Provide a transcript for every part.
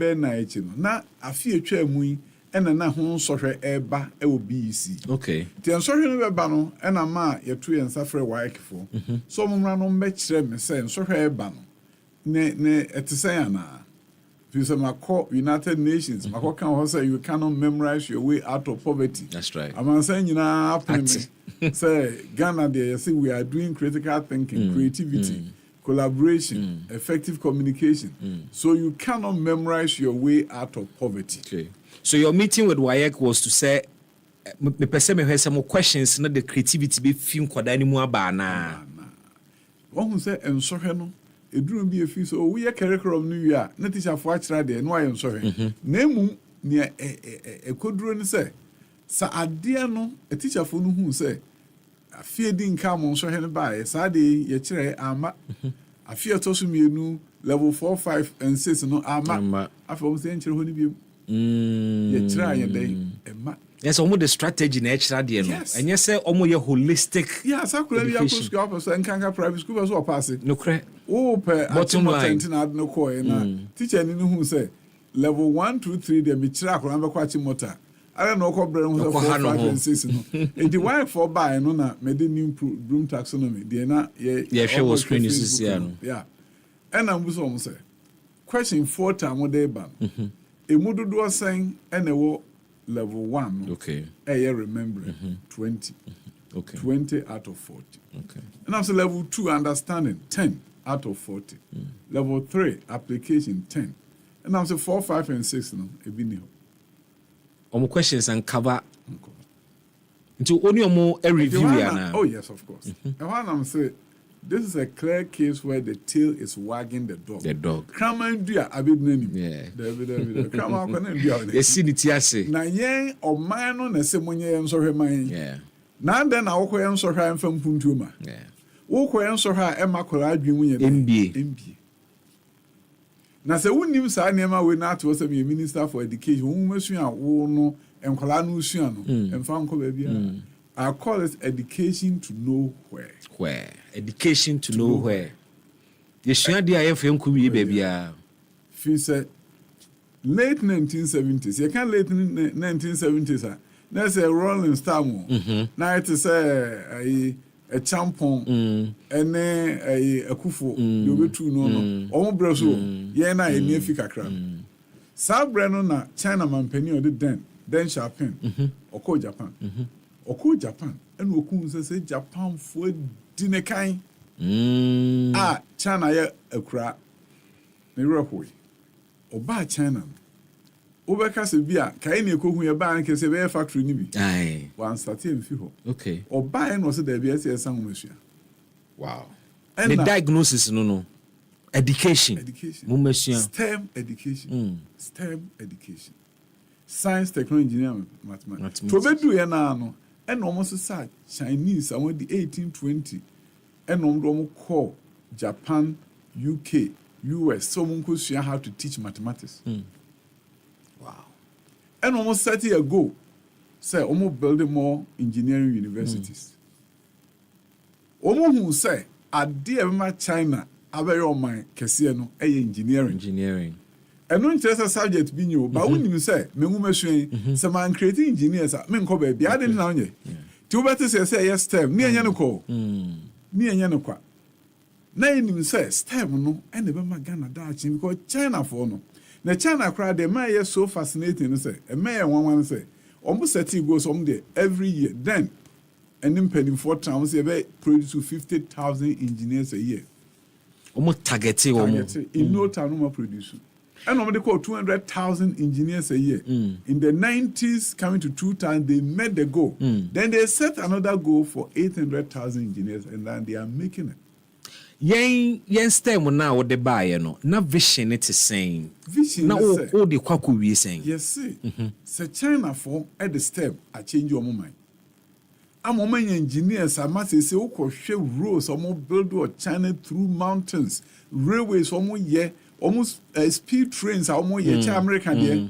be na echi no na afi etwa mu yi ena na ho sohwe eba e wo BEC okay ti sohwe no be ba no ena ma ye to ye nsafre waikefo so mumra no mbe kire me se sohwe eba no ne etisen ana if you say United Nations, you cannot memorize your way out of poverty. That's right. I'm saying, say Ghana there, you see, we are doing critical thinking, creativity, collaboration, effective communication. So you cannot memorize your way out of poverty. Okay. So your meeting with WAEC was to say, me person me have some questions, not the creativity be film kwada ni mu aba na. One who say ensohwe no eduru bi efi so we curriculum no wi a na teacher fo akira de no ayen sohwe na emu ne ekoduro ni say sa ade no teacher fo no hu say afie di nka mo sohwe ne ba e sa de ye kire ama afie to so mienu level 4 5 and 6 no ama afo mo say nkire ho ni bi ye kire aye den ema. Yes, almost the strategy in extra day, no. And yes, say almost your holistic. Yes, I could have school officer and can't private school as well pass it. No credit. Oh, bottom line. No coin. Teacher, who say level 1, 2, 3, they be track remember quite motor. I don't know what brand was 4, 5, and 6. And the wife for buy no na made the new room taxonomy. They na yeah, she was screen is yeah. And I'm also say question 4 time what they ban. A mudu do saying and a wo level 1. Okay. Remembering 20. Okay. 20 out of 40. Okay. And after level 2, understanding 10 out of 40. Level 3, application 10. And after 4, 5, and 6, no, a binio. Omo questions and cover. Into only a review. Oh yes, of course. And when I'm saying this is a clear case where the tail is wagging the dog. The dog. Krama ndia abidneni. Yeah. David. Krama kwana ndia. Yes, see it yase. Na yen o man no na se monye yen so hwe man. Yeah. Na den na wokọ yen so hwe amfa mpuntuma. Yeah. Wokọ yen so hwe a emakola adwemu yen. MBA. Na se wonim sa nema we na ato se me minister for education wo masu a wo no enkola no usu no emfa nko ba bia. I call it education to know where. Where? Education to know where. You should be a friend could be baby. She said late 1970s. You can't late 1970s. There's a Rolling Stone. Now it is a champon and a kufu. You be too no. Omo Brazil. Yeah, na a near fika crab. South Brennan na China man penny or the then Japan or Japan. Oko Japan and Okun say Japan for dinekai China ya akra me rohwe oba China obeka se bia kai ne ekohu ya ba nke se be factory ni bi ai wan start em fi ho okay oba no se da bia se san masua wow and the diagnosis no education masua STEM education science technology engineering mathematics to be do ya na no and almost sa Chinese I want the 1820 and almost call Japan, UK, US someone could share how to teach mathematics. Wow. And almost 30 years ago say almost building more engineering universities. Almost who say at the China abe on my kesiano engineering. And no interest subject be new, but when you say, me machine, some man creating engineers, men ko baby, I didn't know ye. Two better say yes, STEM, me and Yanoko. Me and Yanoko. Now you say STEM no, and the Bama Ghana daching because China for no. Now China cried the mayor so fascinating, say, a mayor one say, almost 30 goes on there every year. Then, and then pending 4 towns, they produce 50,000 engineers a year. Almost targeted in no town, no more produce. And normally call 200,000 engineers a year. In the 90s, coming to 2000, they met the goal. Then they set another goal for 800,000 engineers, and then they are making it. Yen STEM now what they buy, no. Na vision it is saying. Vision now all the kwaku we saying. Yes, see. So China for at the STEM, I change your mind. I'm a man engineers, I must say, roads, almost build or China through mountains, railways, almost yeah. Almost speed trains are almost American there.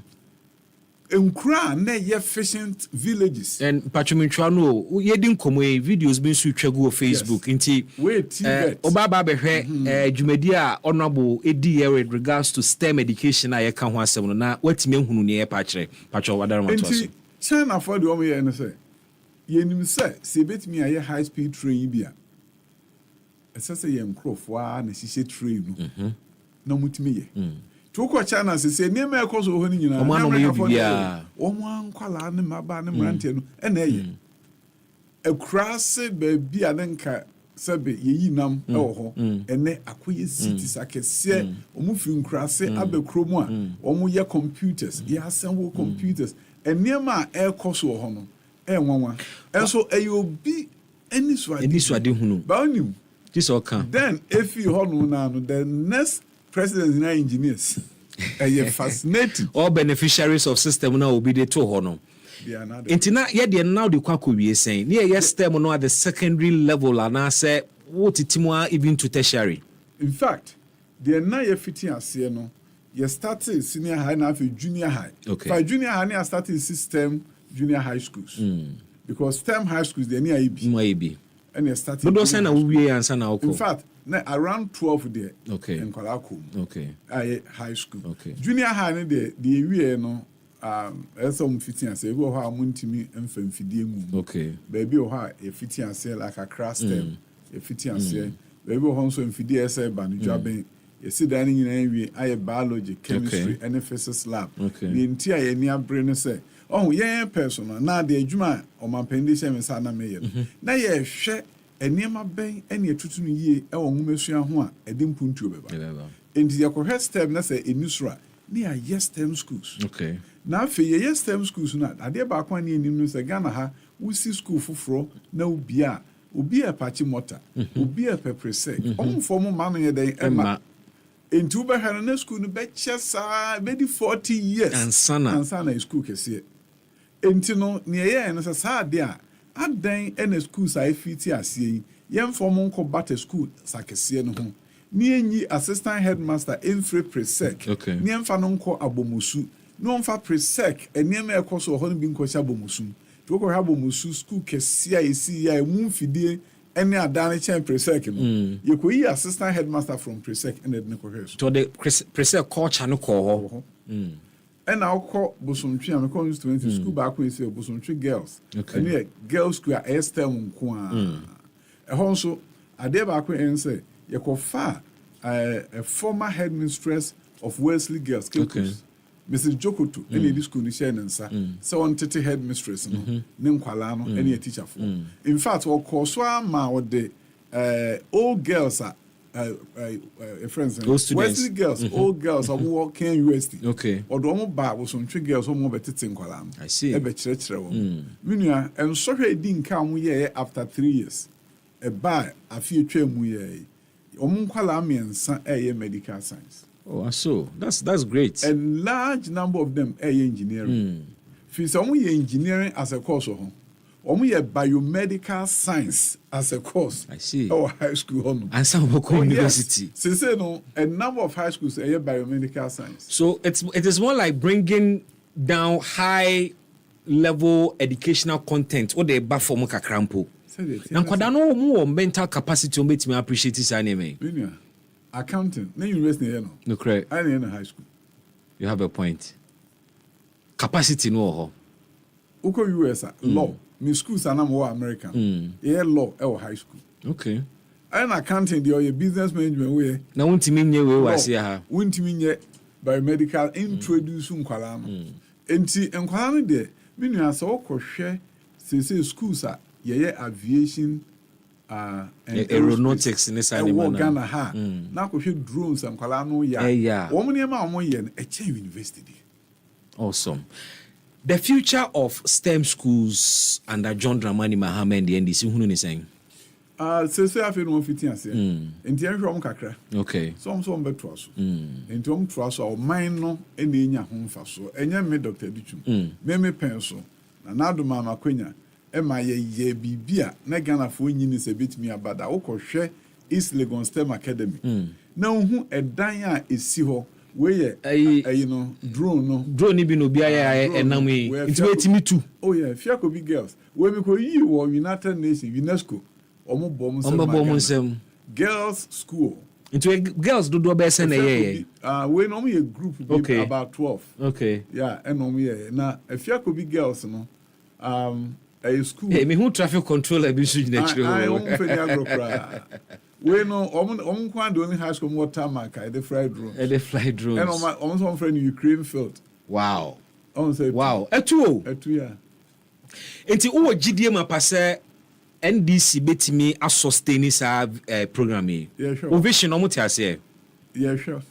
enkura na ye efficient villages. And Patrimintrano, yedin komo videos been su twego Facebook nti obaba behwe dwumadia honorable edi with regards to STEM education a ye ka ho asem no na watime hunu ne ye pa kire patro wadara mato so. China for the omo ye no say yenim say se betimi aye high speed train bia esese ye nkrofo a na hihye train no na mutime ye Toko China se name e koso ho ni nyina omo ankwala ne maba ne mrante no e na ye akurase ba bia ne nka sebe yeyi nam e wo ho ene akoye cities akese omo fi nkurase abekromu a omo ye computers ye assemble computers enema e koso ho no e nwanwa enso eyobi eni swade hunu ba onim this all can then if you ho no na no the next presidents and engineers fascinating. All beneficiaries of system now will be the two honor. Intina yet the now the kwako we saying near yes STEM no at the secondary level and I say what it even to tertiary. In fact, the now you fitting as no you started senior high now for junior high. Okay. For junior high I started system junior high schools. Because STEM high schools they near IB. And you started. But those na we answer now. In fact, around 12 there. Okay. In Kwalakum. Okay. High school. Okay. Junior high the we no some fitting as we ho amuntimi emfamfidie mu. Okay. Baby o ha e fitting as like a crash STEM. E fitting as baby o so mfidie ese ba no dwaben. You see that nyina we aye biology, chemistry, and physics lab. Okay. The entire ni abre no say oh yeah personal na the adwuma o mampende se me sa na me ye. Na ye hwe enema ben ene etutu no yie e wo nwumesua ho a ede mpuntuo beba. Enti yakɔhwɛ STEM na sɛ enusura ne ya yes STEM schools. Okay. Na fe ye STEM schools na ade ba kwa ne enim no sɛ Ghana ha wusi school foforo na obi a pachi mota, obi a pepresek. Ɔmfo mo ma no ye den ema. Enti wo bɛhwɛ na school no bɛkyɛ saa bɛdi 40 years. Ansana school kɛseɛ. Enti no ne ye no sɛ saa de a adan ene schools a fiti asie yemfo mo nko bata school sakese no ho ni enyi assistant headmaster infre presec ni emfa no nko abomusu no mfa presec enema ekoso ho no bi nko sha abomusu to ko ha abomusu school kese a esi ya emu mfidie ene adan chen presec no ye ko yi assistant headmaster from presec ene de ko hwe so to the presec culture no ko ho and I'll call Bosomtri and constituency school back when say Bosomtri girls. And yeah, girls school are STEM Kwan. Also, I dare back when say, you call far a former headmistress of Wesley Girls, Mrs. Jokoto, any of this school is sharing, sir. So on Tete headmistress, Nim Kwalano, any teacher for. In fact, all Koswa Ma or the old girls are. Friends, Wesley girls, old girls, are working university. Okay. Or the one bar was some 3 girls, or more better thing. I see. A better Minia, and so he didn't come here after 3 years. A bar, a few train, Omunkwalami and some A medical science. Oh, so that's great. A large number of them A engineering. For some engineering as a course of home. We have biomedical science as a course. I see. Our high school. And some university. Yes. So, no, a number of high schools have biomedical science. So it is more like bringing down high level educational content. What they buff for muka crampo. Now, kwadano more mental capacity to make me appreciate this anime. Accounting. No university. No correct. I in high school. You have a point. Capacity no. Uko US law. My schools are more American. Yeah, law or high school. Okay. And accounting the business management way. Now, won't you mean you was here? Won't you mean yet biomedical introduce Nkwalano? Enti Nkwalano de meaning as all share say schools are aviation and aeronautics in this animal. Ghana ha. Now ko drones and Nkwalano yeah. Woman ma mo ye a university. Awesome. The future of STEM schools under John Dramani Mahama and the NDC, who is saying? Say I feel no fitting as here. Enti ehwe kakra. Okay. Some beto aso. Enti to aso o man no ene nya ho mfa so. Enye me Dr. Bichum. Me pen so. Na nadoma makwenya e ma ye bibia na Ghana fo nyini se betimi abada. Wo kohwe East Legon STEM Academy. Na hu edan a esi ho we drone no bi no bi aya enam yi nti wetimi tu oh yeah Fiakobi girls we me ko yi wo United Nations UNESCO omo bom sem girls school into girls do best na ye we no me a group about 12 okay yeah and no me na Fiakobi girls no a school me who traffic controller bi su gina chiro I won fe dia gro we no kwand only high school water mark the fly drones and on some friend Ukraine field wow on say wow etu yeah enti wo gidie ma pase NDC betimi a sustain sa program yi o vision omo tiase yeah sure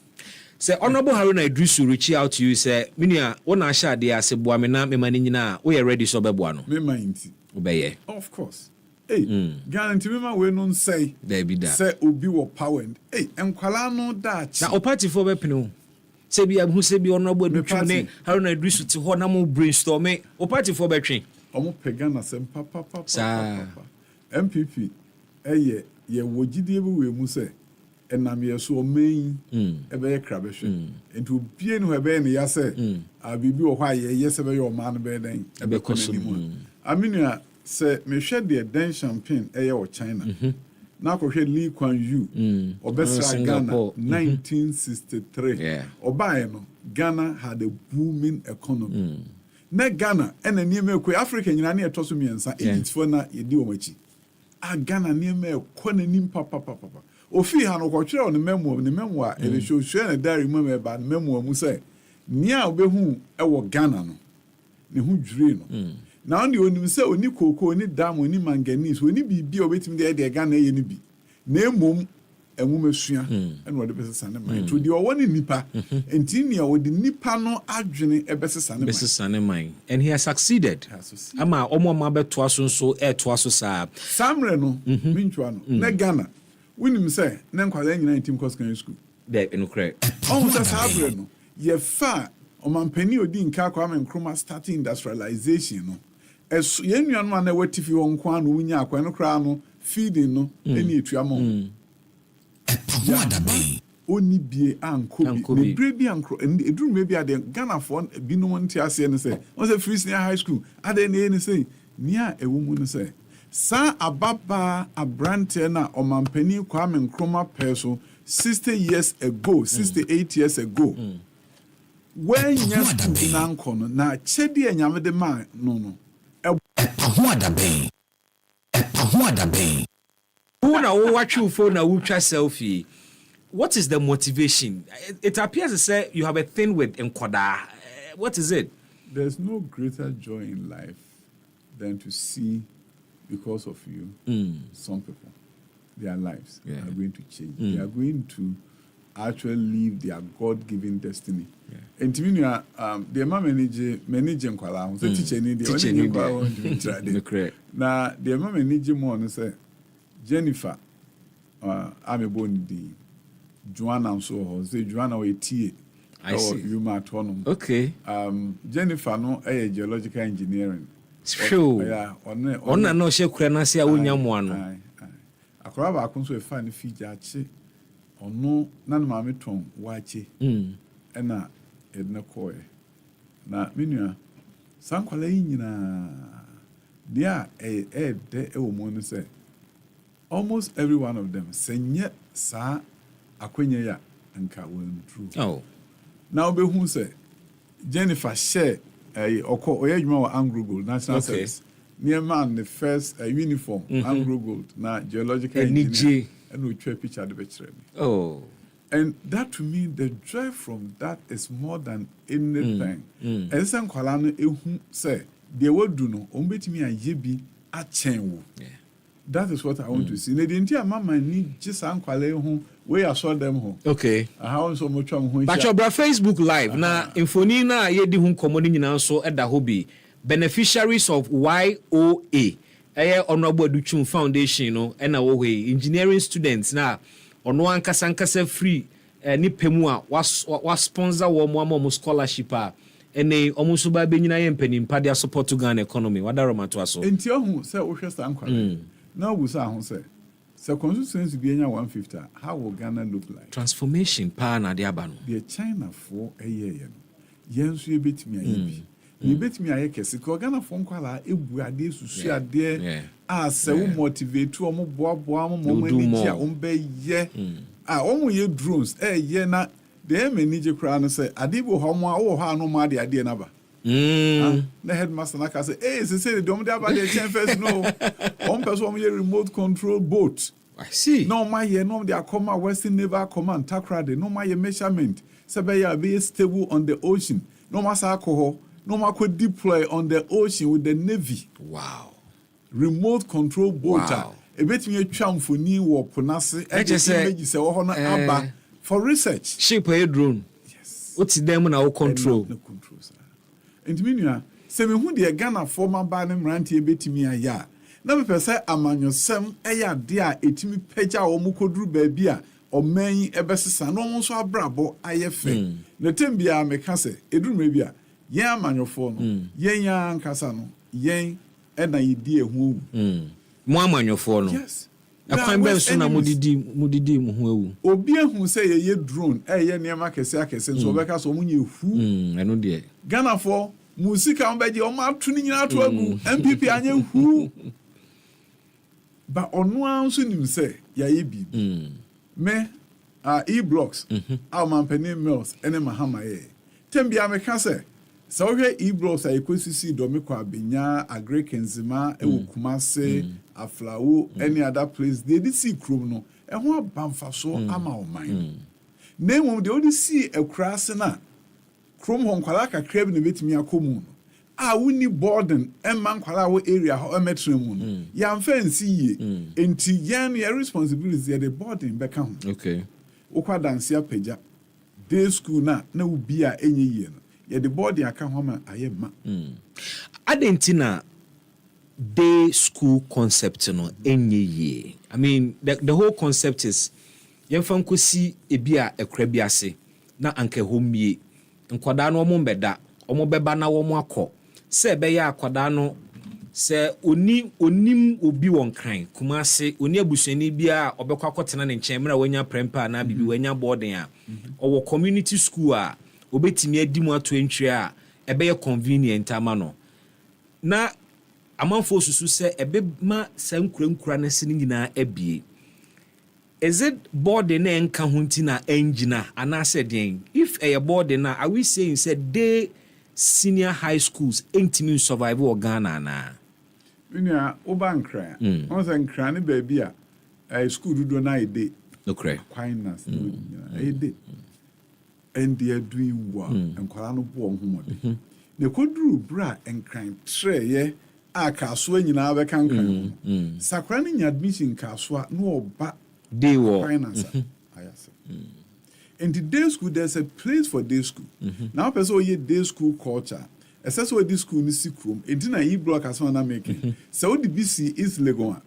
say honorable Haruna Idrisu reach out to you say minia wona sha de ase boa me na me mani nyina wo ye ready so be boa no me mind obeye of course hey guarantee me ma we no say there be that say obi wo power hey enkwala no da chi na o party for be pinu say bi abu say bi honorable Idrisu Haruna Idrisu ti ho na mo brainstorm o party for be twen omo pega na sem papa MPP ye wogidie bi we mu say enam ye so main ebe ye krabehwe enti obie no ebe ne ya say abibi wo hwa ye se be ye o man be den ebe konanimu aminua say me hwe de den champagne eye o China na ko hwe Lee Kuan Yew obesra Ghana 1963 obaye no Ghana had a booming economy na Ghana ena nieme ekwe Africa nyina na etoso miensa Egypt fo na yedi o machi a Ghana nieme ekonomi papa ofi ha no kwotwere on memo a ele show na diary memo ba memo mu say nia obehu ewo Ghana no ne hu dwure no na on de onim say oni koko oni dam oni manganese oni bibi obetimi de Ghana ye ni bi na emom enwumesua ene wode besesa ne man to de owo ne nipa enti nia wode nipa no adwene ebesesa ne man and he has succeeded ama omo ma beto aso so to aso sa samre no minchwa no na Ghana winim say na nkwala nyina intim course kan school there no correct on sa sabre no ye fa omampani odi nka kwa Nkrumah starting industrialization no eso ye nuanu na watifi won kwa no wunya akwa no kra no feeding no eni etuamo EpaHoaDaben oni bie anko bi bre bi ankro eduru me bi ade Ghana for binom nti ase ne say on say free senior high school ade ne say nia ewo mu ne say sa ababa abrante na omampani kwa Nkrumah peso 60 years ago 68 years ago when yes na anko no na chedi enyame de ma no EpaHoaDaben who na wo watch you phone na wo twa selfie what is the motivation it appears to say you have a thing with enkoda what is it there's no greater joy in life than to see because of you some people their lives are going to change they are going to actually live their God-given destiny and to me the manage nkwala so teacher ni the only nkwala na the manage more no say Jennifer ameboni di Joanna so ho say Joanna we tie you ma tono okay Jennifer no geological engineering sure yeah onna no she kura na se a wonya mo ano akora ba kun so e fa ni fiji achi ono na ma me ton wache ena edna koe na menua sankwala yi nyina dia de wo mo no say almost every one of them senye sa akwenye ya nka won true now be who say Jennifer share oye adwuma wa Anglo Gold National Service near man the first uniform Anglo Gold na geological engineer and we try picture the picture and that to me the joy from that is more than anything and san kwala no ehu say they will do no ombetimi ayebi a chen wo that is what I want to see. Nedintia mama need just ankwale ho we are saw them ho. Okay. How so much am ho. But your Facebook live na infoni na ye di hu komoni nyina so eda ho bi beneficiaries of YOA. Honorable Aduchum Foundation no na wo we engineering students na ono ankasa free ni pemu a wa sponsor wo mo scholarship a ene omo so ba be nyina ye mpanim pa dia support Ghana economy. Wadaro mato aso. Enti ohu say wo hwesa ankwale. Na ogu sa ho say So constituency be 150. How will Ghana look like? Transformation pa na de aba no. The China for a year. Yen so bit me ayi. You bet me aye kese ko Ghana for nkwala ebu ade susu ade se wo motivate wo mo boa mo mani a be ye wo ye drones ye na de mani je kra no say ade bo ho mo wo ho anu ma ade na ba. The headmaster na ka say say the dom de aba de chen first no one person ye remote control boat. I see. No my ye no de akoma Western Naval Command takrade no my measurement say be stable on the ocean no ma sa alcohol no ma could deploy on the ocean with the Navy. Wow. Remote control boat. Wow. A bit me a champ for new war ponase aba for research. Ship a drone. Yes. What's them now control? No control, sir. And mean say me who the Ghana former banning ranty a bit me a ya. Never per se among your sem a ya dear etimi peja or mukodru babia or many ebesisa no one so a brabo IFA. The tembia me case, edru mebia. Yen manyophone, yen yan kasano, yen and I dear who. More manyophone. Yes. I can't bear soon. Mudidi, who Obia who say ye drone, ye near Makasaka, since Obeka so when you who. I know dear. Ghana for Musika on Betty or Mark tuning out to a MPP and you who. But on one soon say, ye be. Me E-blocks, our man penny mills, and a Mahama. Tembia Mekase. So here E-blocks are equally Domiko Abinya, Agre Kenzima, Kumase, Aflao, any other place. They did see Kruno, and what Bamfaso ama o mine. Name they only see a crassena. Chrome Hong Kalaka crab in bit me a common. I wouldn't borden and man Kalawa area how a metromoon. Yam fancy ye, and to yan your responsibility at the boarding back home. Okay. Okwa dansia peja. Day school na be a any year. The body I can home I am. Adentina day school concept no any year. I mean the whole concept is yemfam ko si ebia ekrabiase na anke home ye. Nkwada no omo beda, omo beba na wo mo akọ. Se be ya akwada no se onim obi won kran kumase oni abusuani bia obekọ akọtena ne nchen mra wanya prempa na bibi wanya boarding a owo community school a obetimi adi mu ato entwe a ebe ye convenient ama no na amanfo susu se ebe ma sankura na sini nyina abie. Is it boarding na enka hunti na engina anase den? If a boarding na are we saying said they senior high schools intimi survive or Ghana na? Minya obankra. On say nkra ne baby a school do na e dey. Okay. Kindness e dey. And they are doing well and kwala no bo homode. Ne koduru bra enkran tre ye a kaso nyina be kankan. Sakra ne admission kaso no oba day war. Finance. In the day school, there's a place for day school. Now, person ye day school culture. Especially this school in sick room. It didn't E-block as one making. So the BC is Legon.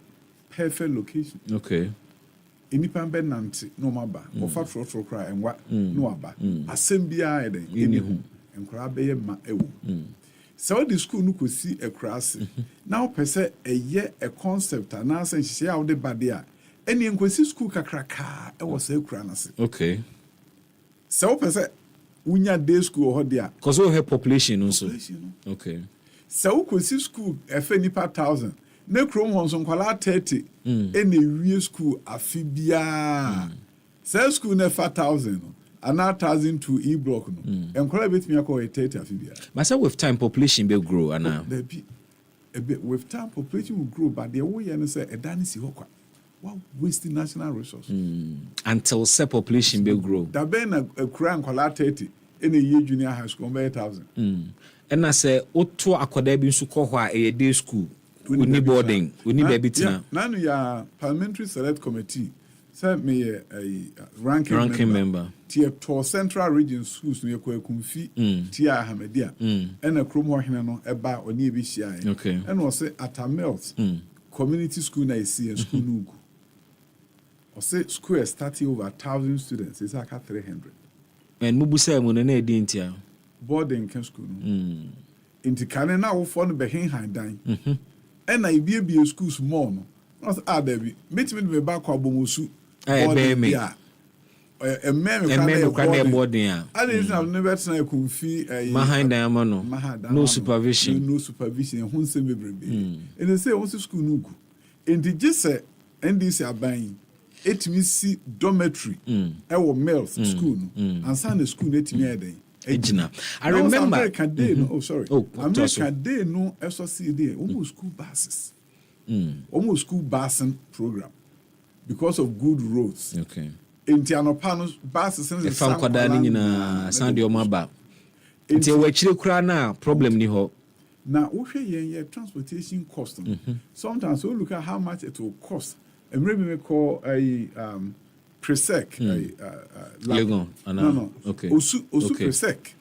Perfect location. Okay. Independent nanti no maba. Or fat for cry and what no aba. Assembia in home and crab ma ewu. So the school no could see a cross. Now per se a year a concept and now say she out the badia. Any inquisitive school kakraka it was a cranasi. Okay. So per se unya day school or there. Because we have population also. Okay. So could see school a penny per 1,000. Ne chrome on some kwala 30. Any real school a fibia. So school ne 4,000. And now 1,000 to E-block no. And kwala bit me a call a 30 a fibia. But so with time population will grow and now. A bit with time population will grow, but the way you say a danisi hokwa. Wow, wasting national resources. Until say population will grow. There been a crown called 30 in a year junior high school by 1,000. And I say, Otto Akwadebi Sukohwa a day school. We need boarding. We need baby tina. Now you are parliamentary select committee. Sent me a ranking member. Tier to Central Region schools near Kumfi, Tia Hamedia, and a Chrome eba or near Bishia. Okay. And was say at a melt community school na see a school nugu. Or say school starting over 1,000 students. It's like 300. And Mubuse Munene Dintia. Boarding can school. Into Canada now for the behind dying. And I be a school small. was Debbie. Meet me back or Bomusu. Yeah. A man boarding. I didn't have never seen a confee behind Diamano. No supervision. No supervision. Who say me baby. And they say also school nuku. And the just say and this are buying. It me see dormitory. Our males school and Sunday school it me a day. I remember American Day. Oh, sorry. American Day no SOC almost school buses. Almost school busing program because of good roads. Okay. Intiano panos buses and found Quadani in a Sandy Omaba. Until we actually cry now, problem ni ho. Now, we transportation cost. Sometimes we look at how much it will cost. And maybe we call a Presec. No. Okay. Osu Presec.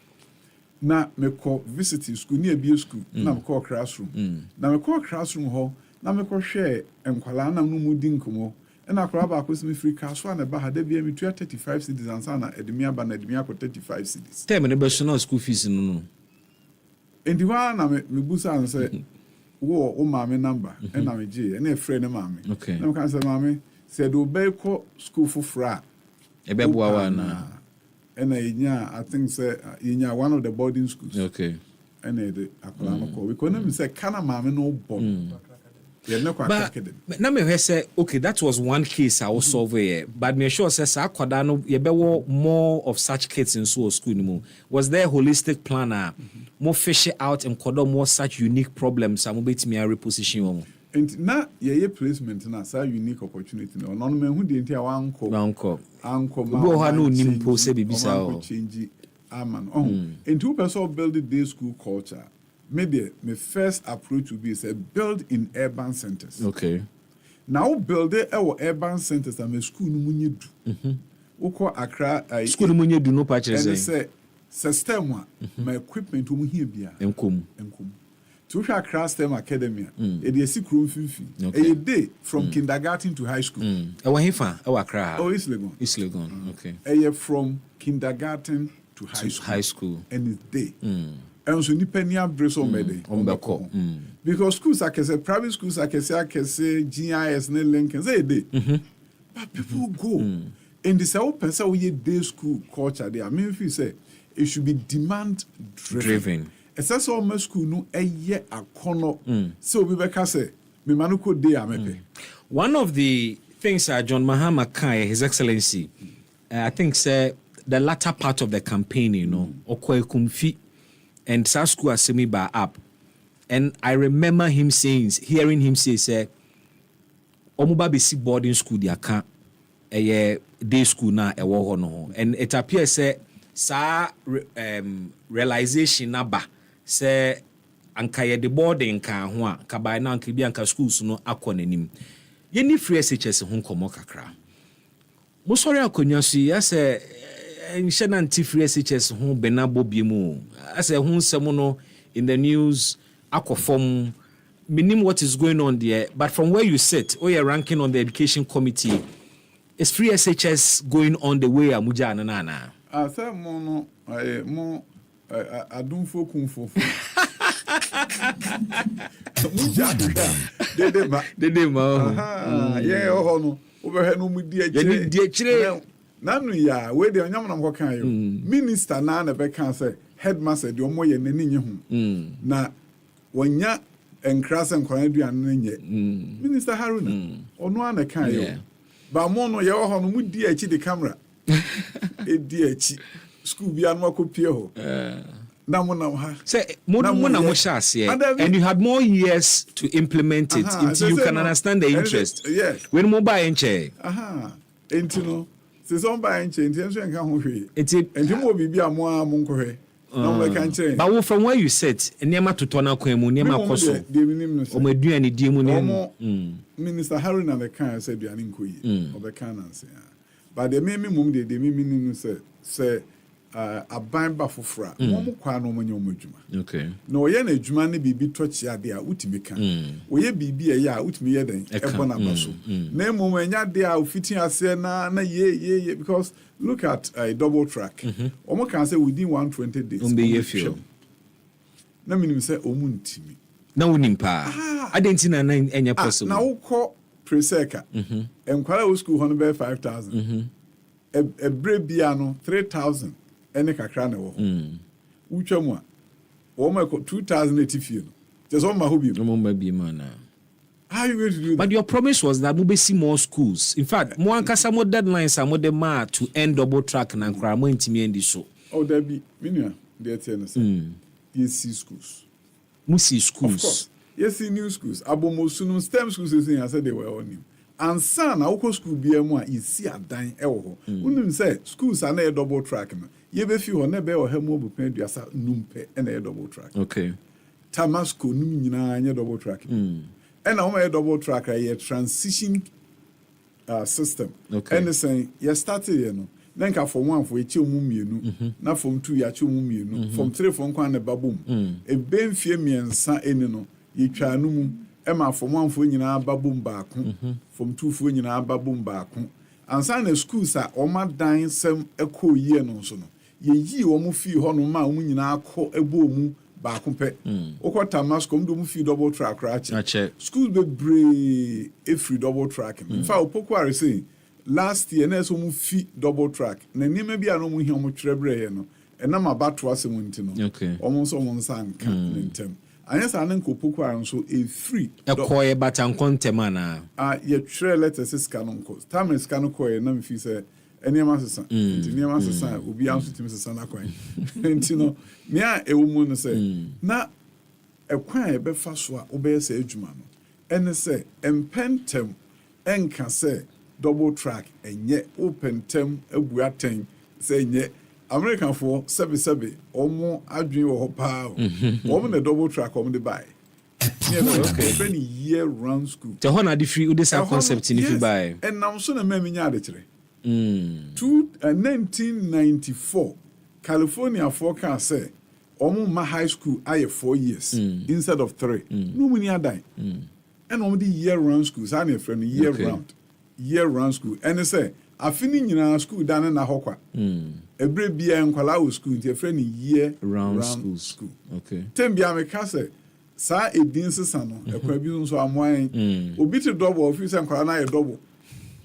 Now, me call visiting school near B school. Now, me call classroom. Now, me call classroom hall. Now, me call share and Kualana no mudin kumo. And I grab a me free cash one about there be me 35 cities and sana edemia ban edemia for 35 cities. Tell me the school fees no. And the one I me busa and say, "Wo o mama number and I me J and a friend mama." Okay. Now can say mama said obey call school for fra. Ebeboa na. And I think say one of the boarding schools. Okay. And the akwala call. We can say kana mama no born. But now me say okay, that was one case I was solving here. But me sure says akwadano you be more of such kids in school anymore. Was there a holistic plan more fish out and kodo more such unique problems I'm bet me a reposition. And now ye placement na sa unique opportunity no no me hu de ntia wanko go ha no nimpo se bibisa o change aman and two person build the school culture. Maybe my first approach would be say build in urban centers. Okay. Now build our urban centers and my school no munye do. Oko Accra school no munye do no patches. And say system my equipment mu here bia. Enkom. To Accra STEM Academy. E dey sikru mfimfi. A day from kindergarten to high school. E wa hifa e wa Accra. Oh, East Legon. Okay. E from kindergarten to high school. And it's day. And so nipenia brace on mede because schools I can say private schools I can say GIS ne Lincoln say day but people go and this whole person we day school culture there I mean if you say it should be demand driven it's so my school no a year a corner so we be say me manuko day amepe. One of the things John Mahama Kai His Excellency I think say the latter part of the campaign okwa kumfi and South School Assembly by app. And I remember hearing him say, Omuba bisi boarding school di aka a day school na e wo no. And it appears say sa realization naba say anka ye the boarding ka ho a ka by na anka bi anka schools no akọ nanim. Ye ni free SHS ho komo kakra. Mo sorry akonya so ya say Nshana anti-free SHS who benabo bimu. As a hun semono in the news, akofom, minim what is going on there. But from where you sit, or you're ranking on the education committee, is free SHS going on the way Amuja and Nana? I said mono, I don't feel comfortable. Yeah, oh, overhead no dear. Nanu ya we de onyam na mko kan yo minister na na be kan say headmaster de omo ye nani nye ho na wonya enkrasa nkwan aduan na nye minister Haruna ono ana kan yo ba mo no ye ho no mu di achi de camera e di achi school bia no akopie ho na mo na ha say mo na mo sha ase and you had more years to implement it until you can understand the interest when mo buy enche entino se so buy enche intention kan ho hwe enti mo bibia mo nkohwe na mo kan kire but wo from where you sit enema toto na kwan mu enema koso o maduane die mu ne minister Haruna the kan say duane nkoyi obekan na say but the me mum de me nim say aban ba fofora mo kwa no mo nyom adwuma okay no ye na adwuma ne bibi tochi ade a utimi kan wo ye bibi ye a utimi ye den ebo na baso na mum anya de a ufitin ase na ye because look at a double track omo kan say within 120 days be ye feel na minim say omu ntimi na wonim pa identity na enya possible na wo ko Creseka. And Kuala school on be 5,000. A brave piano 3,000. And a cacrana. Uchamwa. Almost 2,080 feet. Just on my hobby. How are you going to do that? But your promise was that we will see more schools. In fact, more and more deadlines are more the to end double track and crime in this show. Oh, there be many. You see schools. We see schools. Of course. Yes, see new schools. Abomosunum STEM schools is I said they were on him. And son, our school be a more is see a dying elbow. Wouldn't say schools are not double track. You be few or never or have mobile pen to yourself numpe and a double track. Okay. Tamasco numina double track. And I'm a double track a transition system. Okay. And they say you started, you know. Then from 1 for a chill mum, not from 2 ya chill mum, from 3 from Kwan a baboom. A ben fear me and son enino, ye try no Emma from 1 for in our baboom back, from 2 for in our baboom back. And son of schools are all my dying some a cool year no so. Ye almost feel honor my woman in our call a boom back compare. Oko Tamas come to few double track ratchet. Schools be brave if free double track. In fact, Pokwari say. Last year, na so mu fi double track. Na nima bi anu mu hi omo trebre no. E na ma bato asem nti no. Okay. Omo so omo nsa nka ntem. Anya sa na nkopoko aron so e free. E koye batankon ntem ana. Ye tre letter se scan nko. Time scan koye na me fi se enema sesa. Nti enema sesa obi anso tim sesa na kwan. Nti no, me a e wo mu no se na e kwan e be fa so a obe se adwuma no. Ene se empentem enka se double track and yet open term abuaten say yet American for 77 or more adwin or power woman a double track on the buy. Okay, any year round school. The honor the free this concept in if you buy. And now soon a meme yardage. 1994 California forecast say my high school I 4 years instead of 3. No money are dying. And on the year round schools, I need friend year round. Year-round school. And they say, I finish in our school down in Ahokwa. Every year in Kuala school, your friend year-round school. Okay. Tembia me kase, sa e dinse sano. E kwa bizun so amwan. Obi te double office and Kuala na e double.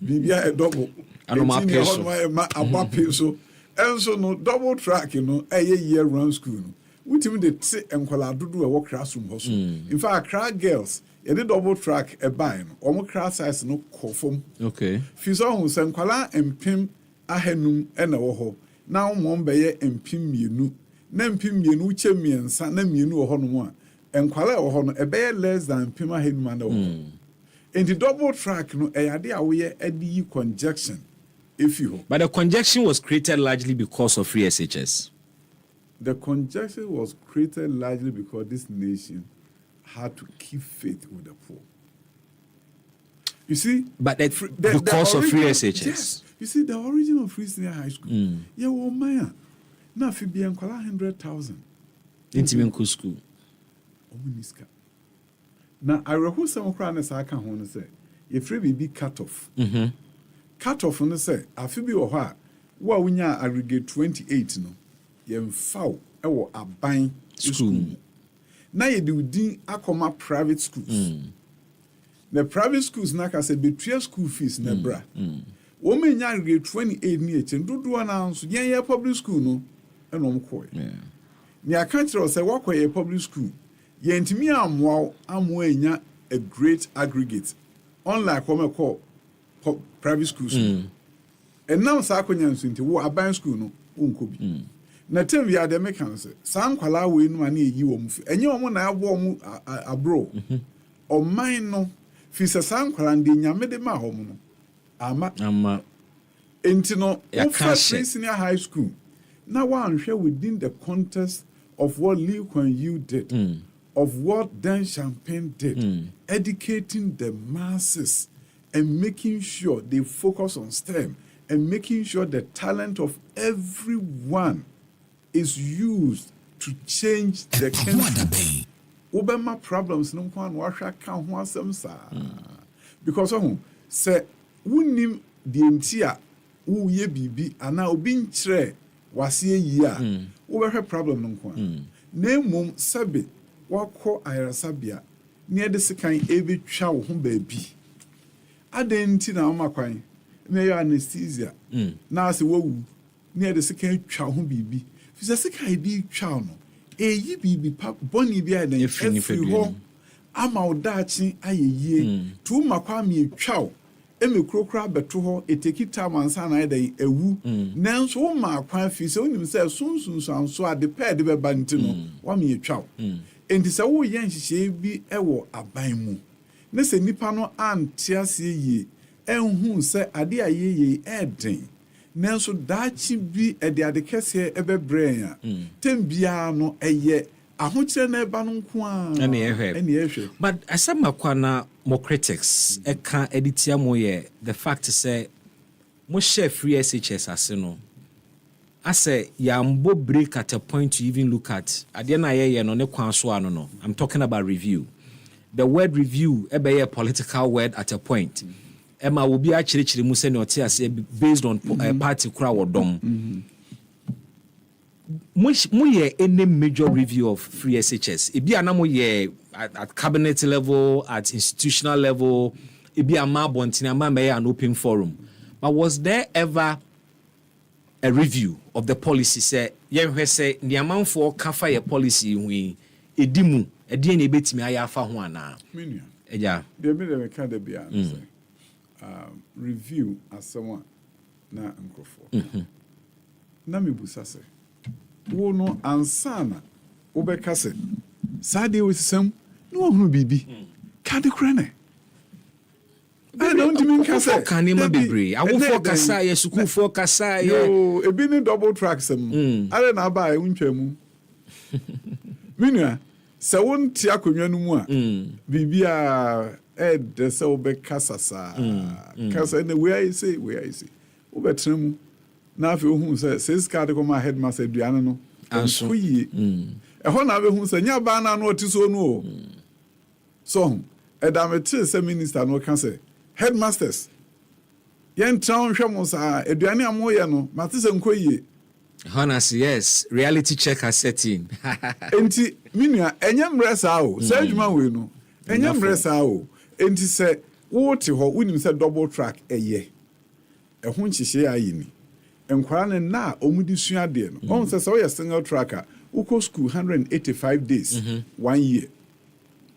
Bibia e double. Ano ma peso. Aba peso. And so no double track, you know, a year-round school. Ultimately, they say and Kuala do a work classroom hustle. In fact, crowd girls. Any double track a bine, almost class size no conform. Okay. Fiso who send Kuala and Pim ahenum and a woho. Now Mombaye and Pim you nem Pim you chemi and san nem you know honor and Kuala or honor a bear less than Pim ahenum and in the double track, no idea we a conjunction. If you but the conjunction was created largely because of free SHS. The conjunction was created largely because this nation had to keep faith with the poor. You see? But because of free SHS. Yes. You see, the origin of Free Senior High School. Yeah, well, Maya. Now, if you be 100,000. Intimate school. Now, I recall some crowns I can't want to say. If you be cut off. Cut off, on the say, I feel be or what? Well, when you aggregate 28, no, you're foul or a buying school. Now you do akoma private schools. The private schools na ka say betray school fees na bra. Women nya grade 28 ni echen do announce yen public school no e no mkoy. Ni aka tell say wakoye public school. Yen timi amwa enya a great aggregate. Unlike what call private schools. And now sa akonya nso nti wo aban school no wonko bi. Na tem we are the mechanics. San kwala we no ane yi wo mu fi. Enye wo na abo mu abro. O man no fi san kwala ndi nyame de ma ho mu no. Ama. Enti no Free Senior High School. Now one share within the context of what Lee Kuan Yew did, of what Deng Xiaoping did, educating the masses and making sure they focus on STEM and making sure the talent of everyone is used to change the country. Obama problems no one washa kan ho asem sa. Because say wunim the entia wo ye bibi ana obi nkyere wase yi a wo be problem no nko a na mum sabe wakọ ayarasabia ne de sekan ebetwa wo ho baabi adenti na mama kwan me yo anesthesia na se wawu ne de sika twa ho bibi fi se sika bi twa no eyi bibi pa boni bi adan efiri ho ama odachi ayeye tu makwa mi twa eme krokra beto ho etekita mansa na adan ewu nanso wo makwa fi se onim se sunsun so ade ped be ba ntino wa mi twa enti se wo ye nhihye bi ewo aban mu ne se nipa no ante ase yie enhu se ade ayeye eden nanso dachi bi ede ade kese ebebrɛn a tembia no eye ahokyere na eba no nko a ene ehwe but asema kwa na more critics eka editia mo ye the fact say mo share free SHS ase no ase yambo break at a point to even look at ade na ye no ne kwan so ano no. I'm talking about review. The word review ebe a political word at a point. Emma will be actually mu se ne ote ase based on party kura wodom. Mo ye any major review of free SHS. Ebi anamo ye at cabinet level, at institutional level, ebi ama bontina ama me an open forum. But was there ever a review of the policy? Say yenhwe say niamanfo kafa ye policy hui edimu edi na ebetimi ayafa ho ana. Minia. Eja. Dey me ka da bia say. Review as someone na nkofo. Na me busa say wo no ansana wo be ka say sade wo sisam no hunu bibi ka de kra ne I don't mean ka say kan ne ma bebre awofo kasa ye sukufo kasa ye ebi ni double track sam are na ba e untwa mu minua se won ti akonwa no mu a bibi a de se wo be kasa sa kasa ne we I say wo be tremu na afi ohun se says card ko ma headmaster aduane no anso yi ho na be hu se nya ba na no otiso no so edamete se minister no kan say headmasters yen town hwemo sa aduane amoye no mate se nkoyie Honest, yes, reality check has set in. Enti minua enyem resa o se adwuma we no enyem resa o enti se wo te ho wonim se double track eye ho nhyehye ayi ni enkwara ne na omudi sua de no on se we single tracker uko school 185 days 1 year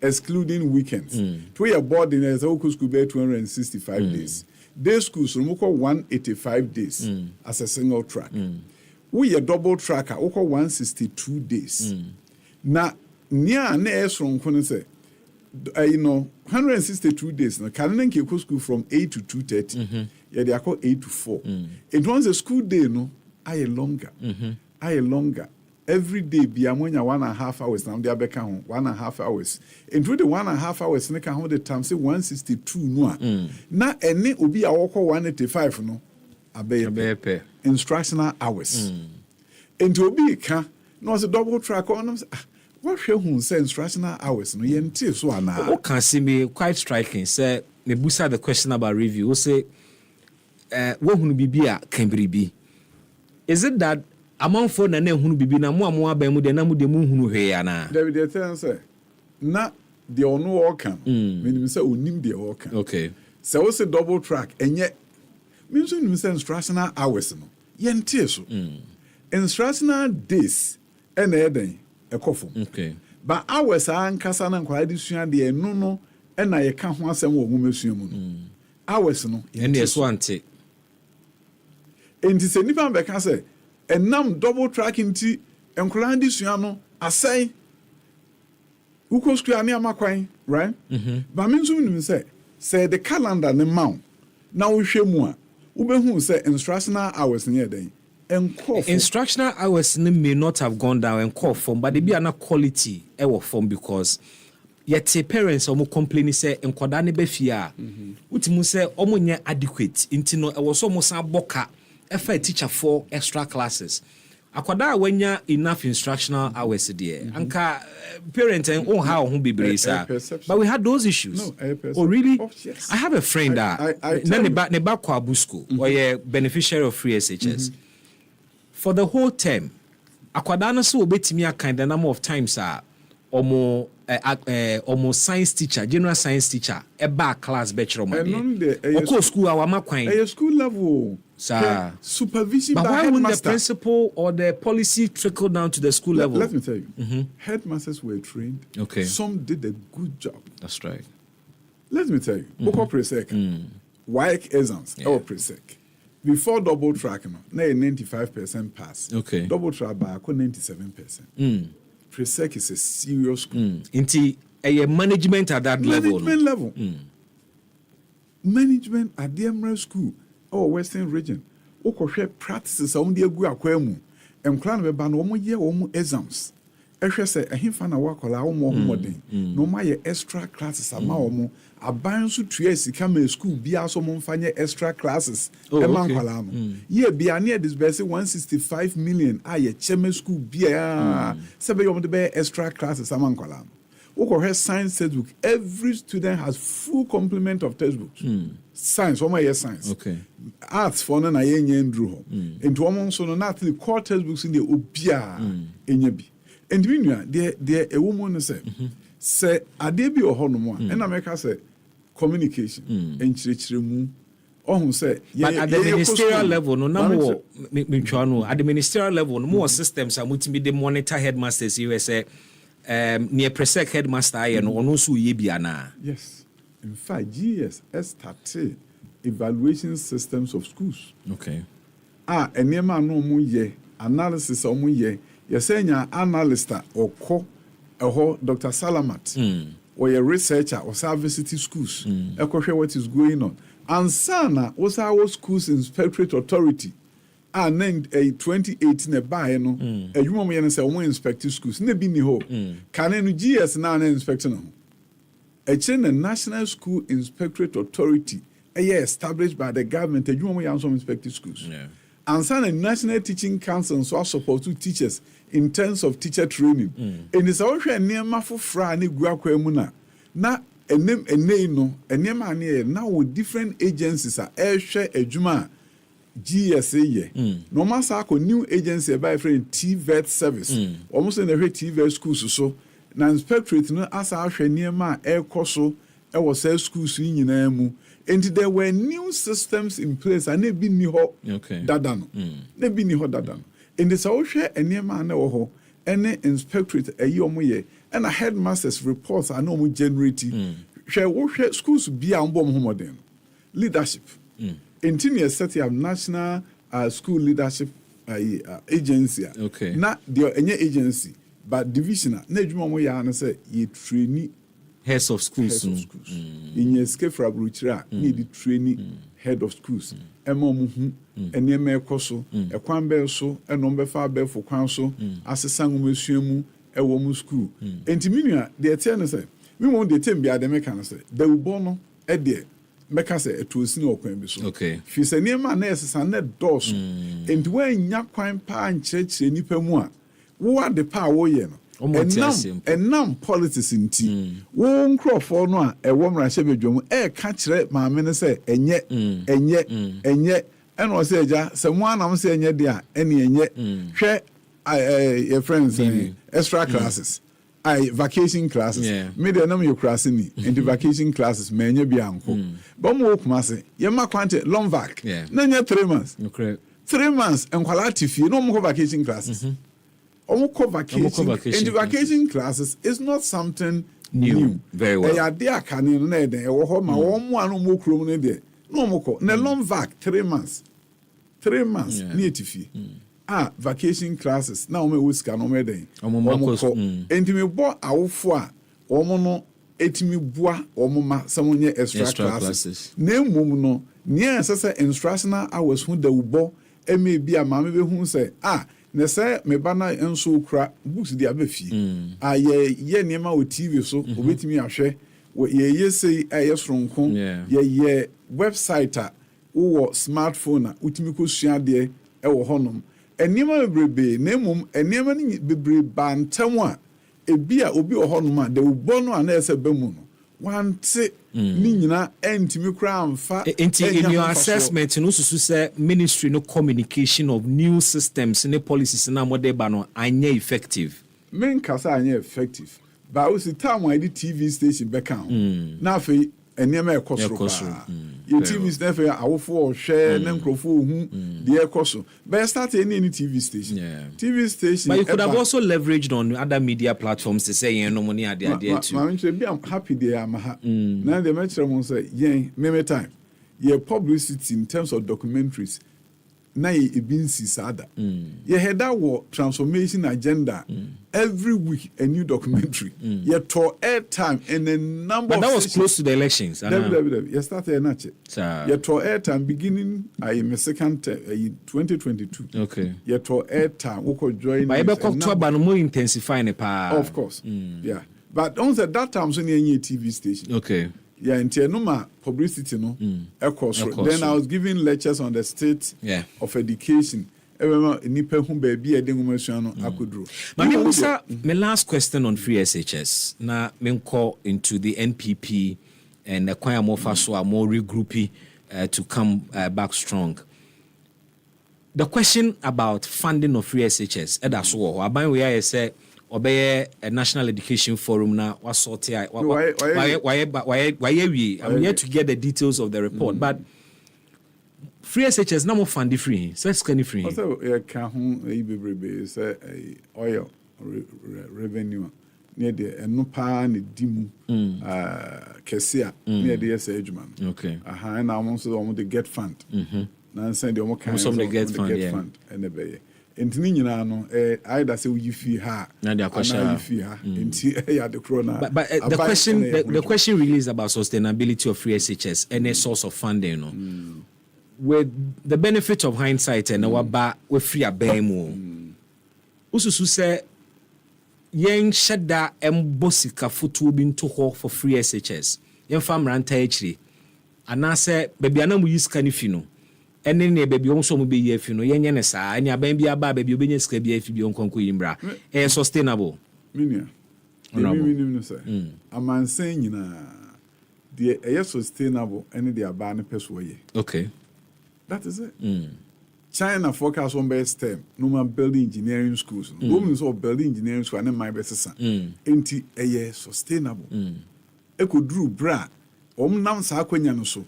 excluding weekends to your boarding as uko school be 265 days day school so uko 185 days as a single track we a double tracker uko 162 days na nia na esronko ne say 162 days na can ke go school from 8 to 2:30 yeah they are called 8 to 4 it was a school day no I longer every day be amonya 1.5 hours now they abeka ho 1.5 hours into the 1.5 hours ne ka ho the time say 162 no a na ene obi a woko 185 no abeye instructional hours into obi ka no was a double track on what who say instructional hours no yenti so ana o can see me quite striking say me busa the question about review o say wo hunu bibia kan biribi is it that amanfo na na hunu bibi na mo aban mu de na mu de mu hunu hwe ana David the thing say na de ono all can meaning say onim de all can okay so we say double track enye means you say instructional hours no yenti so instructional days and eden ekofo okay but hours ankasa na nkwara de sua de no na ye ka ho asem wo nwomesua mu no hours no ene so ante enti se nipa be ka say enam double tracking ti enkwara de sua no asai uko square ne amakwan right but means you say the calendar ne maw na wo hwe mu a wo behu say instructional hours ne eden instructional hours may not have gone down and call form, but they be an quality ever form because yet parents almost complaining say and kwadane befia. Utimu say omonya adequate. Intino I was almost a boka if a teacher for extra classes. Akwada wenya enough instructional hours there. Anka parents and oh how who be brisa. But we had those issues. Oh really? Oh, yes. I have a friend that neba kwa busco or a beneficiary of free SHS. For the whole term, akwada no so obetimi aka the number of times almost science teacher, general science teacher, a back class bachelor. Of school, our macquine. School level. Sir. Supervision but by why wouldn't the principal or the policy trickle down to the school level? Let me tell you. Headmasters were trained. Okay. Some did a good job. That's right. Let me tell you. Boko Presec. WAEC exams. Or Presec. Before double track, no, 95% pass. Okay. Double track by 97%. Presec is a serious school. Into a management at that level. Management level. Management at the Emerald School or Western region. Oko practices on the Agu Aquamu. And clan be ban one year or exams. Ehwe say ehim fa na wakola wo mo homodin no ma ye extra classes ama wo mo aban so tua sika ma school bia so mo mfanye extra classes e ma kwala no ye bia na disburse 165 million aye cheme school bia se be yom de be extra classes ama kwala wo ko he science textbook every student has full complement of textbooks science one year science okay arts for na ye ndru ho enti wo mo so no na at the core textbooks in the obia enya bi. And we know there a woman say ade bi ohonomo a na make say communication and chirechiremu ohun say but at the ministerial level no na mo mentwa no at the ministerial level no more systems are mutimi de monitor headmasters you say near Presec headmaster aye no ono so ye bia na. Yes, in fact GS started evaluation systems of schools. Okay. Enema no mu ye analysis o mu ye yesenya analyst or Dr. Salamat or a researcher or university schools what is going on and sana was our schools inspectorate authority and then a 2018 a buy no a you moment say we inspect schools ne bi ni ho can no GS na inspect no a chain a national school inspectorate authority established by the government a you moment inspect schools and some national teaching council so support to teachers in terms of teacher training. And it's also a near Mafufra and Guaquemuna. Now, a name no, a name now with different agencies are Airshare a Juma GSA. No matter new agency by friend TVET service. Almost in the TVET schools so. Now, inspectorate no as our near ma air coso, I was a schools in Emu. And there were new systems in place and they be ni ho dadano. They be ni ho dadano. In the South share a near man or any inspectorate a yomoye and a headmaster's reports are no more generating. Share schools be on bomb homodem. Leadership. In 10 years, setting up national school leadership agency. Okay. Not the any agency, but divisional. Nejumoya say ye trainee. Heads of schools. In your escape from Bruchra, need training head of schools. Muhu, and near Mercoso, a Quambe so, a number far bell for council, as a sang museum, a woman school. And to me, the attendants say, we won't detain be at the mechanic. They will bono, a dear. Mecase, it was no quambiso. Okay. She's a near man, as a net doors. And when Yaquine Pan Church, and Nipemua, what the power yen. And now politics in tea. Won't crawl for no a woman shebe catch it, my men say, and yet, and was say, someone I'm saying yet, dear, any and yet, share your friends, extra classes. Vacation classes. Made a number of classes in the vacation classes, many be uncle. Bomb massy, Yama quantity, long vac. None 3 months. 3 months and quality fee, no more vacation classes. Vacation. And the vacation classes is not something new. Very well. They are there canning there or home one more criminal there. No more. Ne long vac 3 months. 3 months near to fee. Vacation classes. Now me whisker no me day. And me bo awfo omo etimi bua omo someone extra classes. Name mum no near say instructional hours who the ubo e may be a mama be who say ne say me bana enso kra books dia be fi ye niema o TV so obetimi ahwe ye say ayesronko ye website wo smartphone a utimi ko sua de e wo honom eniema bebrebe nemum eniema ni bebrebe bantam a ebia obi wo honom a de wo no ana ese bemu no wante ni nyina entimi kra amfa in your assessment no susu say ministry no communication of new systems and policies na modern ba no anya effective men kasa anya effective But also time I did TV station back on. Now for and near my cost. Your TV station, I will for share and microphone, the air cost. But I started any TV station. TV station. But you could have also leveraged on other media platforms to say, no money at the idea too. I'm happy there. I'm happy. Now the metro won't say, many time. Your publicity in terms of documentaries. Na ye been sada. You had that transformation agenda every week a new documentary. You to airtime and a number. But that was close to the elections. You started a natchet. You to airtime beginning in the second 2022. Okay. You to airtime. We could join. But you could talk about more intensifying the power. Of course. Yeah. But on that time, so near TV station. Okay. Yeah, into no publicity, no. Then I was giving lectures on the state of education. My last question on free SHS. Now, me call into the NPP and acquire more fast, so more regrouping to come back strong. The question about funding of free SHS, that's what I say. Obey a National Education Forum now. What sort of why I'm yet to get the details of the report, but free SHS no more fund free. So it's kind of free. Also, oil revenue near the no pan dimu kesia near the SHman. Okay. And I want to get fund. Now send the more kind of get fund and the bay. Ntini nyina no either say we fee ha na the question fee ha nti ya the corona but the question really is about sustainability of free SHS and a source of funding, you know. With the benefit of hindsight and our ba we free abemu ususu say yen sheda embosika foto bi nto ho for free SHS yen fam ranta echiri ana say baby ana mu use kanifino ene ne baby on so mo be yefi no yenye ne saa ene aban bi aba baby obenya sika bi afi bi on konko yimbra sustainable minia no say amansan nyina de sustainable ene de aba ne peso ye. Okay, that is it. China focus on best STEM no man building engineering schools women so building engineering school and my best son enti sustainable e ko dru bra nam sa akwanya no so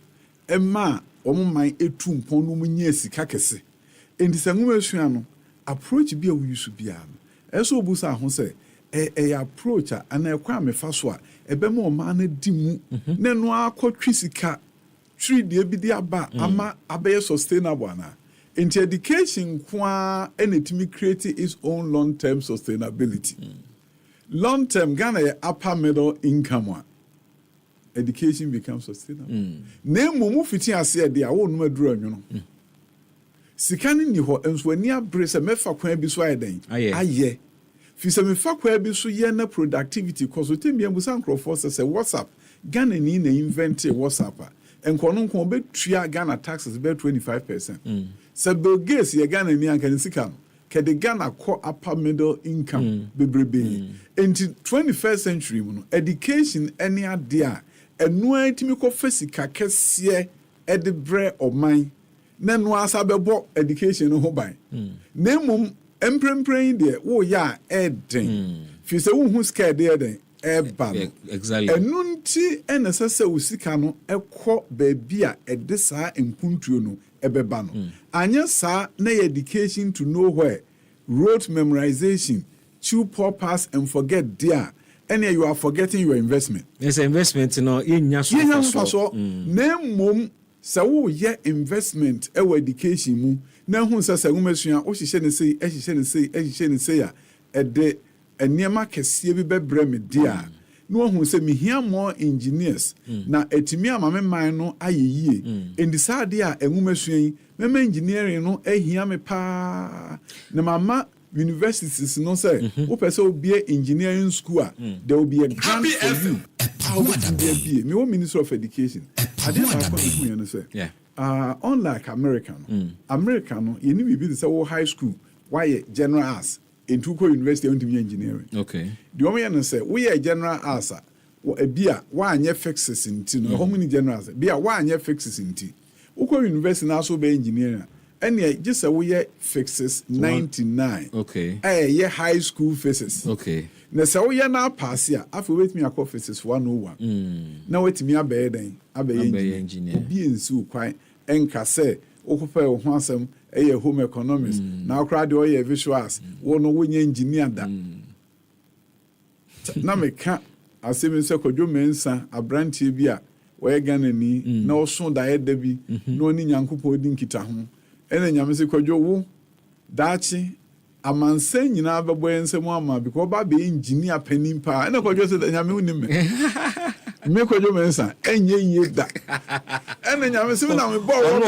emma man etu mpon no munya sika kese enti sanguma sua no approach bi a we use bia no eso obusa ho se approach ana ekwa mefa so a ebema man na di mu na no akotwi sika three de bi de aba ama abaye sustainable ana enti education kwa enetimi create its own long term sustainability. Long term Ghana upper middle income education becomes sustainable. Name mu fiti ase de a wo no maduru anwo no. Sika ni ho enso ani abre se mefa kwan bi so ayeden. Aye. Fi se mefa kwan bi so ye na productivity cause temia busa nkrofo se WhatsApp Ghana ni na invent WhatsApp enkono nko betua Ghana taxes be 25%. Se Bill Gates ye Ghana ni anka sika no kede Ghana core upper middle income bebrebe. Into 21st century mu education any ade enu antimi ko fasika kese edebre oman na no asa bebo education no ho ban na mum emprempren de wo ya eden fi se wo hu ska de eden eba no exactly enu nti enesese usika no ekọ baabi a ede saa empuntuo no ebeba no anya saa na education to nowhere rote memorization chew pass and forget there. And you are forgetting your investment. Yes, investment, you know, in your name mum, so ye investment, our education mu. Now, who says a woman, oh, she shouldn't say, as she shouldn't say, a day, a near market, see, be breme, dear. No one who say me here more engineers. Now, a timia, mamma, mine, no, aye, in the sad dear, a woman, me engineering, no, a here me pa. No, mamma. Universities no say who person will be engineering school there will be a grant for you how would be me Minister of Education I didn't say unlike American you need to be the high school why general arts in Tuko University want to be engineering the only say we are general arts a beer why nye fixes in no how many generals beer why nye fixes in tea Uko University now so be engineering. And just a way fixes 99. Okay. Yeah, high school faces. Okay. na sɛ woyɛ na pass a afei wetumi akɔ physics 101 na wetumi abɛyɛ den abɛyɛ engineer obi ensi kwan enka sɛ okopɛ wo ho asɛm ɛyɛ home economics na akora de ɔyɛ visuals wo no wonyɛ engineer da na meka asɛm sɛ kwadwo mensa abrantie bi a wɔyɛ Ghanani na ɔso da yɛ da bi na oni Nyankopɔn di nkita ho ɛna nyame sɛ kwadwo wo daachi amansa nyinaa bɛbɔ yɛn nsɛm ama because ba be engineer panin pa ɛna kwadwo sɛ nyame unim me kwadwo mensa ɛnyɛ yie da ɛna nyame sɛ na me bɔ wo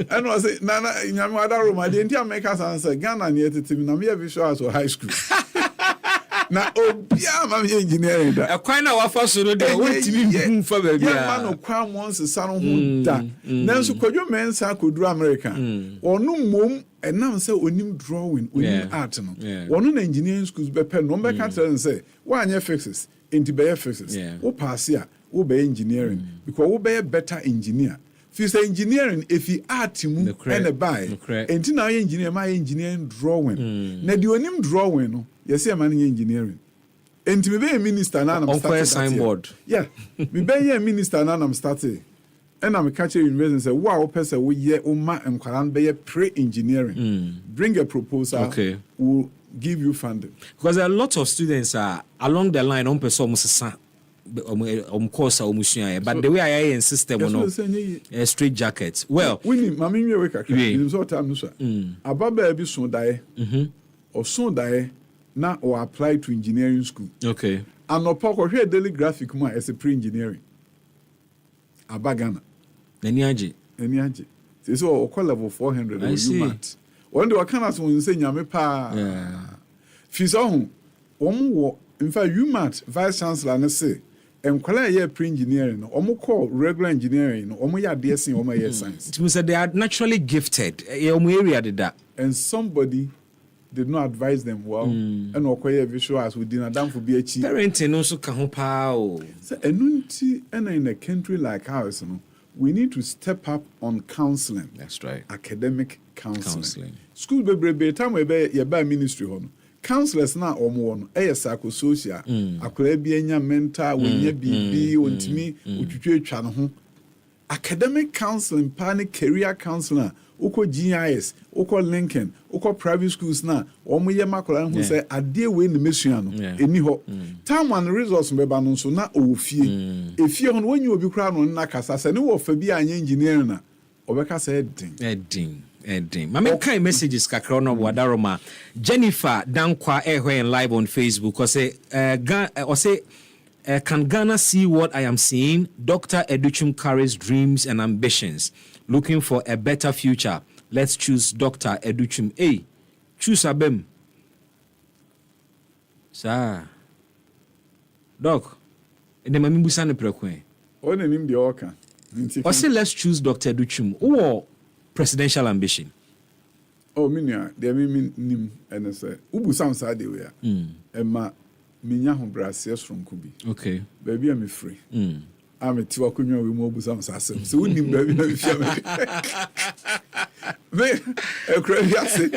ɛna ɔsɛ na nyame wada Roma de nti America sansa Ghana ne yɛtetem na me yɛ visuals or high school na obia ma me engineering da ɛkwan na wafa so no de wontimi mfa ba bia ya ma no kwan mo nsesa no ho da nanso kwadwo mensa koduru America ɔno mom ɛnam sɛ onim drawing onim art no ɔno na engineering schools bɛpɛ no bɛka tell sɛ woanyɛ fixes enti bɛyɛ fixes wo pass a wo bɛyɛ engineering because wo bɛyɛ better engineer fi say engineering if you art mu and buy enti na yɛ engineer ma yɛ engineering drawing na di onim drawing no yɛsɛ ma no yɛ engineering enti me be minister na am start signboard me be minister na am start and I'm catching university say wow person we ye o ma nkwaran be pre-engineering bring a proposal we'll give you funding because a lot of students are along the line on person musesa course but the way I in system no straight jackets well we mama nwe we kakra you so time no so ababa bi so dae or so dae na or apply to engineering school okay and no poko hwe daily graphic mu as a pre-engineering abagana eni age so o call level 400 or you mat one day wakana so say nyame pa fi so ho wo in fact you mat vice chancellor na say enkwala ye pre-engineering no omo call regular engineering no omo ya de sen omo ye science it means that they are naturally gifted omo area did that and somebody did not advise them well and okoye visuals within adam for be achi parenting no so ka ho pa o so enunti and in a country like ours no we need to step up on counseling. That's right. Academic counseling. School be time we be ye ba ministry ho no counselors na omo no e psychosocial akora bi enya mental wonya bibi ontimi otwetwa no ho academic counseling panic career counselor uko GIS uko Lincoln uko private schools na omo ye makola ho say ade we ne mesua no eni ho time and resource be ba no so na ofie efie ho no wanyi obi kura no na kasa se ne wo fa bi anya engineering na obeka say edin mama kind messages kakra no wadaroma Jennifer Dankwa ehwe live on Facebook or say can Ghana see what I am seeing? Dr. Educhum carries dreams and ambitions, looking for a better future. Let's choose Dr. Educhum. Hey, choose Abem. Sir. Doc, and the Mammy Busane Preque. On the name the Orca. Or say, let's choose Dr. Educhum or presidential ambition. Oh, Minia, the Mim and I say, Ubu sounds sad they were. Emma. Minya ho brasias from Kubi. Okay. Baby, I'm free. I'm a tiwakunya we mo busam sasem. So we nim baby na fia me. E krabi ase.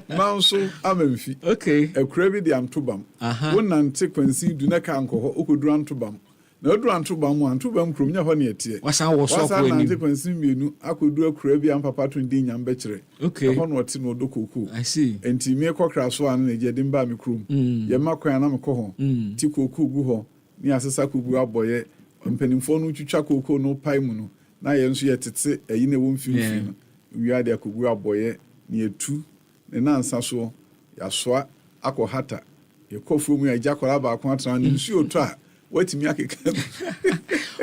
Manso amemfi. Okay. E krabi de antobam. Won nante kwansi du na ka ankoho okoduru antobam. Na oduru antobam krom nya ho na etie. Wasan wo so ko ani. Wasan nante kwansi mienu akoduru krabi am papa to ndi nyam bekere. Okay. Ho na oti no dokoko. I see. Enti me kokra so an na je de mba me krom. Ye makwan na me ko ho. Ti koko gu ho. Ni asesa kubu aboye. Mpanimfo no twitwa koko no pai mu no. Na ye nso ye tete eyi na wo mfimfi no. Wi ade akogu aboye na etu. Ne nansa so ya soa akohata. Ye kofu mu ya jakola ba ko atran ni nsu otu a watimi akeka.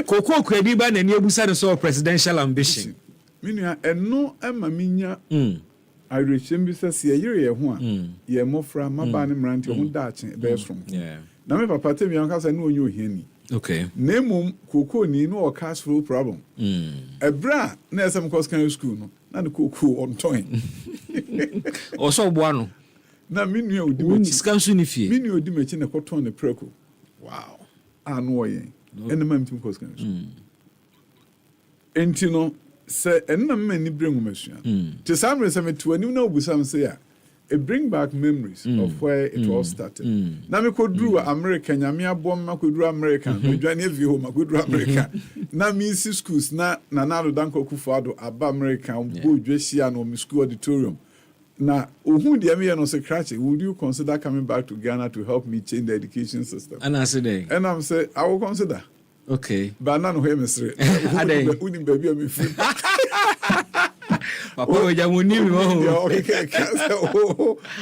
Koko kwadi ba na ni ebusa de so presidential ambition. Minua eno ama minya arechem bi sɛ se yere ye ho a ye mofra maba ne mranti ho daache be from. Na me papa temi an ka sɛ no onye ohiani. Okay. Nemum koko ni no o cash flow problem. Ebra na esem course kan school no na the koko on toy. Oso bo ano. Na minua odi machi. Skansu ni fie. Minua odi machi na koton ne preko. Wow. Ano yen. Ene mam tim course kan school. Enti no se enna mani bremu masua. Te samre se metu anim na obusam se ya. it bring back memories of where it all started. Now me could do America, nyame abom ma could do America, me join every home I could do America. Now me see schools na Nana Danko Kufado aba America go Dwesia no me school auditorium. Now who the me no secretary, would you consider coming back to Ghana to help me change the education system? And I said, and I'm say I will consider. Okay. But none of him is who baby me free. Papa we jamu ni mi ho. Okay,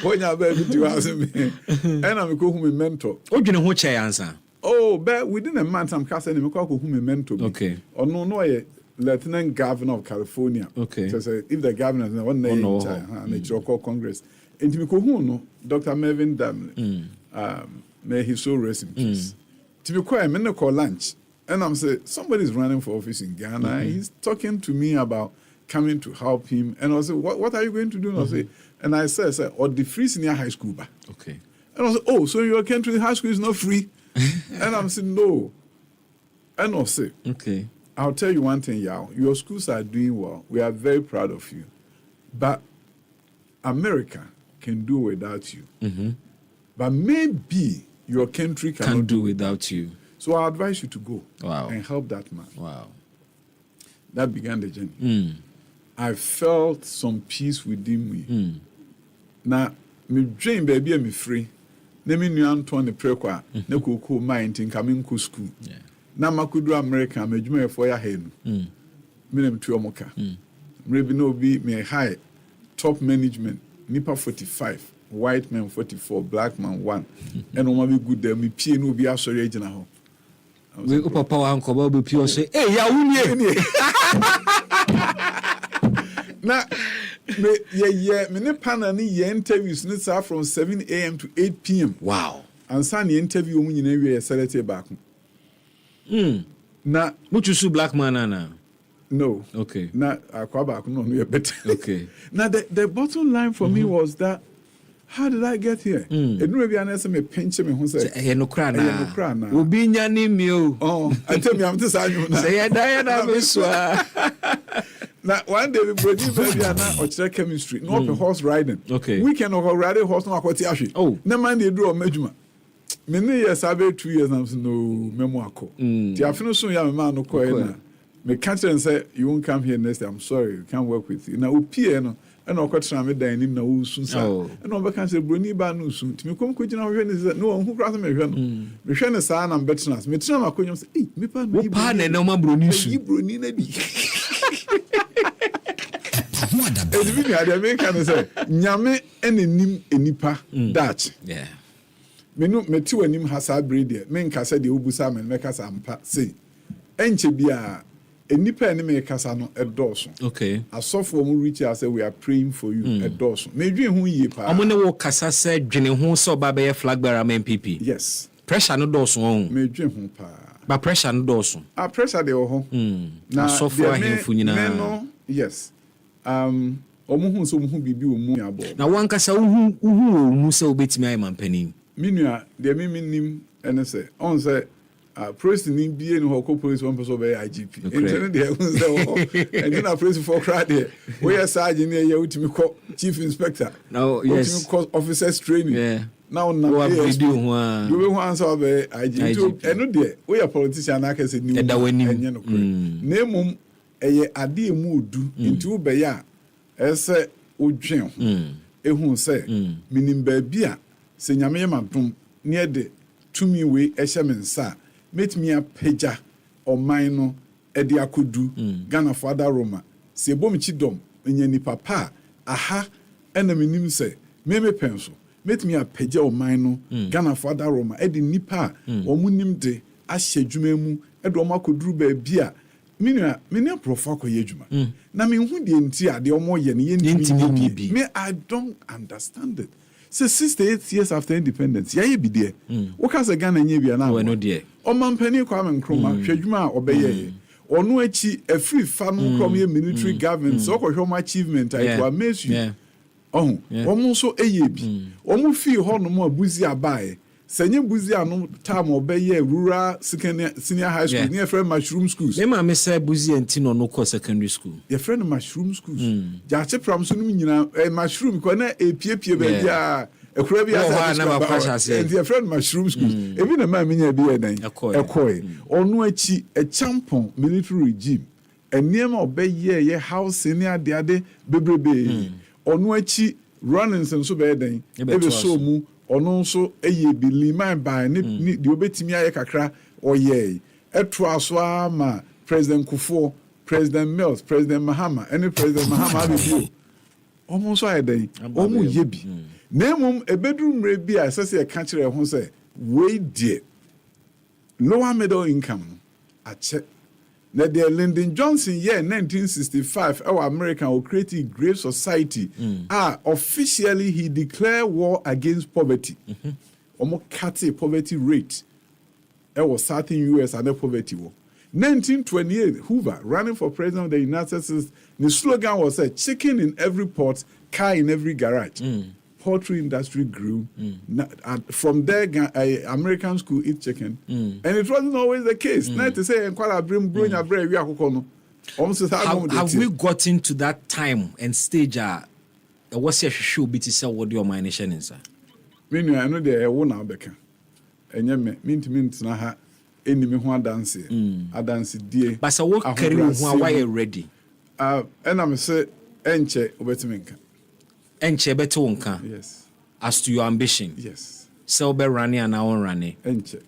when you baby to ask me. And I'm go who me mentor. O dwene ho che answer. Oh, but within a month I'm casting me call who me mentor. Okay. Or no Lieutenant Governor of California. Okay. So if the governor is one day and it's call Congress. And to me ko who no Dr. Mervyn Damley. May he so rest in peace. To be quiet, me no call lunch. And I'm saying somebody's running for office in Ghana. And he's talking to me about coming to help him. And I said, what are you going to do? And I said, or the free senior high school back. Okay. And I said, oh, so your country high school is not free? And I'm saying, no. And I said, okay. I'll tell you one thing, Yao. Your schools are doing well. We are very proud of you. But America can do without you. But maybe your country cannot do without you. So I advise you to go and help that man. Wow. That began the journey. I felt some peace within me. Now, me dream baby and me free. Na me nua Anton ne prekwa na koko mind in coming to school. Na makudu America me dwuma for ya henu. Me nem tu omoka. Me bi no bi me high top management nipa 45, white man 44, black man 1. And o be good there me pie no bi asori agina ho. We papa wa nkoba be pie o say eh ya wunie. Na me ne panel ni ye interviews ni start from 7 a.m. to 8 p.m. Wow. And san the interview mu nyina wie select back. Na muchusu black man na. No. Okay. Na akwa back no no better. Okay. Now the bottom line for me was that how did I get here? Edun bi anese me pinche me ho say. Eh no kra na. Obi nya ni mi o. Oh, I tell me I'm to say you na. Say ya na me so. Now one day we produce baby na or chemistry. No up horse riding. Okay. Weekend or ride horse no akwati ahwe. Oh. Na man dey do o madwuma. Me ne years abe 2 years na no memo akọ. Ti afino so ya me man no ko na. Me catch and say you won't come here next day. I'm sorry, we can't work with you. Na opie no and o kwatra me dan nim na wo sun sa. And o be can say broni ba no sun. Ti me kom ko gina hwe ne say no hu kra so me hwe no. Me hwe ne sa na betnas. Me tena makonyam say eh me pa no. Wo pa na ma broni sun. Yi broni na bi. Edwin ya dey make can say nyame enenim enipa Dutch. Yeah. Me no me ti wanim hasa breed me nka say de obusa me me kasa ampa say enche bia enipa ene me kasa no edoso. Okay. Asofo mu reach out say we are praying for you edoso. Me dwen hu yie pa. Omo ne wo kasa say dwene hu so ba be flag bearer MPP. Yes. Pressure no doso on. Me dwen hu pa. Ba pressure no doso. Pressure de ho. Na asofo ahemfu nyina. No, yes. Omuhu so muhu bibi omu abo. Na wankasa uhu omu se obetimi ayi mampanin. Minua de me nim ene se on se press ni bie no ko police one person be IGP. Enten de hun se o. Enten na press for crowd there. We are sergeant here you ultimi call chief inspector. No, yes. Ultimi call officers training. Yeah. Now na video ho. You be wan so be IGP. Eno de we are politician na ka se ni. Enye no kore. Na emum eye ade emu odu nti wo be ya ese odwen ehun se minim ba bia se nyame madum ne de tumi we ehye mensa metimi apagya oman no ede akodu Ghana Father Roma se bomchi dom enya ni papa aha ena minim se meme penso metimi apagya oman no Ghana Father Roma ede nipa omunim de ahye dwuma mu ede omakoduru ba bia Mini profa ko yejuma. Na me hu de nti ade omo ye ne ye ntimi. Me I don't understand it. So 68 years after independence, ye bi de. Wo ka se Ghana nye bia na. We no de. O mampani kwa me nkroma hwadwuma a obeye. Ono achi afri fa no nkrom ye military government so ko hwom achievement I to amaze you. Oh, omo so eye bi. Omo fi ho no mo abuzi abae. Senye buzi anu time obeye rural senior high school near friend mushroom schools. Me say buzi entino no ko secondary school. Your friend mushroom schools. Jache pram so no nyina mushroom ko na epiepie be dia ekura bi asa. And your friend mushroom schools. Even na ma menya bi e dan. Ekoi. Onu achi a champon military regime. Eniema obeye ye house senior de bebrebe. Onu achi runnings and so be dan. Ebe so mu ono nso eye bi liman by ni de obetimi aye kakra oye eto aso ama President Kufuor, President Mills, President Mahama, any President Mahama abi omo so aye dan omo ye bi na mum ebedrum re bi a sese e ka kire ho say we die lower middle income a check. Na the Lyndon Johnson year 1965 our American will create a great society. Officially he declared war against poverty. Omo cut poverty rate. It was starting US and the poverty war. 1928 Hoover running for president of the United States. The slogan was chicken in every pot, car in every garage. Poultry industry grew. From there, American school eat chicken, and it wasn't always the case. Not to say, have we gotten to that time and stage? What's your show? Be to sell what your mind is, sir. Meanwhile, I know they are one Albeka, and you mean to ha enemy who dance, I dance dear. But so what carry why you ready? And I'm say, enche obetimenka. Enche beto unka. Yes. As to your ambition. Yes. So be running and now running. Enche.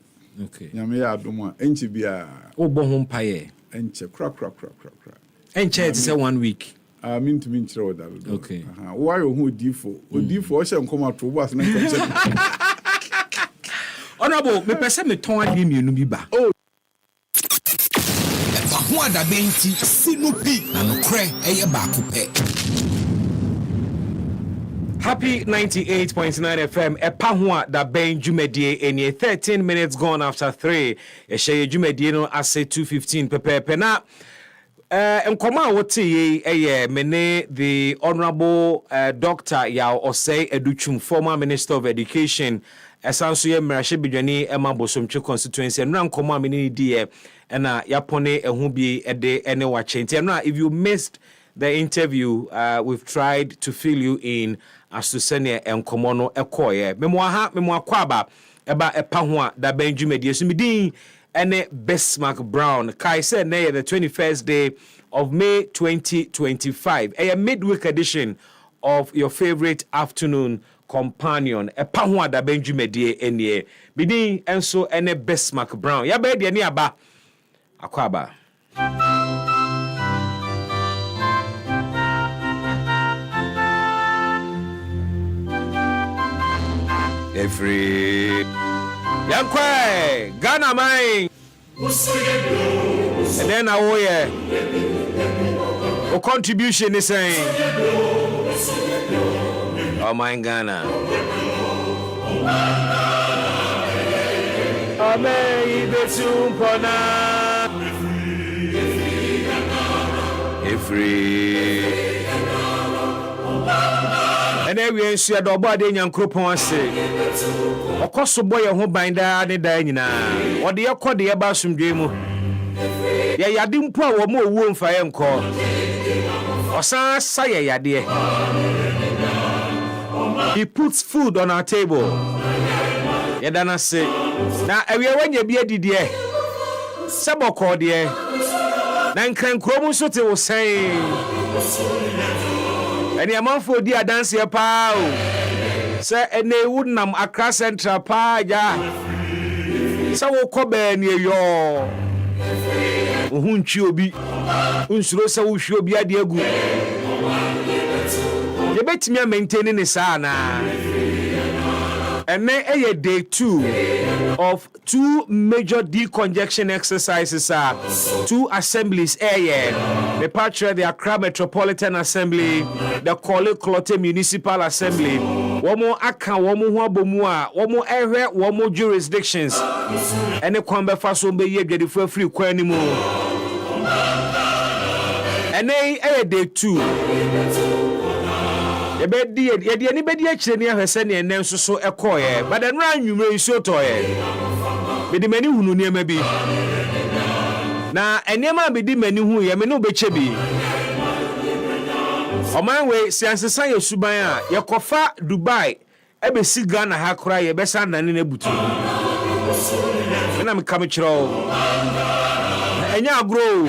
Okay. Nyame ya adoma enche bia. Obo hom paye. Enche kra. Enche it say 1 week. Mean to mean chiro that. Okay. Why you who odifo? Odifo o she nkoma to bo as na enche. Honorable, me pese me ton ade mienu bi ba. Oh. EpaHoaDaben ti sinupi na no kre eye ba ko pe. Happy 98.9 FM. EpaHoaDaben Jumedie eni 13 minutes gone after 3. Sheye Jumedie no ase 2:15 pepe na nkoma wote ye mene the Honorable Dr. Yao Osei Educhum, former Minister of Education. Esanso ye mrashe bidwani ema bosomtwe constituency na nkoma amene die na yapone ehu bi ede ene wache nti na if you missed the interview we've tried to fill you in as to send enkomo no ekoye memo akwaba eba EpaHoaDaben Jumedie so midin ene Bismark Brown kai say na the 21st day of May 2025 a midweek edition of your favorite afternoon companion EpaHoaDaben Jumedie enie bidin enso ene Bismark Brown ya ba de ni aba akwaba every yankwe Ghana mine and then our contribution is saying oh my Ghana Amei betumpona every and then we ensure the body nyankropon ase okoso boy ho binda ne da nyina ode yakode ye ba asomdwe mu ye yade mpo a wo ma owu mfa ye nko osan sa ye yade. He puts food on our table. Yedana say na ewe wanya bi adidie saboko de na nkran mu so te wo sai eni amanfo di adanse pa o say ene wudnam Accra Central pa ja sa wo koba ni eyo ohunchi obi unsuro sa wo hwi obi ade agu ye betimi maintain ni sa na. And then day 2 of 2 major decongestion exercises, 2 assemblies. The Patra, the Accra Metropolitan Assembly, the Kole Klote Municipal Assembly. One more Aka, one more Bomua, one more area, one more jurisdictions. And the Kwamba Faso be ye get for free anymore. And then day 2. Ebedi anybody actually near her sending and then so a coy, but then run you may so toy. Be the many who near maybe. Now, and never be the many who you may no be chebi. On my way, since the Saya Subaya, Yakofa, Dubai, Ebe Sigana Hakra, your best and in a butu. And I'm coming to and ya grow.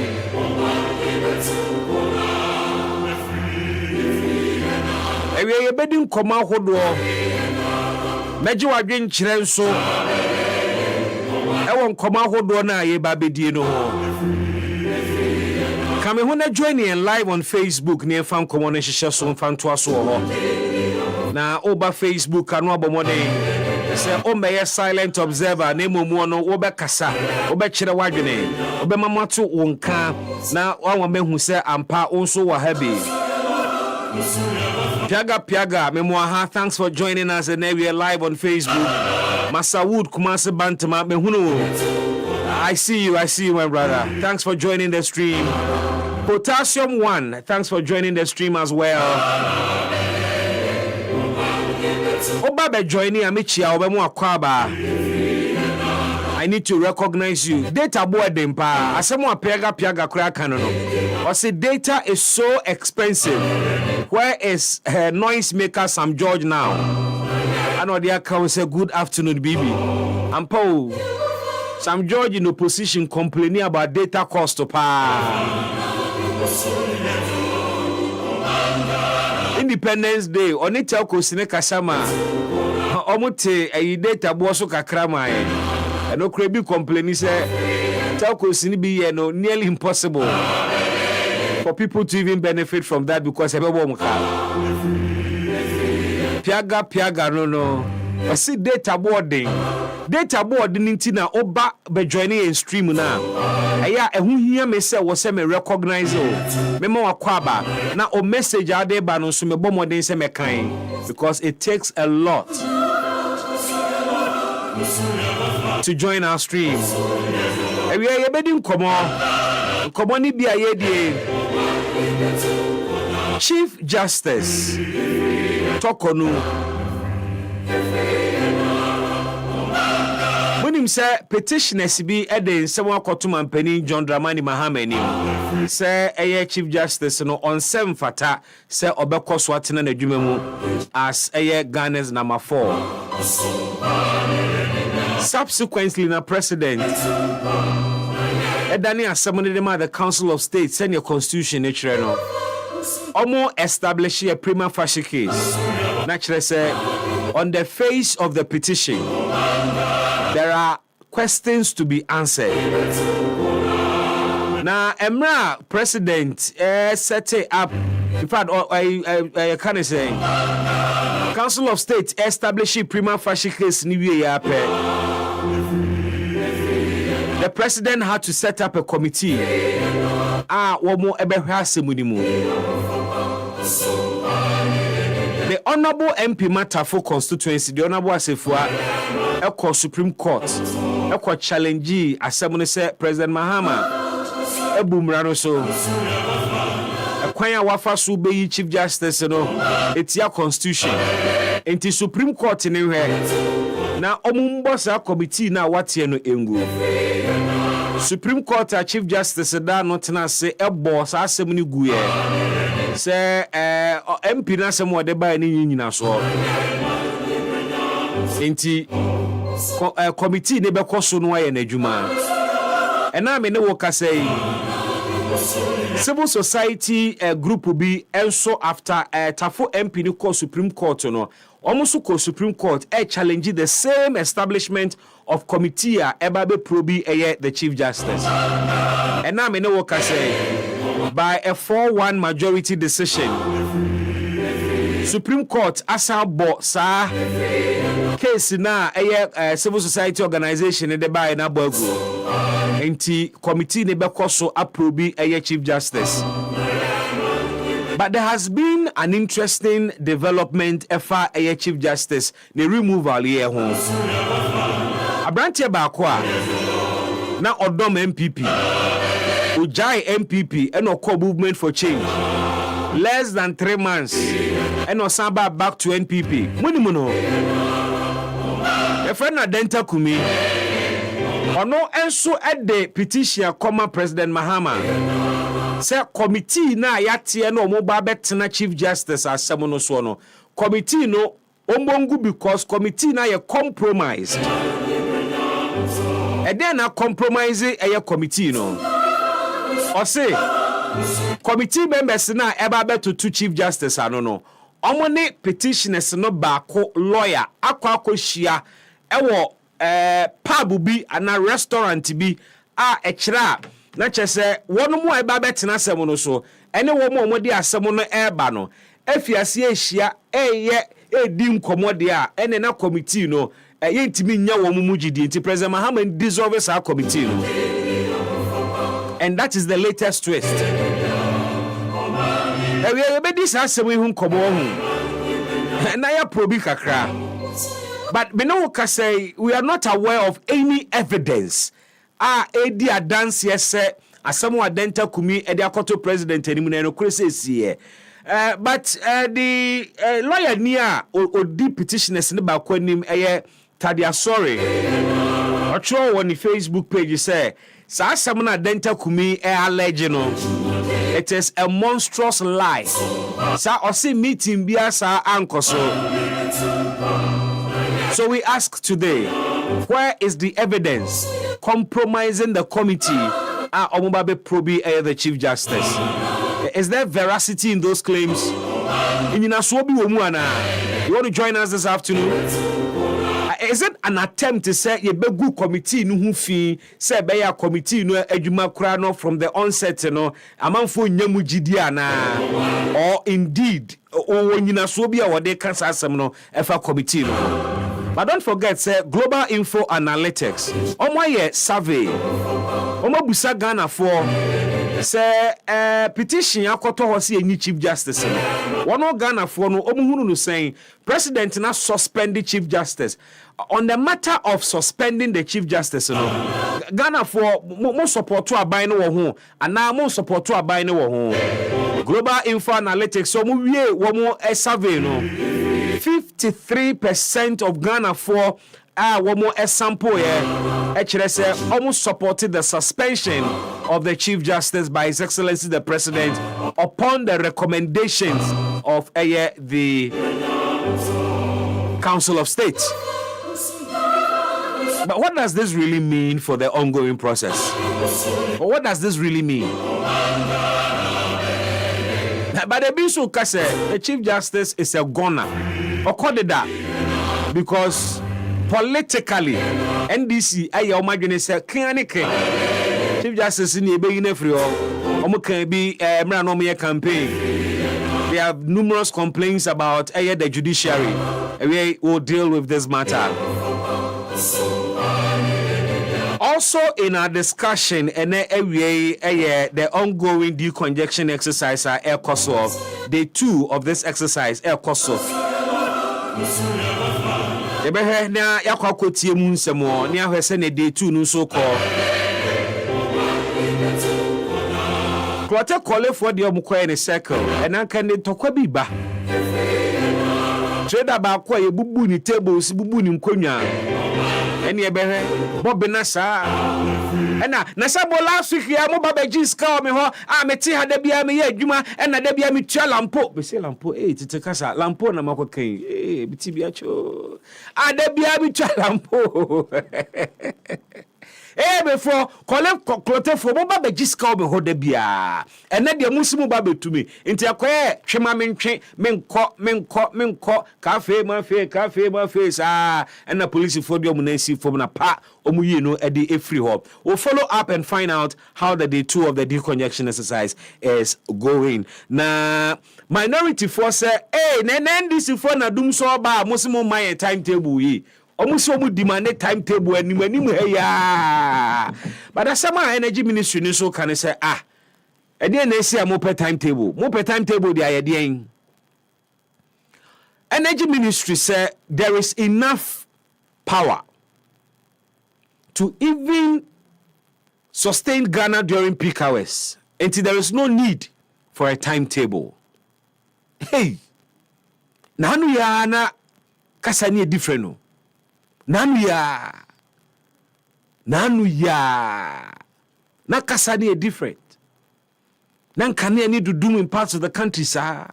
Ewe ye bedin koma hodo meje wadwen kyerɛ nso ɛwɔ koma hodo na ye ba bedie no ho kame ho na join in live on Facebook ne fan komo no hyehyɛ so fan to aso ho na oba Facebook anu abomode sɛ o meye silent observer na emomu no wo be kasa wo be kyerɛ wadwene wo be mamato wonka na wanwa mehu sɛ ampa onso wa habi Piaga, Memoaha, thanks for joining us and we are live on Facebook. Masawood Kumasi Bantama, Mehunu. I see you, my brother. Thanks for joining the stream. Potassium 1, thanks for joining the stream as well. Obabe joining Amichia, Obemo Akwaba. I need to recognize you. Data board dempa. Asemo piaga kura kanono. I say data is so expensive. Where is noise maker Sam George now? I know the account say good afternoon, baby. And Paul Sam George in opposition complaining about data cost to Independence Day. Oni telco sine kasama. Omote a data boso kakrama. No creepy complaining say telco sine be no nearly impossible for people to even benefit from that because everyone piaga no I see data boarding ntina oba be joining in stream na eya ehu hia me say wo say me recognize o me ma wakwaba na o message ade ba no so me bomodin say me kan because it takes a lot to join our stream. We are bedin komo ni bia ye die Chief Justice Tokonu Munim say petitioners bi eden someone kotuma mpani John Dramani Mahama ni say eye Chief Justice no on 7 fata say obekoso atena na dwuma mu as eye Ghana's number 4. Subsequently na president Edani assembly the Council of State send your constitution naturally no Omo establish a prima facie case. Naturally say on the face of the petition there are questions to be answered. Now Emra president set it up. In fact I can say Council of State establish a prima facie case ni we The president had to set up a committee. Womo ebehwa semunimu. The Honorable MP Matafo constituency, the Honorable Asefua, Eko Supreme Court, Eko challenge Assembly say President Mahama, Ebumrano so. Kwanya wafa so be Chief Justice no, it's your constitution. Enti Supreme Court anywhere. Na omumbosa committee na watie no engu. Supreme Court Chief Justice da no tena se ebo sa asem ni guye. Se MP na asem wo de ba ni nyina so. Enti committee ne be koso no aye na adwuma. Ena me ne wo kasai civil society group will be also after Tafo MP ni call Supreme Court no almost call Supreme Court challenge the same establishment of committee ebabe probi the Chief Justice and now me no work say by a 4-1 majority decision Supreme Court asabo sa case na civil society organization in the by na bogo enti committee ne bekoso approve Chief Justice. But there has been an interesting development efa Chief Justice ne removal here home. Abrantie baako a na odom MPP ojai MPP and oko movement for change less than 3 months. And Osamba back to NPP. Munimuno. A friend Adenta Kumi. Ono enso at the petition comma President Mahama. Say committee na yatie no mo ba betena Chief Justice asemono so no. Committee no ombongu because committee na ye compromised. And then a compromise a committee no. Or say committee members na eba beto to Chief Justice no. Omone petitioners no baako lawyer akwa shia ewo pub bi ana restaurant bi a ekira na chese wonu mu eba betena asem no so ene wo mu omode asem no eba no afiase ehia eye edi nkomode a ene na committee no yentimi nya wo mu gidi nti President Mahama dissolve sa committee no. And that is the latest twist. We be this asem hu nkomo hu na ya probi kakra. But Benoka say we are not aware of any evidence. Edi adance yese asemu adenta kumi edi akoto president animu no krese but the lawyer near odi petitioners ne ba kwanim eye Tadia sorry. Ocho on the Facebook page say sa asemu na adenta kumi allege no. It is a monstrous lie. Sa osi meeting bia sa ankoso. So we ask today, where is the evidence compromising the committee? Omubabe Probi the Chief Justice. Is there veracity in those claims? You want to join us this afternoon? Is it an attempt to say ye begu committee no hu fi say be ya committee no adwuma kura no from the onset no amanfo nyamu gidi ana, or indeed o nyina so bia wode kansa asem no efa committee no? But don't forget, say Global Info Analytics. Omoye survey. Omo busa Ghana for say petition akoto hosi any Chief Justice. One Ghana for no omuhunu no saying President na suspend the Chief Justice. On the matter of suspending the Chief Justice, no Ghana for mo support to abai no wo ho ana mo support to abai no wo ho. Global Info Analytics so mo wie wo mo survey no 53% of Ghana for one more sample here. Actually, say almost supported the suspension of the Chief Justice by His Excellency the President upon the recommendations of the Council of State. But what does this really mean for the ongoing process? Or what does this really mean? But the Bishop Kase, the Chief Justice is a goner. Okodeda, because politically NDC aye o madwene se klianike Chief Justice ni ebe yin afri o mo kan bi mra no me campaign. They have numerous complaints about the judiciary. We will deal with this matter. Also in our discussion the ongoing decongestion exercise day 2 of this exercise Ebe na yakwa kotie mu nsemo ni ahwese ne day 2 no so call. Klote call for the omukwa in a circle and anka ne tokwa bi ba. Trader ba kwa ye bubu ni tables bubu ni nkonwa. Eni ebe bob na sa. Ena na sabo last week ya mo baba jiska o me ho meti ha da bia me ye adwuma ena da bia me tua lampo be say lampo tete kasa lampo na makokan biti bia cho da bia me tua lampo before collect clote for mo baba jiska o me ho da bia ena de musimu baba tumi nti akoye twema mentwe menkọ cafe ma fe sa ena police for de mo na si for na pa omu yi no e de free hop. We'll follow up and find out how the day 2 of the decongestion exercise is going. Na minority force say NDC for na dum so ba musimo my timetable yi. Omuso mu demand timetable animu he ya. But asama energy ministry ni so kan say e dey na esi mo per timetable. Mo per timetable dey ayedien. Energy ministry say there is enough power to even sustain Ghana during peak hours. Until there is no need for a timetable. hey nanu ya na kasa ni different no nanu ya na kasa ni different na nkane ni dudum in parts of the country sa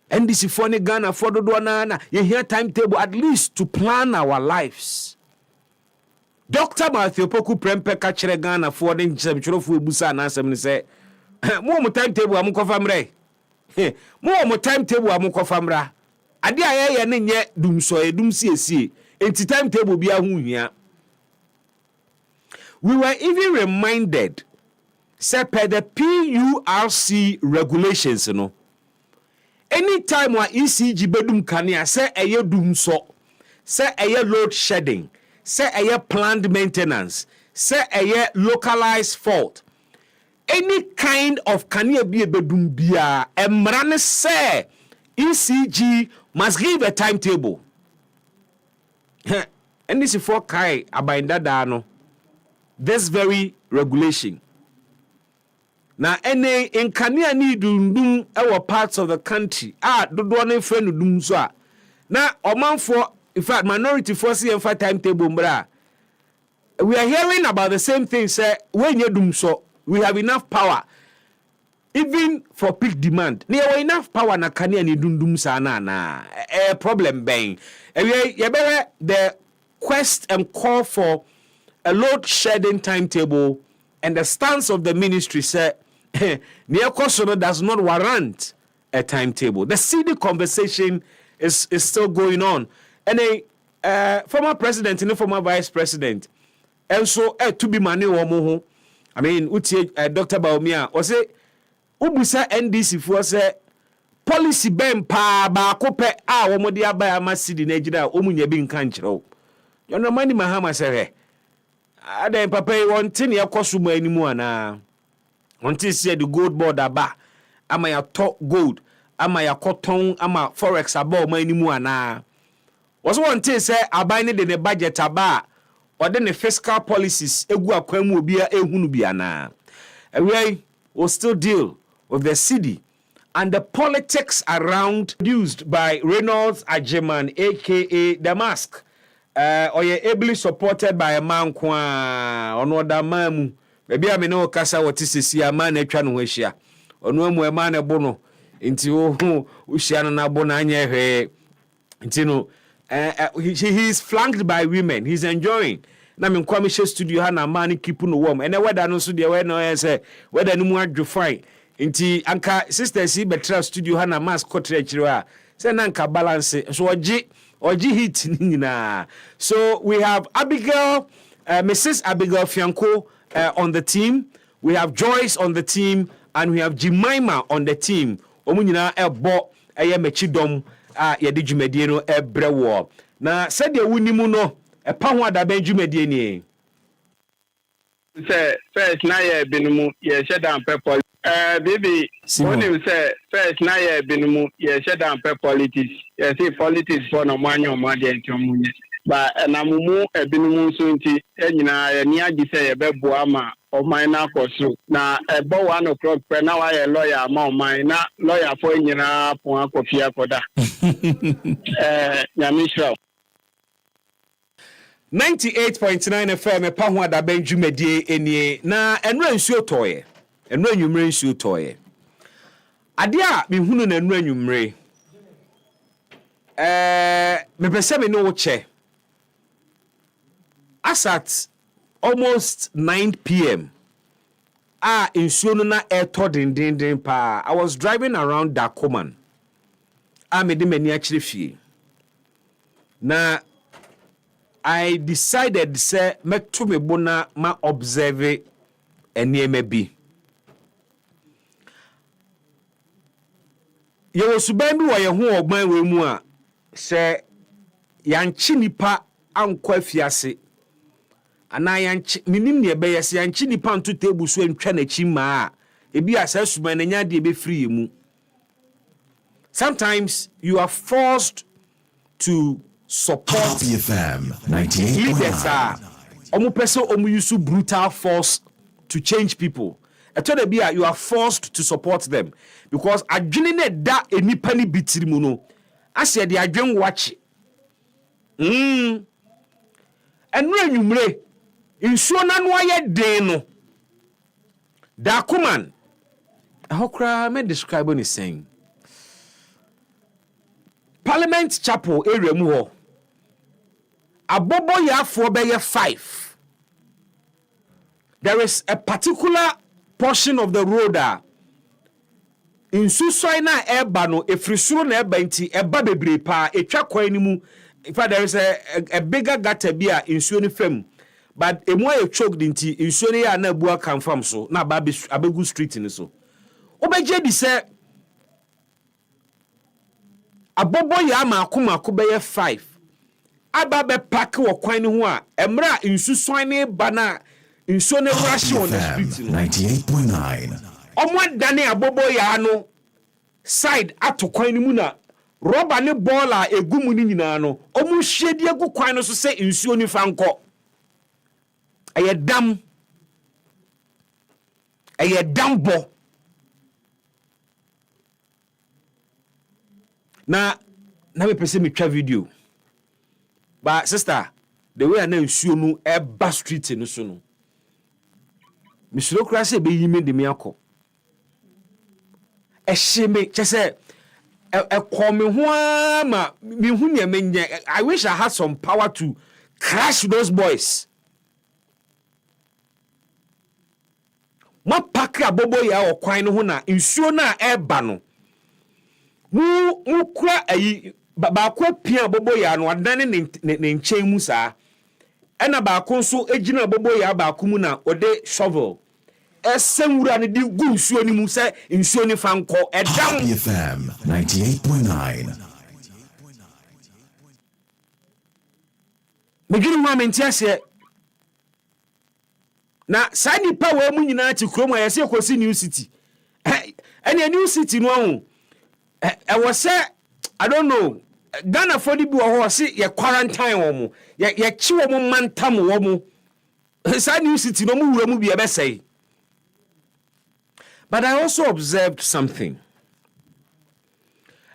NDC for ni Ghana for dodo na you hear timetable at least to plan our lives. Dr. Matthew Poku Prempe ka kire Ghana for den chemchorofo ebusa na asem ni say mo timetable amukofa mre mo timetable amukofa mra ade aye ne nye dumso edum siesie enti timetable bia hu hia. We were even reminded say per the PURC regulations no anytime wa ECG bedum kania say eye dumso say eye load shedding say eye planned maintenance say eye localized fault any kind of kania bi bedum bia emrane say ECG must give a timetable. And this is for kai abinda da no this very regulation. Na ene inkania ni dundum ewo parts of the country dodo na friend dum so a na omanfo in fact minority force and for timetable mbra we are hearing about the same thing say when you dum so we have enough power even for peak demand na we enough power na kania ni dundum sa na problem ben the quest and call for a load shedding timetable and the stance of the ministry said near Kosovo does not warrant a timetable. The CD conversation is still going on. And a former president and a former vice president, and so to be mani womo. I mean, Dr. Baumia or say Ubusa NDC for say policy ben pa ba kope womodia ba amasidi na ejida omunye bi nka nkyerɛw. You know mani mahama say ada papa wonte ne yakosuma animu ana wonte say the gold board aba ama ya top gold ama ya cotton ama forex aba o manimu ana was wonte say aban ne de budget aba or the fiscal policies egu akwamu obi a ehunu bi ana we will still deal with the city and the politics around used by Reynolds Ajeman aka Damask. Or ye ably supported by a man kwa ono da mamu bebi a me no kasa woti sisi a man atwa no hwehia ono amu e man e bo no nti wo hwehia no na bo na anya hwe nti no he is flanked by women. He's enjoying na me kwa me studio ha na man keep no warm and whether no so de we no say whether no mu adwofai nti anka sisters yi betra studio ha na mask kotre akire a say na anka balance so oji hit nina. So we have Abigail, Mrs. Abigail Fianco on the team. We have Joyce on the team, and we have Jemima on the team. Omunyina ebo mechidom yedi dwumadie no ebrewo. Na said ye wunimu no EpaHoaDaben dwumadie ni. Say first na ye binumu ye shedan pepol. Baby, when you say first na ye binumu ye shedan pe politics. Ye say politics for no manyo made ntomunye. Ba na mumu ebinumu so nti enyina ye ni agi say ye bebo ama oman na akoso. Na ebo 1 o'clock pre na wa ye lawyer ama oman na lawyer for enyina pon akofia koda. Nyamishra 98.9 FM EpaHoaDaben dwumadie enie na enura nsuo toye. Enura nwumre nsuo toye. Ade a mehunu na enura nwumre. Mepese me no wo che. As at almost 9 p.m. Nsuo no na eto dindindin pa. I was driving around Dakoman. Me de mani akire fie. Na I decided say meto me bona ma observe enieme bi. Ye wo suban bi wo ye ho ogban we mu a se yanchi nipa ankwa afiase ana yanchi minim ne be yesi yanchi nipa nto table so antwa na chi ma ebi asa suban na nya de be free mu. Sometimes you are forced to support FM 98. leaders are omu person omu use brutal force to change people. etodebia you are forced to support them because adwene ne da enipa ni bitiri mu no ase de adwen wache enu anwumre nsuo na no aye den no da kuman ahokra me describe ni saying Parliament Chapel area mu ho abobo yafo be 5. There is a particular portion of the road that in susoi na eba no efrisuro na eba nti eba bebre pa etwa kwan ni mu. In fact, there is a bigger gutter bi a nsuo ni fam, but emu aye choked nti nsuo ni ya na bua kan fam so na abegu street ni so obeje di se abobo ya maako be 5 aba be pack wo kwan ni ho a emra nsusoi ni ba na nsuo ni rush on the street no 98.9 omo dane abobo ya no side ato kwan ni mu na rubber ni ball a egumu ni nyina no omo hwedi egu kwan no so se nsuo ni fa nko ayedam bo na me pese me twa video but sister the way na nsuo no eba street no so no misuro kura se be yime de me akọ ehime chese come ma me hu ne menye. I wish I had some power to crash those boys. Ma pack abobo ya okwan no ho na nsuo na eba no mu kura ayi ba kwa pia abobo ya no adane ne nchen mu saa ena ba ko nso egina abobo ya ba ko mu na ode shovel esenwura ne di gu nsuo ni mu se nsuo ni fa nko edam EpaHoaDaben 98.9 megiri mu amentiase na sani pa wa mu nyina ti krom a yese kosi New City ene New City no ho was say I don't know Ghana for the bi wo se ye quarantine wo mu ye chi wo mu mantam wo mu sani New City no mu wura mu bi e be say. But I also observed something.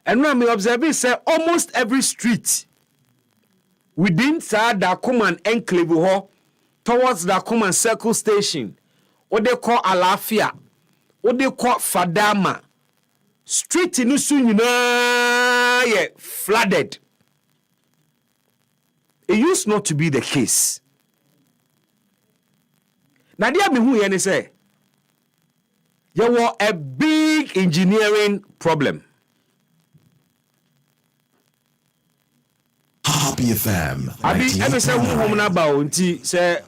And when I observe it, say almost every street within Dakuman enclave ho towards Dakuman Circle Station, what they call Alafia, what they call Fadama, street in Usunyina flooded. It used not to be the case. Nadia Mihu Yene say, there was a big engineering problem. EpaHoaDaben I say 98.9 say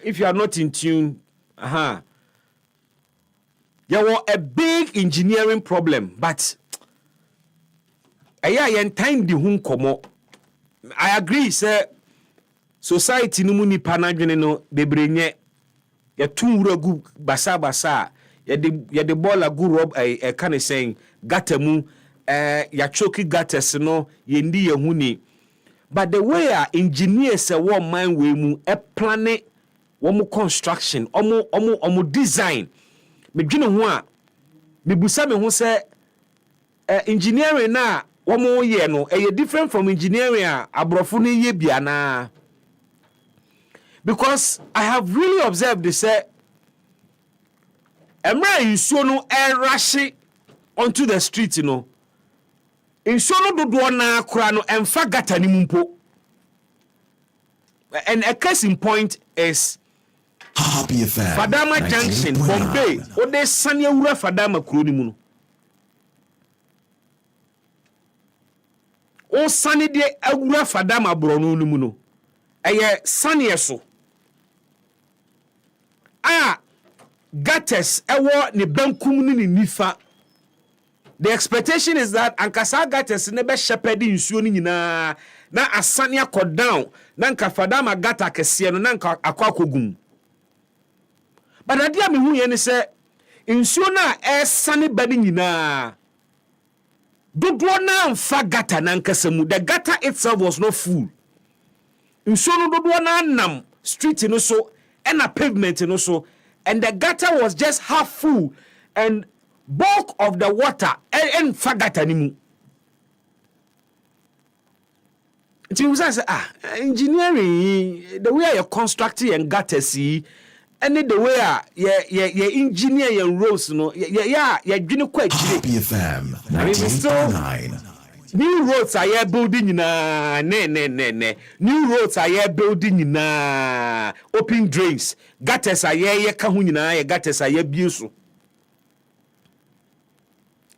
if you are not in tune, there was a big engineering problem, but I agree, say society no muni panadwene no debrenye ya tunwura gu basa ya de ball gu rob kind of saying gatamu ya choki gatas no yendi yehuni. But the way our engineers one mind we mu plan one construction omo design me dwene ho a me busa me ho say engineering na one ye no different from engineering a abrofo no ye bia na. Because I have really observed this emra nsuo no rush onto the street, you know. Nsuo no dodo na akura no emfa gata ni mumpo. And a case in point is EpaHoaDaben Fadama Junction, Bombay. Ode sanya wura Fadama kuro ni mu no. O sani de awura Fadama brono ni mu no. Eye sani eso. Gutters ewo ne bankum ni nifa. The expectation is that ankasa gutters ne be shepherd nsuo ni nyina na asane akọ down na nka Fadama gutter kese no na nka akọ. But adia me hu ye ne se nsuo na esane ba ni nyina dodo na mfa gutter na nkasa mu. The gutter itself was not full. Nsuo no dodo na nam street no so and a pavement no so and the gutter was just half full, and bulk of the water and fagata nimu. It was as engineering, the way you're constructing and gutters, see, and the way you engineer and roads, you're doing quite cheap. EpaHoaDaben 98.9. New roads are building na new roads are building na open drains, gutters are kahunina, gutters are busu.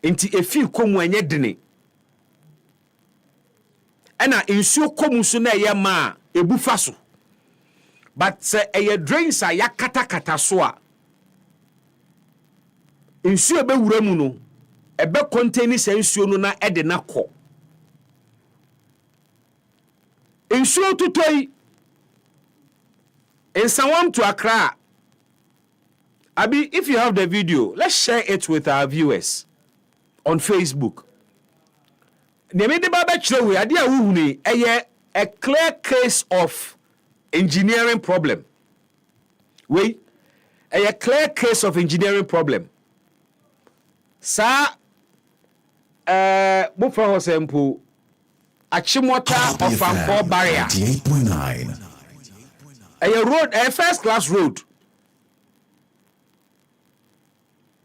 Inti efi komu enye dini. Ena insuo komu so na ye ma ebufa so. But say drains are kata so a. Insuo be wura mu no, ebe contain se insuo no na ede na kɔ. Insuo tutoi in someone to Accra. Abi, if you have the video, let's share it with our viewers on Facebook. A clear case of engineering problem. Wait, a clear case of engineering problem. Sir, Bufa Hosempu, Achimota of Ampo barrier. 98.9. A road, a first class road.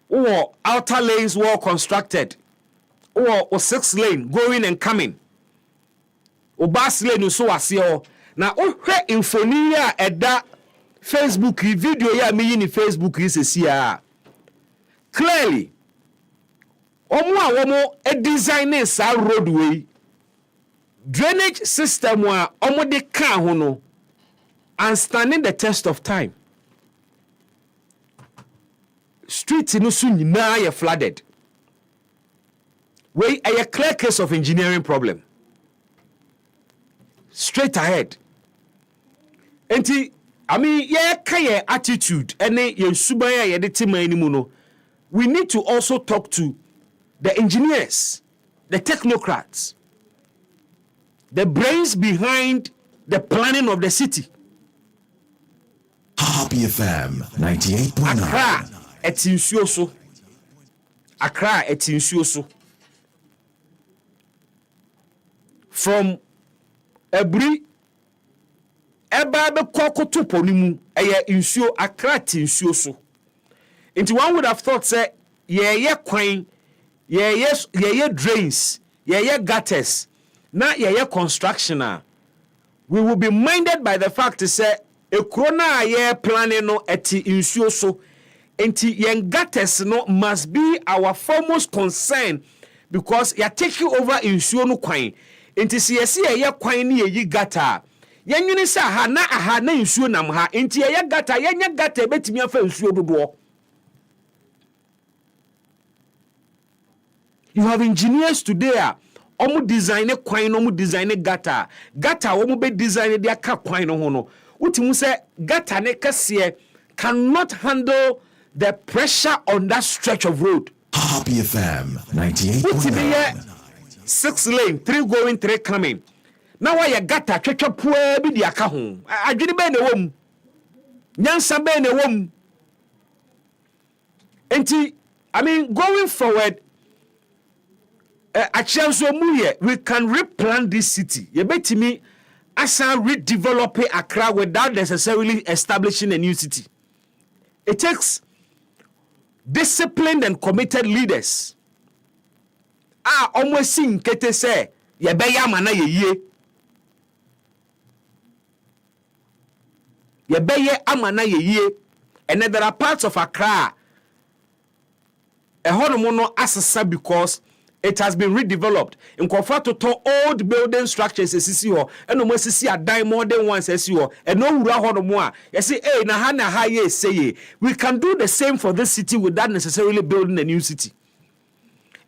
Or outer lanes were constructed. Or 6 lane going and coming. Or bus lane so asio. Now, infonia at that Facebook video ya me in Facebook is a CR. Clearly, omo a designer sa roadway. Drainage system wa omo de ka ho no and standing the test of time. Streets no so nyina ye flooded. We a clear case of engineering problem. Straight ahead. Enti ye kaye attitude ene ye subaya ye de tima animu no. We need to also talk to the engineers, the technocrats, the brains behind the planning of the city. EpaHoaDaben 98.9. Accra etinsuoso. Accra etinsuoso. From Ebri eba be kokoto ponimu eye insuo Accra tinsuoso. Into one would have thought say ye kwan, ye drains, ye gutters, na ye construction. We will be minded by the fact to say a corona ye planning no eti insuo so. Enti yen gutters no must be our foremost concern because ya take over insuo no kwan. Enti si ye kwan ni ye gutter. Yen yuni sa ha na insuo nam ha. Enti ye gutter betimi afa insuo dodo. You have engineers today omu design kwan no mu design gutter omu be design dia ka kwan no ho no utimu say gutter ne kase cannot handle the pressure on that stretch of road. EpaHoaDaben 98.9. 6 lane, 3 going, 3 coming. Now why you gutter twetwa poa bi dia ka ho adwene be na wom nyansa be na wom. Enti going forward we can replant this city. You bet me, asa redevelop Accra without necessarily establishing a new city. It takes disciplined and committed leaders. Almost sing kete say ye be ya mana ye. Ye be ye amana ye. And then there are parts of Accra no asasa because it has been redeveloped. In conforto to old building structures as you and no see a die more than once as you and no more. You see, say we can do the same for this city without necessarily building a new city.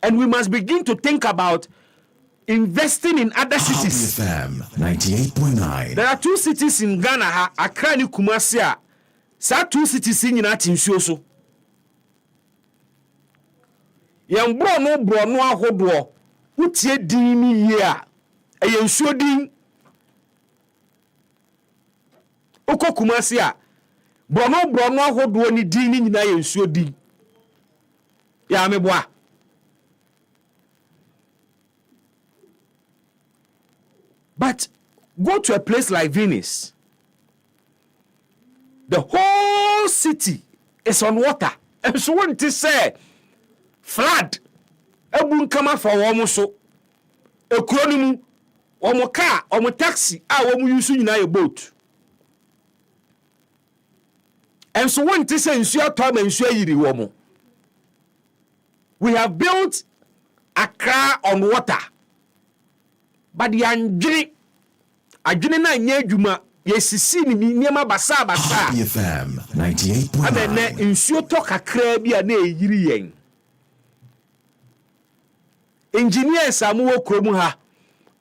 And we must begin to think about investing in other cities. EpaHoaDaben 98.9. There are 2 cities in Ghana, Accra and Kumasi. Sa 2 cities in Tinsuoso. Yan bro no ahodo utie din ni ye a eyensuo din uko Kumasi a brono ahodo ni din ni nyina ye nsuo din ya meboa but go to a place like Venice. The whole city is on water. And so when to say flood, ebun kama for womo so. Ekronimu, womo car, womo taxi, womo use nyina your boat. And so when to say nsuo tom nsuo yiri womo. We have built Accra on water. But the adwene na nya adwuma yesisi ni niema basa EpaHoaDaben 98.9 ana nsuo to kakra bi a na eyiri yen engineers amu krom ha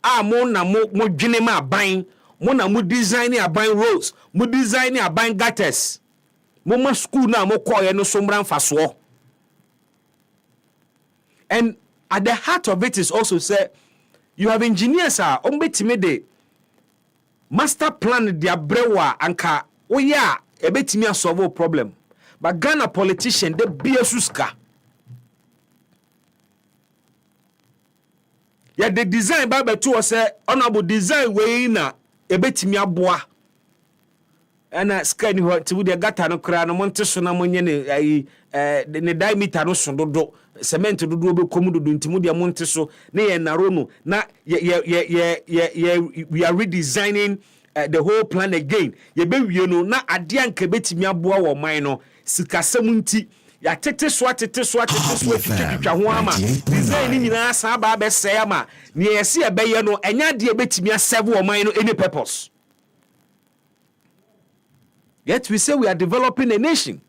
amu na mo dwene ma aban mo na mo design aban roads mo design aban gutters mo ma school na mo koye no so mran faso. And at the heart of it is also say you have engineers ombetime de master plan dia brewa anka oya ebetime solve problem, but Ghana politician de biesuska ya the design ba beto say honorable design we na ebetime aboa ana scan ho ti wo de gata no kra no monte so na monye ne diameter no so dodo cement dodo be komu dodo ntimu de monte so na ye naro no na we are redesigning the whole plan again ye be wie no na ade anka betimi aboa wo man no sikasam nti ya tete so twitwa ho ama design ni nyina sa ba be se ama ne ye se be ye no enya de betimi asave wo man no any purpose. Yet we say we are developing a nation.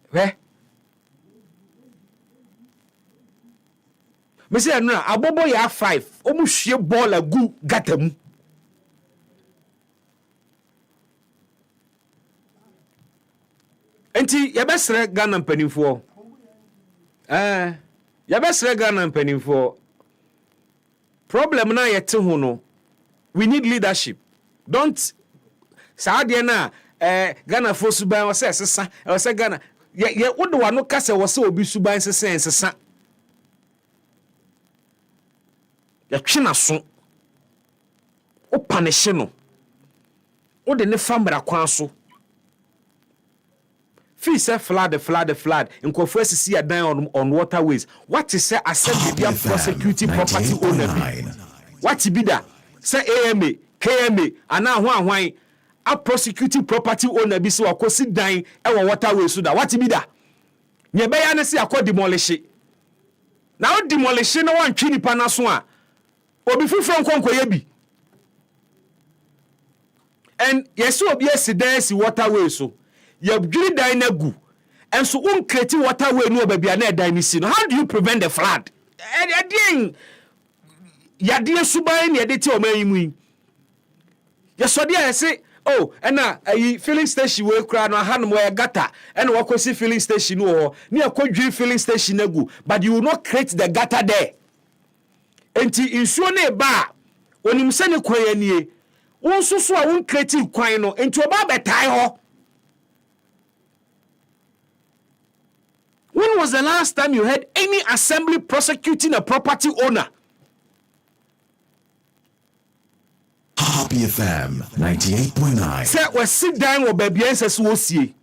Where? Me say no, abobo ya 5. Omu hwie ball agu gatam. Enti yebesre Ghana mpanimfo. Yebesre Ghana mpanimfo. Problem na yete ho no. We need leadership. Don't Saudi na Ghana for suban was sesa was Ghana ye wodo wa no kase was obi suban sesa ya twena so o punish no o de ne famra kwan so fi say flood nkofo asisi adan on waterways. What is say assembly dia prosecuting property owner what be that say AMA KMA ana hwan a prosecuting property owner bi so akosi dan e wo waterway so da what be da nye be ya ne se akọ demolish na o demolish no wan twi nipa na so a obi fufro nkonkoye bi and yes obi asidan si waterway so ye dwiri dan na gu and so un create waterway no ba na dan ni si no. How do you prevent the flood? Edin yade suban ne yade ti o man yimu yes odi I say oh na filling station we kra no hanom we gata and we kwesi filling station no ne akodwi filling station agu, but you will not create the gutter there. Enti insuo na ba onim se ne kwan anie wonso so a won create kwan no enti oba betai ho. When was the last time you heard any assembly prosecuting a property owner? EpaHoaDaben 98.9 say we sit down or baby answers wo sie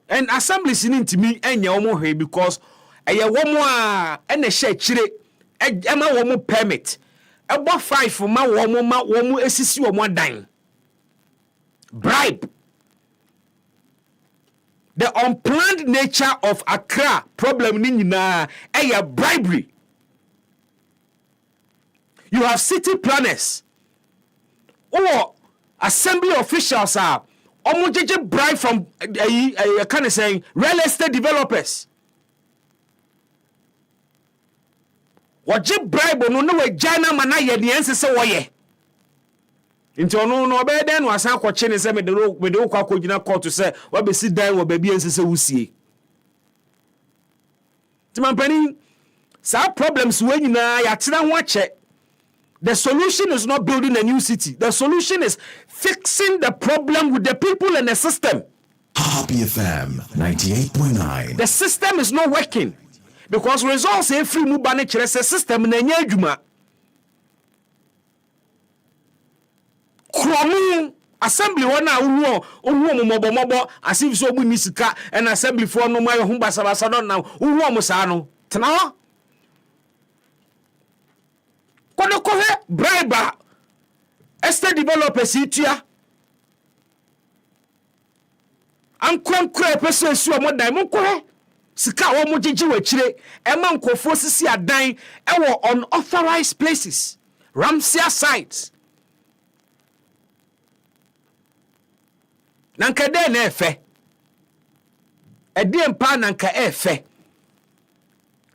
and assembly sin ntimi enya wo mo hwe because eye wo mo a na hye kire ema wo mo permit ebo 5 ma wo mo esisi wo mo dan bribe. The unplanned nature of Accra problem ni nyina eye bribery. You have city planners or assembly officials are omojeje bribe from kind of saying real estate developers. Waje bribe no we jana mana ye ne ensese wo ye. Nti ono no be den no asan akwache ne se me de kwa akogina court se wa be si dan wo ba bi ensese wusie. Timampani sa problems we nyina ya tena ho ache. The solution is not building a new city. The solution is fixing the problem with the people and the system. Happy FM 98.9. The system is not working because results every mubane chrese system na nya adwuma. Kromu assembly wana ohu mobomobo as if so bu nisika and assembly for no my hu basabasa don na ohu mo saa no tena kono kohe bribe estate developers itua ankonkra person su mo dan mo kohe sika wo mo gigi wachire e ma nkofo sisi adan e wo unauthorized places Ramsey sites. Nanka de na efe edi mpa nanka efe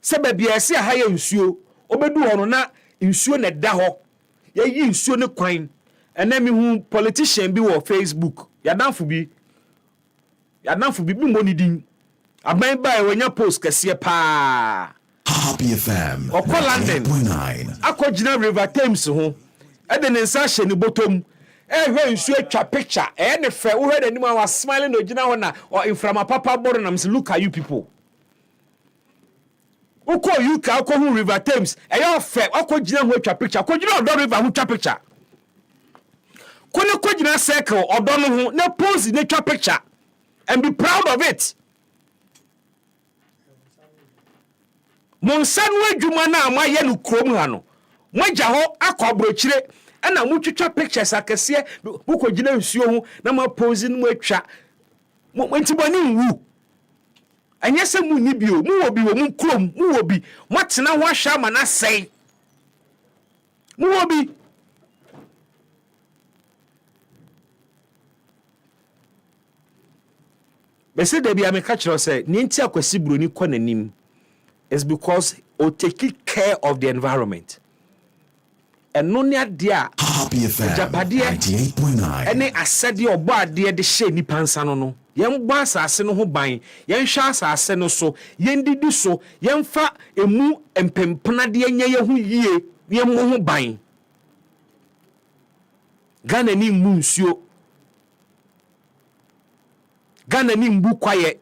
se bebia ese ha ye nsuo obedu hono na nsuo na da ho ye yi nsuo ne kwan ena mi hu politician bi wo Facebook yadanfo bi mo ni din aban ba e wonya post kese pa Happy FM London 98.9. akogina River Thames ho e de ne nsa hye ne botom ehwe nsu atwa picture ne fe wo hwe anim a smiling no gina ho na inframa papa boro na mse look at you people uko UK akọ River Thames eyo fe akogina ho atwa picture akogina odo river ho atwa picture kogina circle odo no ho na pose na atwa picture and be proud of it. Monsanu adwuma na amaye no krom ha no moja ho akobrochire ana mutwitwa pictures akese bukogina nsuo ho na ma pose no atwa mo ntiboni nwu anya se mu ni bio mu obi wo mu krom mu obi motena ho ahwa ma na sei mu obi bese de bia me ka kiro se ni nti akwasi broni kọ nanim is because o take care of the environment. And no near dear Happy FM 98.9. any asedi obo ade de hye ni pansano no yen gba asase no ho ban yen hwa asase no so yen didi so yen fa emu empempena de nya ye ho yie yen mo ho ban Ghana ni mu nsuo Ghana ni mbu kwaye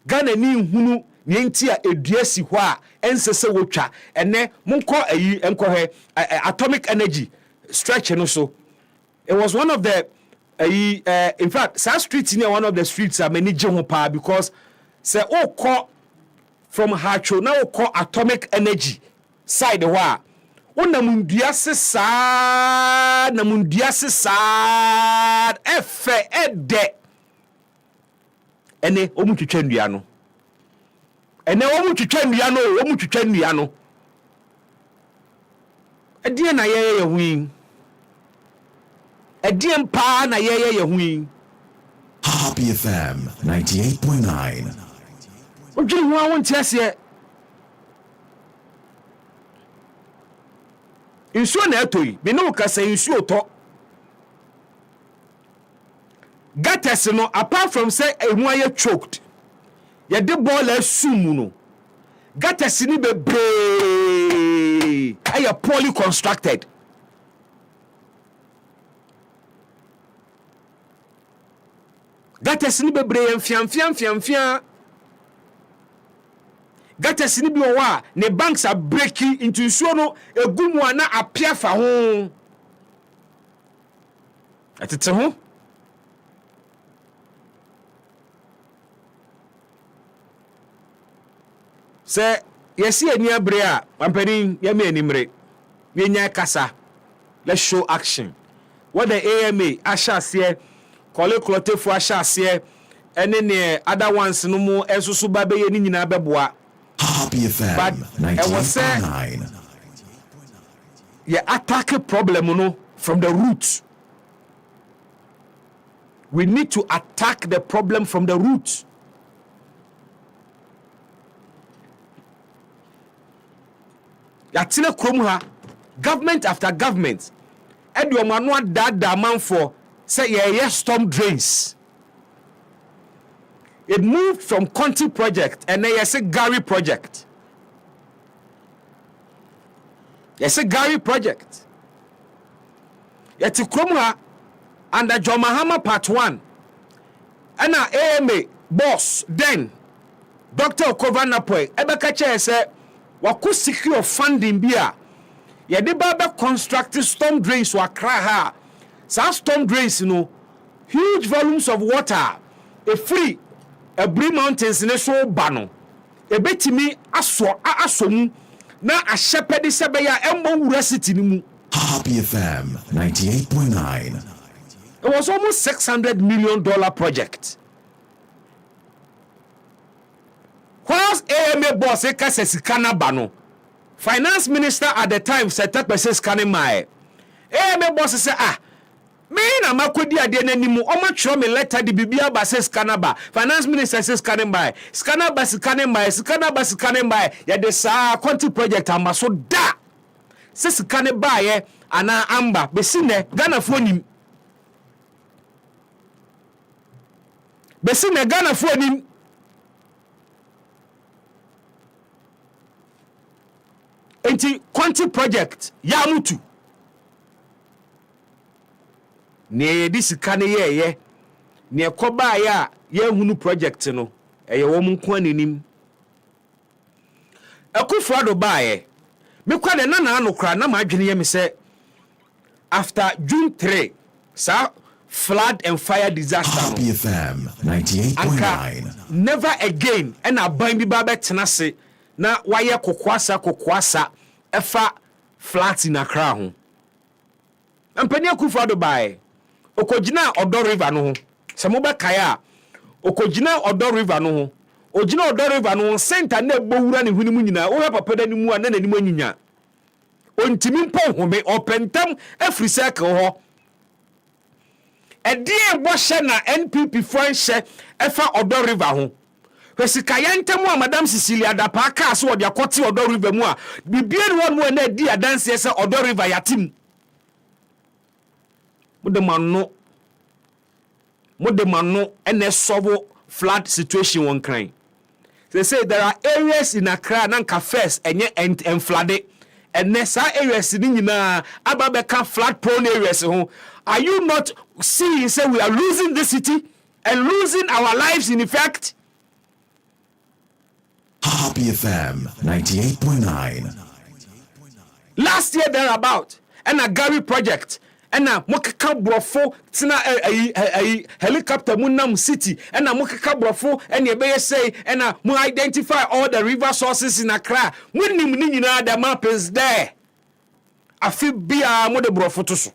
Ghana ni hunu nienti a eduasi ho a ensese wotwa ene monko ayi enko he atomic energy stretch no so it was one of the in fact South Street near one of the streets are many ho pa because say call from Hacho now call atomic energy side ho a wonamundua sesa efe ede ene omutwetwa ndua no ene omutwetwa ndua no edie na yeye hui edie mpa na yeye hui Happy FM 98.9. Ojiri ho awon tiase insuo na etoi me no kasa insuo to gutters no apart from say emu aye choked ye de ball assume no gutters ni bebre aye poorly constructed gutters ni bebre mfiamfia gutters ni bi owa ne banks are breaking into nsuo no egumu ana apia fa ho atete ho se yesi ani abre a pampani ya me animre we nya kasa let's show action what the AMA ashase kole klotefo ashase ene ne other ones no mu ensusu ba be ye ni nyina beboa Happy FM 98.9. yeah, attack a problem no from the root. We need to attack the problem from the root. Yatine krom ha government after government edu manu dada man for say yeah storm drains. It moved from Conti project and then yes Gary project. Yes, a Gary project. Yet Kromha under John Mahama Part 1. And our AMA boss then Dr. Okovanapoi Ebeka Chair said waku secure funding bia. Yede baba construct storm drains wa kraha. Some storm drains, huge volumes of water. A free a Blue Mountains in a so bano. A betimi asomu na a shepherd sebeya embo resiti nimu. Happy FM 98.9. It was almost $600 million project. Whilst AMA boss Ekase Sikana Bano, finance minister at the time said that person scanning my AMA boss said, me na makodi ade nanimu o ma tro me letter di bibia ba says scanner finance minister says scanning by scanner ba scanning by ya de sa quanti project amaso da says scanning by ana amba be sine Ghana fonim Besine Ghana fonim enti quanti project ya mutu ne this kane ye ne koba ya ye hunu project no eye wo nko anenim akufrado baaye me kwa de na anokra na madwene ye me se after June 3 sa flood and fire disaster Happy FM 98.9 never again and aban bi ba betena se na waye kokwasa efa flat in Accra ho ampani akufrado baaye okogina Odo River no ho se mo be kaya okogina Odo River no ho ogina Odo River no center na gbowura ne hunimu nyina wo papa da nimu na nanimu anyinya ontimi mpon home opentam afri circle ho edie bo na NPP frenche efa Odo River ho hwesikaya ntemu a madam Cecilia Dapa ka so odi akoti Odo River mu a bibie ne won mu na di adanse se Odo River yatim Mode mano and a solve flood situation one crime. They say there are areas in Accra nanka first and flooded. And there's areas in Ababeka flood prone areas. Are you not seeing say we are losing the city and losing our lives in effect? Happy FM 98.9 Last year thereabout and a Gary project. And now mokeka brofo tina helicopter munam city and now mokeka brofo and ye be say and now mo identify all the river sources in Accra munim ni nyina the map is there afi bia mo de brofo to so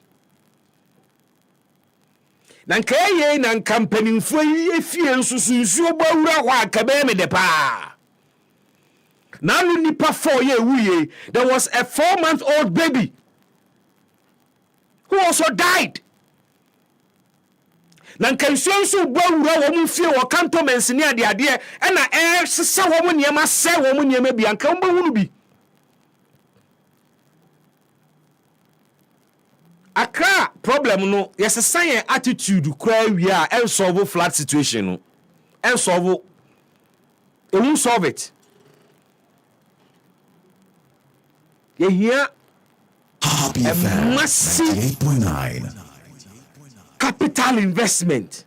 nanka ye nan company fo ye fie nsusu bawura ho akabe me de pa na lu nipa 4 ye wuye there was a 4-month-old baby who also died. Nankansuansu bawura wo mu fie wo cantonments ni ade ade e na sesa wo mu niema se wo mu niema bi anka wo hunu bi. Accra problem no yesesa yen attitude kra wi a en solve flat situation no. En solve e won solve it. Ye here Happy FM 98.9 capital investment.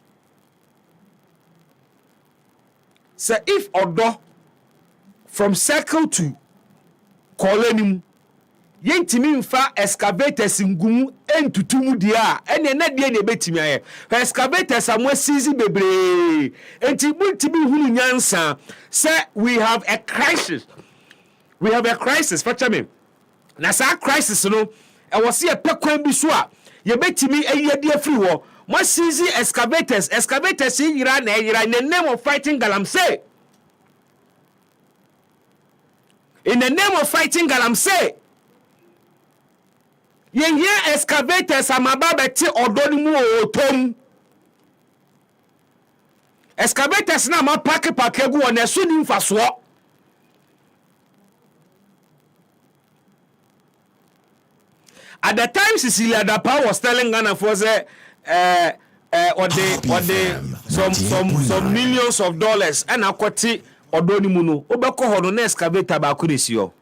So if Odo from Circle to Kolenim yentimi mfa excavators ngumu entutumu dia ene na dia ne betimi aye excavators amwa sizi bebre enti buntimi hunu nyansa say we have a crisis facha me na sa crisis no e wo se e pekwan bi so a ye betimi ayede afri wo mo sizi excavators yira na yira in the name of fighting galamsey yen here excavators amaba beti Odo ni mu otom excavators na ma pack egu on esu ni mfaso at the time Cecilia Dapa was telling Ghana for say some millions of dollars and akwati Odo ni mu no obekọ ho no na excavator ba ko desio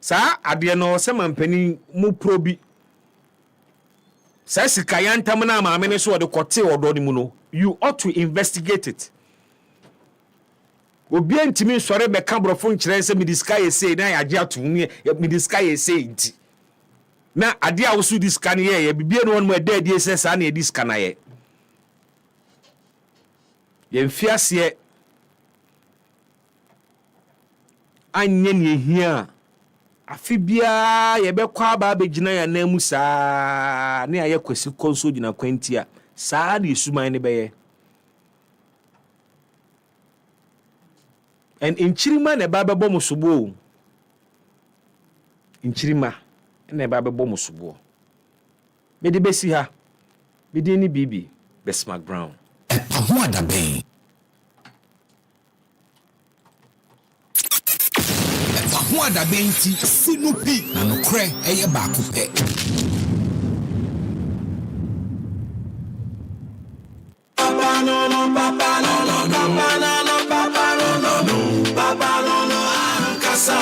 Sa ade no se mampani mu probi. Sa sika yantam na maame ne so de kote odo ni mu no, you ought to investigate it. Obi antimi sore be ka brofo nkire se midiska ye sei na ya age atum midiska ye sei nti. Na ade a wo su diska ne ye bibie no won mu eda die se sa na e diska na ye. Ye mfiase anye ne hia afibia ye be kwa ba begina ya na mu saa ne aye kwasi konso gina kwanti a saa de suman ne be ye. And inchirima ne ba bebo musubo. Inchirima ne ba bebo musubo. Me de besi ha. Me de ni bibi Bismark Brown. EpaHoaDaben. EpaHoaDaben ti sinupi na no kre eye baako pe. Papa no no papa no no papa no no papa no no no papa no no ankasa.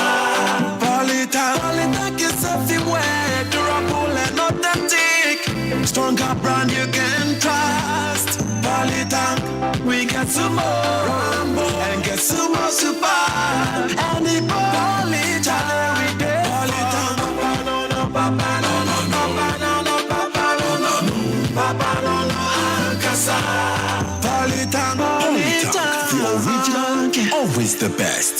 Politank is everywhere, durable and authentic. Stronger brand you can trust. Politank, we get some more Rambo and get some more super. And the Politank every day. Politank, papa no no papa no no no papa no no papa no no no papa no no ankasa. Politank, the original, always the best.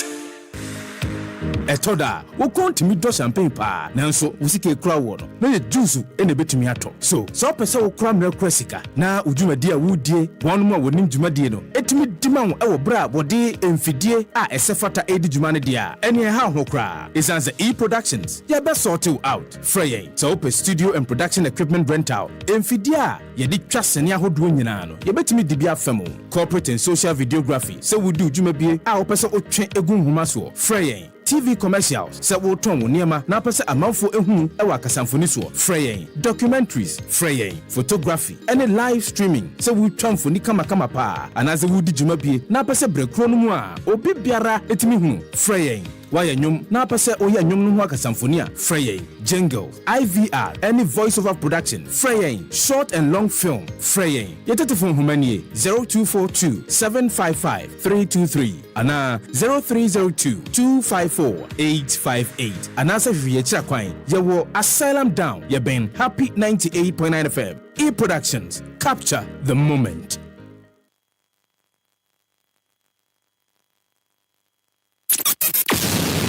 Etoda, wo kontimi do champagne pa, nanso wo sike kura wo no. Na ye juice ene betumi ato. So pese wo kura mre kura sika, na udwumadi a wudie, wonu mu a wonim dwumadi no, etumi dima wo ewo bra bode emfidie a esefata edi dwumane dia. Ene ha ho kura. Isanze E-Productions, ye be sort you out. Frey, so pe studio and production equipment rental. Emfidie a ye di twa sene ahodo nyina no. Ye betumi dibia famo. Corporate and social videography. So we do dwumabie a wo pese otwe egun homa so. Frey TV commercials, se wo ton wo niema na pese amanfo ehunu e wa kasamfoni so. Frey documentaries, frey photography, any live streaming. Se wo twamfoni kama pa, anaze wo di dwumabie na pese brekro no mu a obi biara etimi hunu. Frey waya nyum na pese oya nyum no ho akasamfoni a. Frey jingle, IVR, any voice over production. Frey short and long film. Frey yetetefon humanie 0242 755 323 ana 0302 254 858 anasa hwiye kira kwan yewo Asylum Down ye ben Happy 98.9 FM. E-Productions, capture the moment.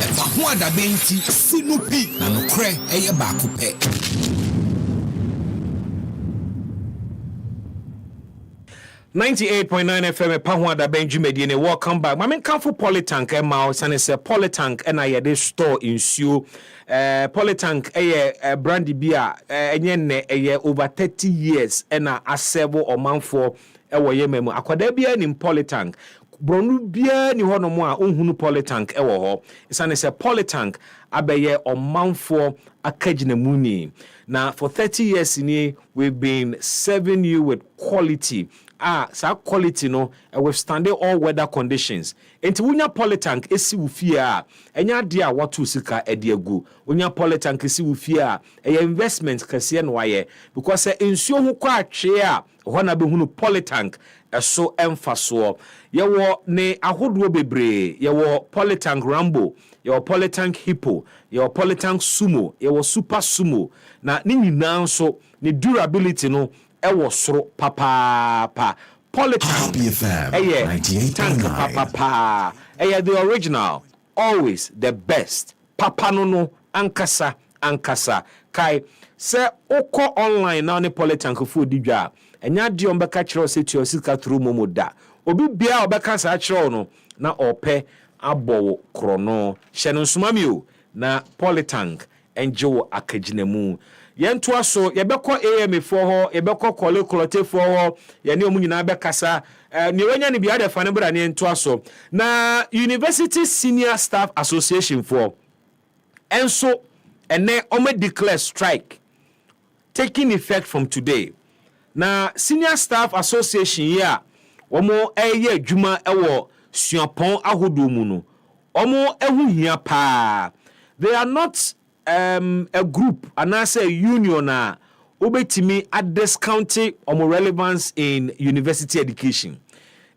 EpaHoaDaben ti sinupi na no kre eye baako pe. .9 FM EpaHoaDaben jumedie ne welcome back. Mame kanfo Politank e ma sane se Politank e na ye de store insuo. Politank e brandy bia enye ne e over 30 years e na asebo omanfo e wo yememu. Akwada bia ni Politank. Bronu bia ni hono mo a onhunu Politank e wo ho. Isane se Politank abeye omanfo akagina muni. Now for 30 years we've been serving you with quality. Sa quality no withstanding all weather conditions. Enti wunya Politank esi wufia enya de a watu sika ede agu. Wunya Politank esi wufia investment kase no waye because ensuo ho kwa atwe a ho na behunu Politank eso emfaso. Yewo ne ahodo bebre, yewo Politank Rambo, yewo Politank Hippo, yewo Politank Sumo, yewo Super Sumo. Na ni nyina nso ne durability no ewo soro papa Politank tank papa the original, always the best. Papa no ankasa kai se oko online na ne Politank fu didwa enya de ombeka kire se ti osika through momoda obi bia obeka sa kire no na ope abowo krono hye nsumami o na Politank enjo akaginemu yentu aso yebekọ AM for ho yebekọ kole for ho ye ne omu nyina bekasa ne wanya ne bia de fa ne bra ne yentu aso na University Senior Staff Association for enso ene ome declare strike taking effect from today. Na Senior Staff Association here omo eye adwuma ewo suapon ahodo mu no omo ehu hia pa they are not a group and I say union obetimi at discounting relevance in university education.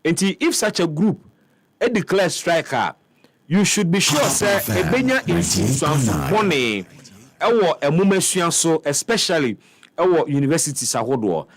And if such a group declare striker, you should be sure say ebenya insusu money ewo emumesua so, especially ewo universities ahodo.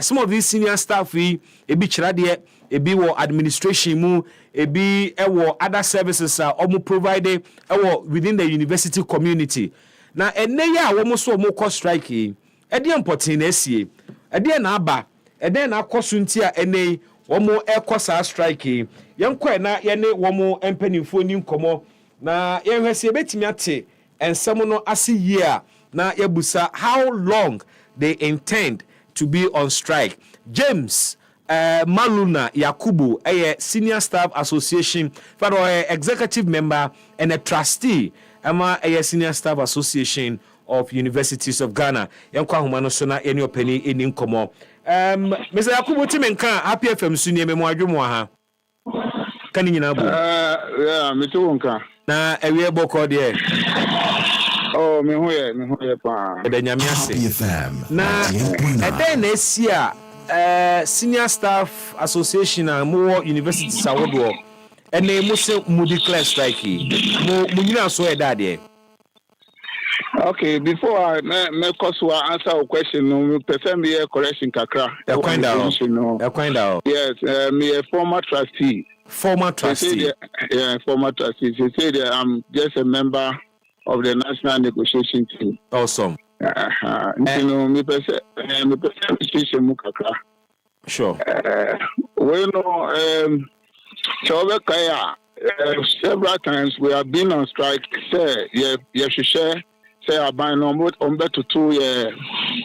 Some of these senior staff ebi chirade ebi wo administration mu ebi ewo other services omo provided ewo within the university community. Na ene ya wo mo so mo ko strike e de important na esie e na aba e na akoso ntia ene wo mo ekosa strike e yenko na ye ne wo mo empanimfo ni nkomo na ye hwese betimi ate ensem no ase year na yebusa how long they intend to be on strike. James Maluna Yakubu, a senior staff association, executive member and a trustee, a senior staff association of Universities of Ghana. Yankwa humano sona any opinion in incomo. Mr. Yakubu Timenka, happy FM Sunia Memoajumoha. Can you know? Yeah, Mr. Wonka. Na a real book or dear. Oh, me pa. Na then this year, senior staff association and more universities awodo, and they must declare strike. Mo so that. Okay, before I make answer a question, no, person be a correction kakra. Yes, me a former trustee. Former trustee. Yeah, former trustee. She said I'm just a member of the national negotiation team. Awesome. You know, me person mukakra. Sure. Several times we have been on strike. Say, you should share. Say, I buy no more on better to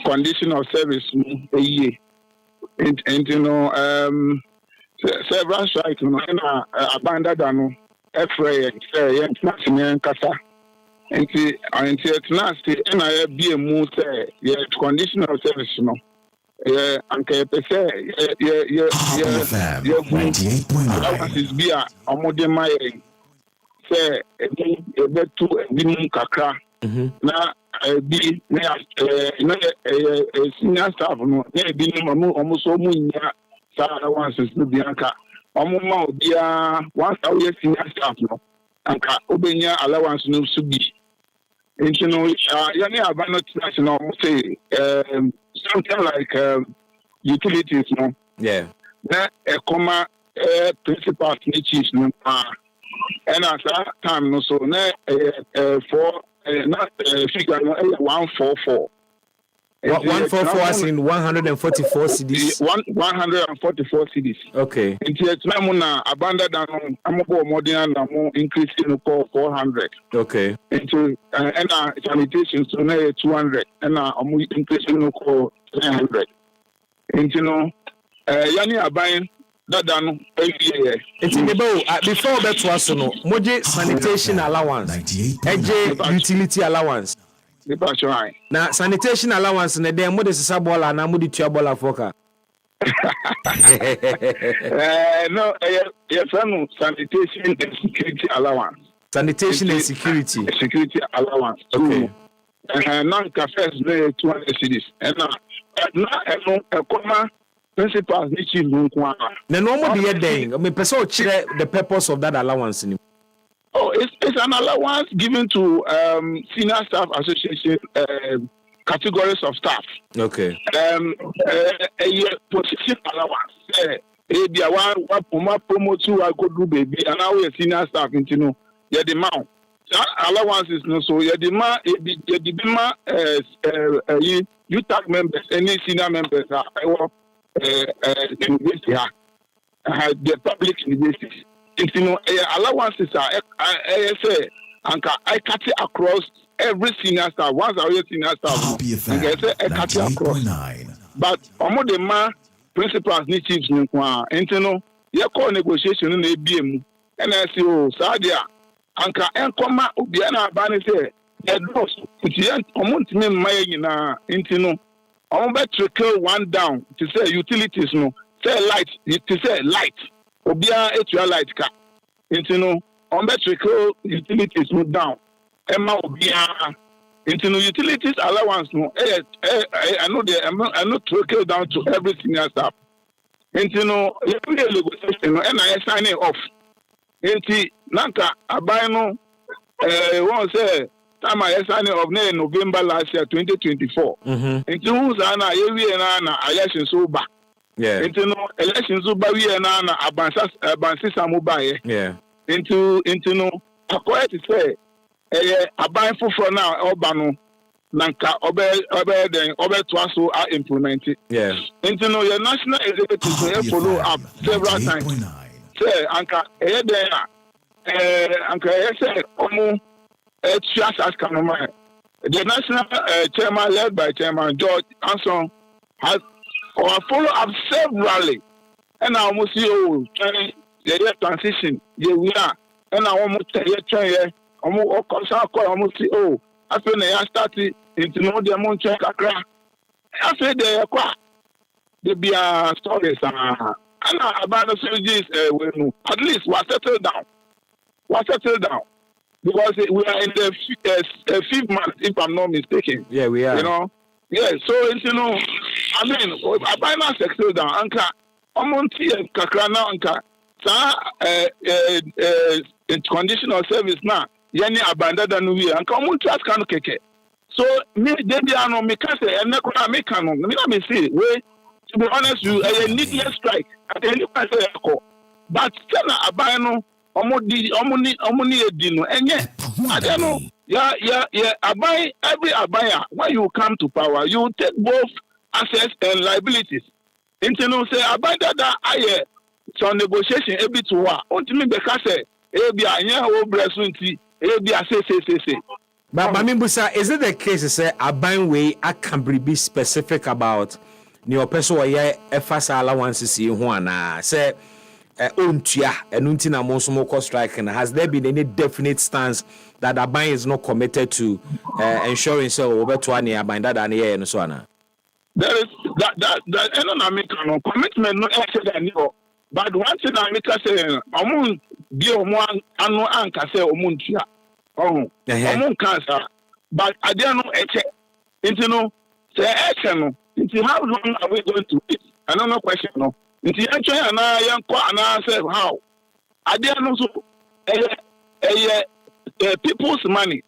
condition of service a year. And you know, several strikes. You know, abandoned F-ray. Say, not kasa. Until it's nasty, and I be a move say, condition of service, you know. Yeah, and say, is beer, a modern my say, a bit to a minimum kakra. Now, be a senior staff, no, almost so many Sarah once is the Bianca. Almost be a 1,000 senior staff, no, and Obenya allowance no to be. And you know, yani abandoned national say something like utilities, no. Yeah. Na a comma principal niches no. And at that time no so na for not figure no 144. 144 as in 144 CDs. 144 CDs. Okay. Until it's now abandoned and I'm more than increase in 400. Okay. Into and sanitation so now 200 and I'm increasing 300. And you know, yani abayin that done year. It's in the bow before that was no moje sanitation allowance. EJ utility allowance. Now sanitation allowance na dem mo de sisa bola na mo de tua bola foka. No, yes, sanitation and security allowance. Sanitation and security. Security allowance. Okay. Non-cafes 200 cities. And now a comma principal which is no. Na no mo de den. Me person chire the purpose of that allowance ni. Oh, it's an allowance given to senior staff association categories of staff. Okay. A position allowance. Maybe one promote to I go do baby, and now we senior staff. You know, yeah, the amount. Allowance is no so. Yeah, the amount. You tag members, any senior members are university. The public universities. You know, allowances are I say, and I cut it across every senior staff. Once I hear senior staff, and I say I cut it across. But among the man principals need chiefs, and you know, you call negotiation in the ABM, and I say, oh, Sadia, and come out, Biana Bani say, those put the amount me my you know, I'm about to kill one down to say utilities, no, say light, to say light. Obia etua light car. You know, on electrical utilities move down. Emma Obia into no utilities allowance. No, I know I know trickle down to every senior staff. Into no, negotiation, and I sign it off. Into Nanta, Abino, one say, time I signed it off November last year, 2024. Into who's Anna, Evi and Anna, election Suba. Yeah. Into no, election Suba, we and Anna, Abansi Samubai. Yeah. Into no, according to say, Aban for now, Obano. Nanka obe twaso are implemented. Yeah. Into no your national executive follow up several times. Say anka anka say omo chias as kanoma. The national chairman led by Chairman George Anson has follow up severally. And I almost see the transition. We are and I almost almost see after they started into no demon check akra. After they they be stories and about the soldiers at least was settled down. Because we are in the 5th month, if I'm not mistaken. Yeah, we are. You know? Yeah, so it's, you know, I mean, I buy my settled down. Anka, Omonti kakra na anka. In conditional service now. Yani abandoned and we and come to ask can keke. So me they are no me can say and na me can no me na me say we to be honest you a needless strike at any point but still abano omoni edino enye I don't know yeah abai every abaya when you come to power you take both assets and liabilities into no say abanda that I some negotiation a bit to wa ultimately because say e bia anya wo bresunti But Mamimbusa, is it the case to say a buying way I can be specific about your personal FSA allowances in Juana? Say, Untia, and Untina Monsumoko strike, and has there been any definite stance that a buying is not committed to ensuring so over 20 about that and here and so on? There is that economic commitment, no actually than you. But one thing I make say, Omun give one annual anchor say Omuntia. Omun cancer. But I don't know, into no, say, into how long are we going to eat? I don't know question, no. Into actually, and I say, how? I don't know, so, people's money,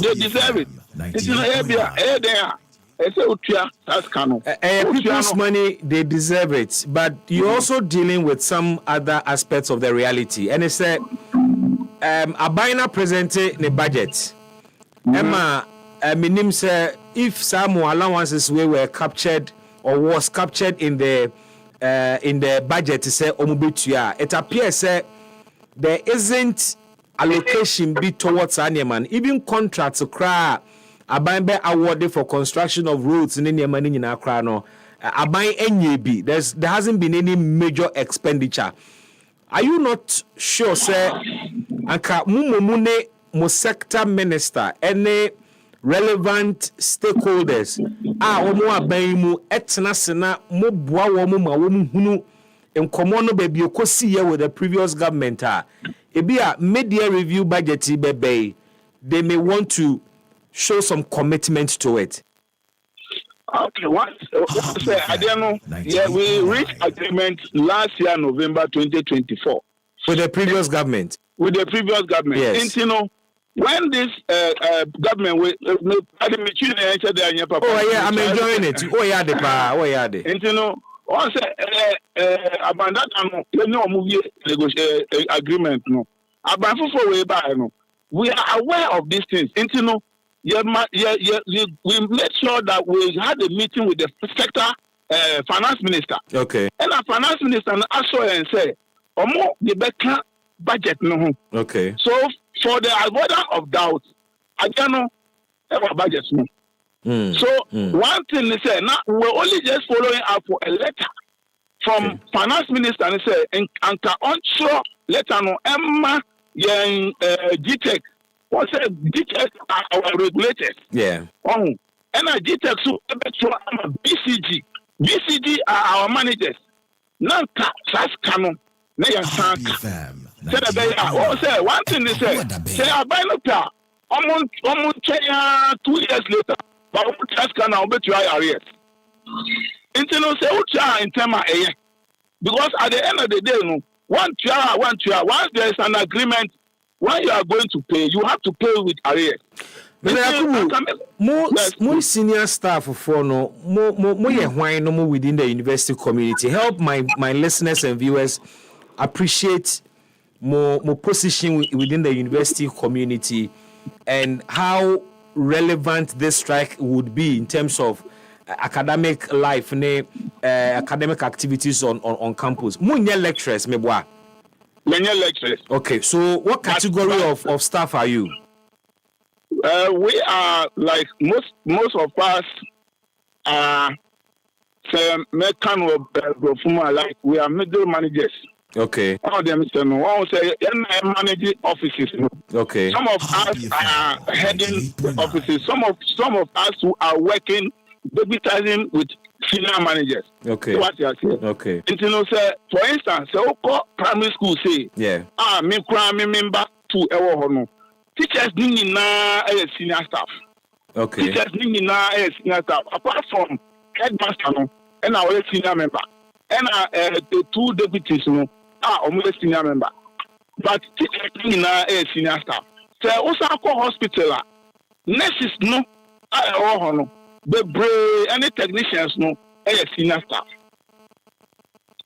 they deserve it. It's in the area, there. People's money, they deserve it, but you're also dealing with some other aspects of the reality. And it's a Abina presented the budget. Emma, minim say if some allowances were captured or was captured in the budget, say omubitua, it appears there isn't allocation be towards Anyaman, even contracts to cry. Aban awarded for construction of roads in India money in Accra no. Aban NAB. There hasn't been any major expenditure. Are you not sure, sir? Anka mumune mo sector minister any relevant stakeholders omo aban mu etna sena mo boa wo mo ma wo hunu enkomo no ba bi okosi ye with the previous government ebia media review budget bebe they may want to show some commitment to it. Okay, what say I don't know. Yeah, we reached agreement last year, November 2024. With the previous government. With the previous government. Yes. And you know, when this government will oh yeah, I'm enjoying it. Oh yeah, the pa. Oh yeah, the. And you know, once about that, no movie agreement. No, about for way by no. We are aware of these things. And you know. We made sure that we had a meeting with the sector finance minister. Okay. And the finance minister also and say, "Omo the better budget no." Okay. So for the avoidance of doubt, I don't know our budget no. One thing they say, now we're only just following up for a letter from finance minister and say, and onshore letter no Emma GTEC. What's a GTEC are our regulators? Yeah. And a GTEC so BCG. BCG are our managers. Nanka SAS Canon. Say one thing they say I buy no car. almost 2 years later, but we just can now bet you are arrears. Internal say, in terms of because at the end of the day, no, once there is an agreement, when you are going to pay, you have to pay with arrears. More senior staff for no more within the university community. Help my listeners and viewers appreciate more position within the university community and how relevant this strike would be in terms of academic life, academic activities on campus. Munye lecturers, meboa. Many lecturers. Okay, so what category of staff are you? We are like most of us are like we are middle managers. Okay. All of them say managing offices. Okay. Some of us are heading offices. Some of us who are working deputizing with senior managers. Okay. So what you are saying. Okay. Say, for instance, primary school say, me member to Ewo teachers need na senior staff. Okay. Teachers need na senior staff. Apart from headmaster no, and our senior member, and the 2 deputies no, almost senior member. But teachers need na senior staff. So also hospital, nurses no, the any technicians no, senior staff.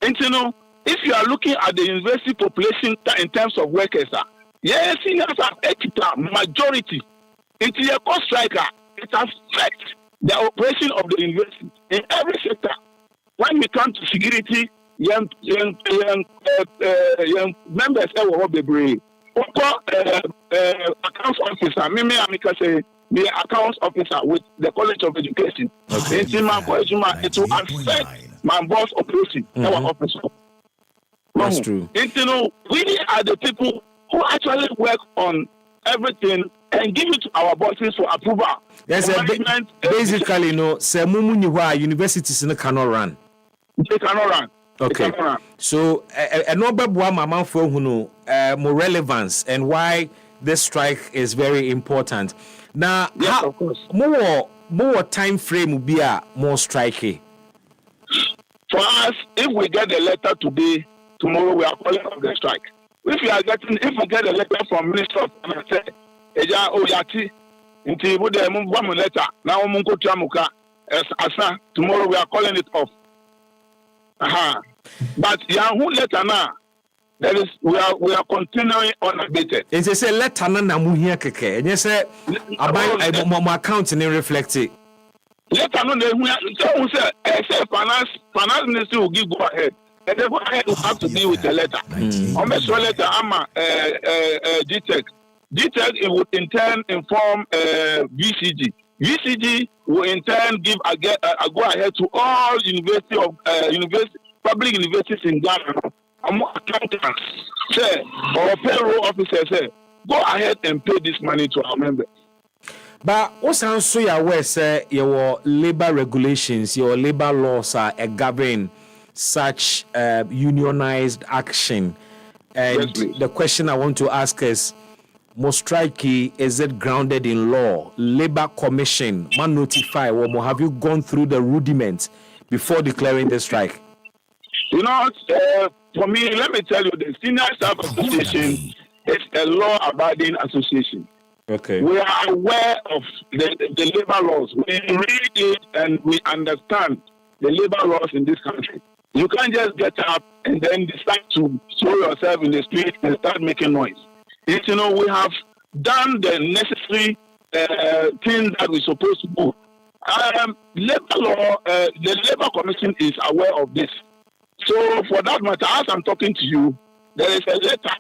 And you know, if you are looking at the university population in terms of workers, yes, seniors are majority. Into your cost striker, it affects the operation of the university in every sector. When we come to security, young members will be brave. Accounts officer, me accounts officer with the College of Education. Okay. It will affect my boss operation, our officer. That's true. And you know, we are the people who actually work on everything and give it to our bosses for approval. Yes, basically, universities cannot run. They cannot run. Okay. They cannot run. So, more relevance and why this strike is very important. Now, yes, of course. More time frame will be more striking. For us, if we get the letter today, tomorrow we are calling off the strike. If we get a letter from Minister of Finance, letter now tomorrow we are calling it off. But Yahoo letter now, we are continuing unabated. It's a say letter na muhia keke. And you say my account and reflect it. Letter no say finance ministry will give go ahead. And then go ahead will have to deal with the letter. Almost letter GTEC. GTEC it would in turn inform VCG. VCG will in turn give a go ahead to all public universities in Ghana. Accountants say or payroll officers say go ahead and pay this money to our members. But also aware say your labor regulations, your labor laws are govern such unionized action. And yes, the question I want to ask is, most strikey, is it grounded in law? Labor Commission, man notify, or have you gone through the rudiments before declaring the strike? You know, for me, let me tell you, the Senior Staff Association is a law-abiding association. Okay. We are aware of the labor laws. We read it and we understand the labor laws in this country. You can't just get up and then decide to throw yourself in the street and start making noise. You know, we have done the necessary things that we're supposed to do. Labor law, the Labor Commission is aware of this. So for that matter, as I'm talking to you, there is a letter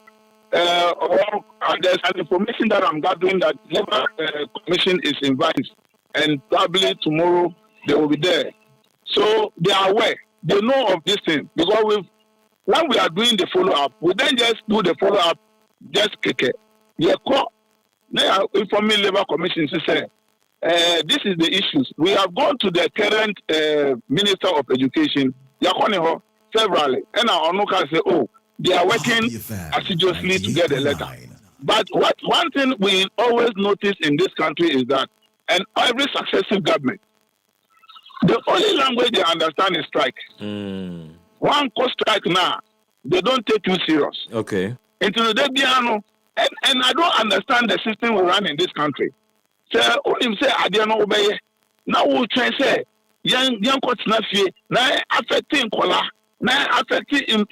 or there's an information that I'm gathering that Labor Commission is invited, and probably tomorrow they will be there. So they are aware. They know of this thing because when we are doing the follow-up, we then just do the follow-up, just kick it. They are informing Labor Commission to say, this is the issues. We have gone to the current Minister of Education, severally, and our Onuka say, oh, they are working assiduously to get a letter. But one thing we always notice in this country is that, and every successive government, the only language they understand is strike. One co strike now, they don't take you serious. Okay. Until they be and I don't understand the system we run in this country. So only say I don't obey. Now we try say young coach na fie na affecting kola na affecting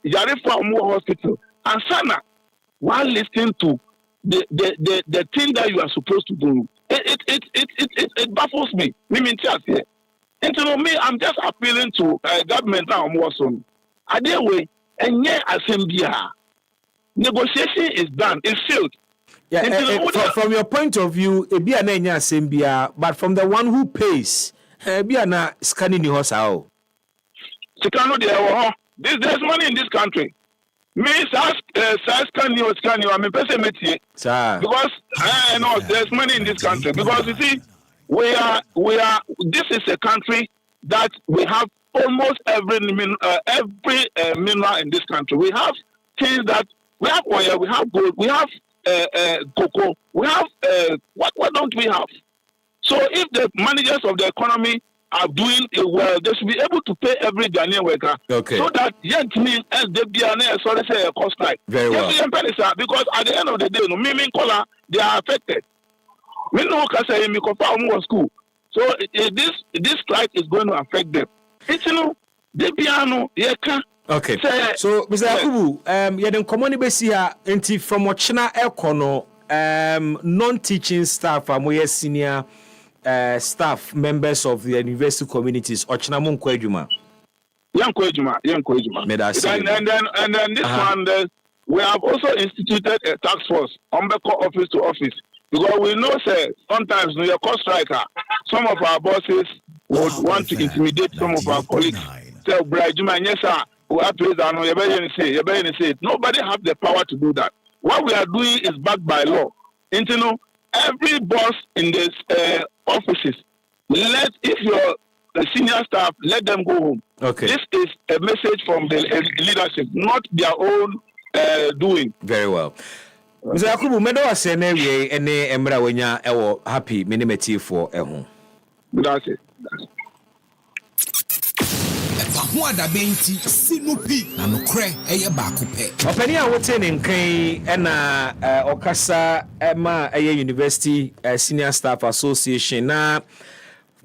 Yarifa Omo hospital and sana while listening to the thing that you are supposed to do. It baffles me. Me I'm just appealing to government now more soon. Other way, and yeah, assembly. Negotiation is done. It's sealed. Yeah, from your point of view, it be an assembly, but from the one who pays, be an scanning the house out. There's money in this country. Me scan you, I'm a person because I know there's money in this country. Because you see, we are. This is a country that we have almost every mineral in this country. We have things that we have oil, we have gold, we have cocoa, we have what don't we have? So if the managers of the economy are doing it well, they should be able to pay every Ghanaian worker. Okay. So that say a cost strike. Very well. Because at the end of the day, no meaning color, they are affected. We know say me school. So this strike is going to affect them. It's okay. So Mr. Yakubu, yɛde nkɔmmɔ no bɛsi ha nti from ɔkyena ɛkɔ no non-teaching staff moyɛ senior staff members of the university communities ɔkyena mo nkɔ adwuma. Yɛnkɔ adwuma. And then this one, we have also instituted a task force on office to office. Because we know, say, sometimes when you're cost striker, some of our bosses would want to intimidate some of our colleagues. Say, Brajuma, yes, sir, we have to say, nobody have the power to do that. What we are doing is backed by law. And you know, every boss in this offices, if you're the senior staff, let them go home. Okay. This is a message from the leadership, not their own doing. Very well. Mr. Yakubu, medo ase na wie ene emra wanya ewo happy minimeti for eho. That's it. EpaHoaDaben ti sinupi na nokre eye baako pe. Opani a wote ne nkan na okasa ema eye university senior staff association na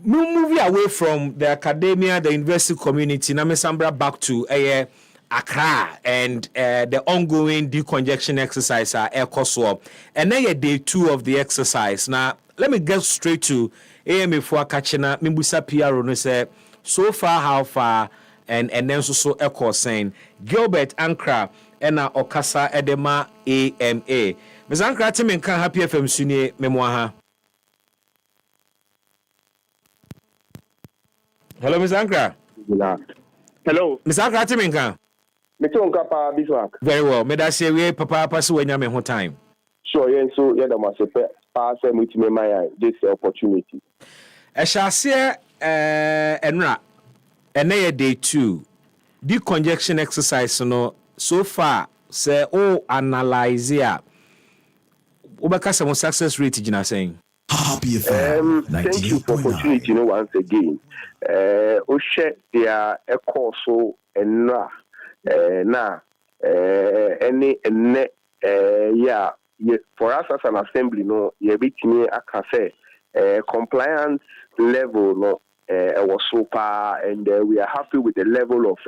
move away from the academia, the university community na mesambra back to eye Accra and the ongoing decongestion exercise are ECOSWAP. And then day 2 of the exercise. Now, let me get straight to AMA for Kachina, Mimbusa PR no say so far how far and then so echo saying Gilbert Ankra and Okasa Edema AMA. Ms. Ankra Timin can happy FM Sunni Memoaha. Hello, Ms. Ankra. Hello. Ms. Ankra Timin can. Bismark. Very well. Me da say we papa pass when you have time. Sure, yeah, so yeah, must pass with me my this opportunity. I shall say enra ene day 2. Decongestion exercise no so far say analyze here. Obaka some success rate gina saying. Thank you for opportunity once again. Share their course so enra for us as an assembly, no, I say compliance level, no, was so far, and we are happy with the level of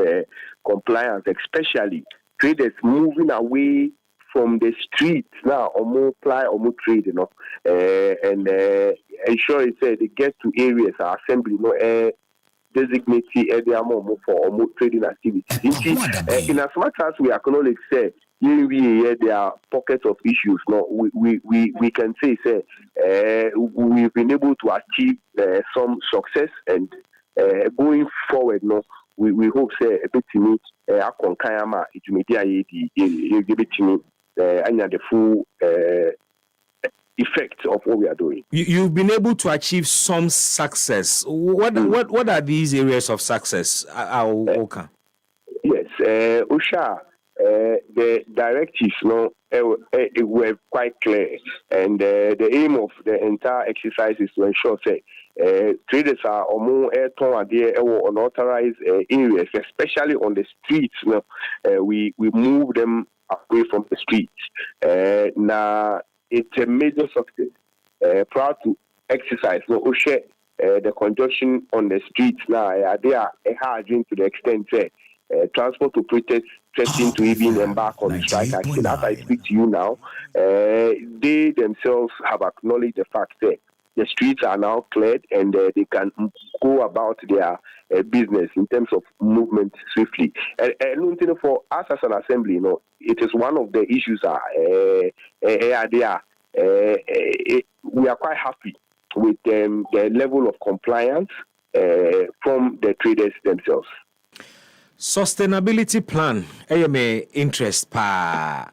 compliance, especially traders moving away from the streets now, or more ply or more trade, you know, and ensure it they get to areas, our assembly, no, designate area more for more trading activity. In as much as we acknowledge, say, there are pockets of issues. No, we can say, we've been able to achieve some success, and going forward, no, we hope say a bit to me, Akonkayama, it may the full effect of what we are doing. You've been able to achieve some success. What are these areas of success? Yes, Osha, the directives were quite clear, and the aim of the entire exercise is to ensure traders are more unauthorized areas, especially on the streets. We move them away from the streets. Now it's a major success. Proud to exercise the congestion on the streets now. They are harding to the extent transport operators threatening to even embark on strike action. As I speak to you now, they themselves have acknowledged the fact that the streets are now cleared and they can go about their business in terms of movement swiftly. And for us as an assembly, it is one of the issues. We are quite happy with the level of compliance from the traders themselves. Sustainability plan, AMA interest pa.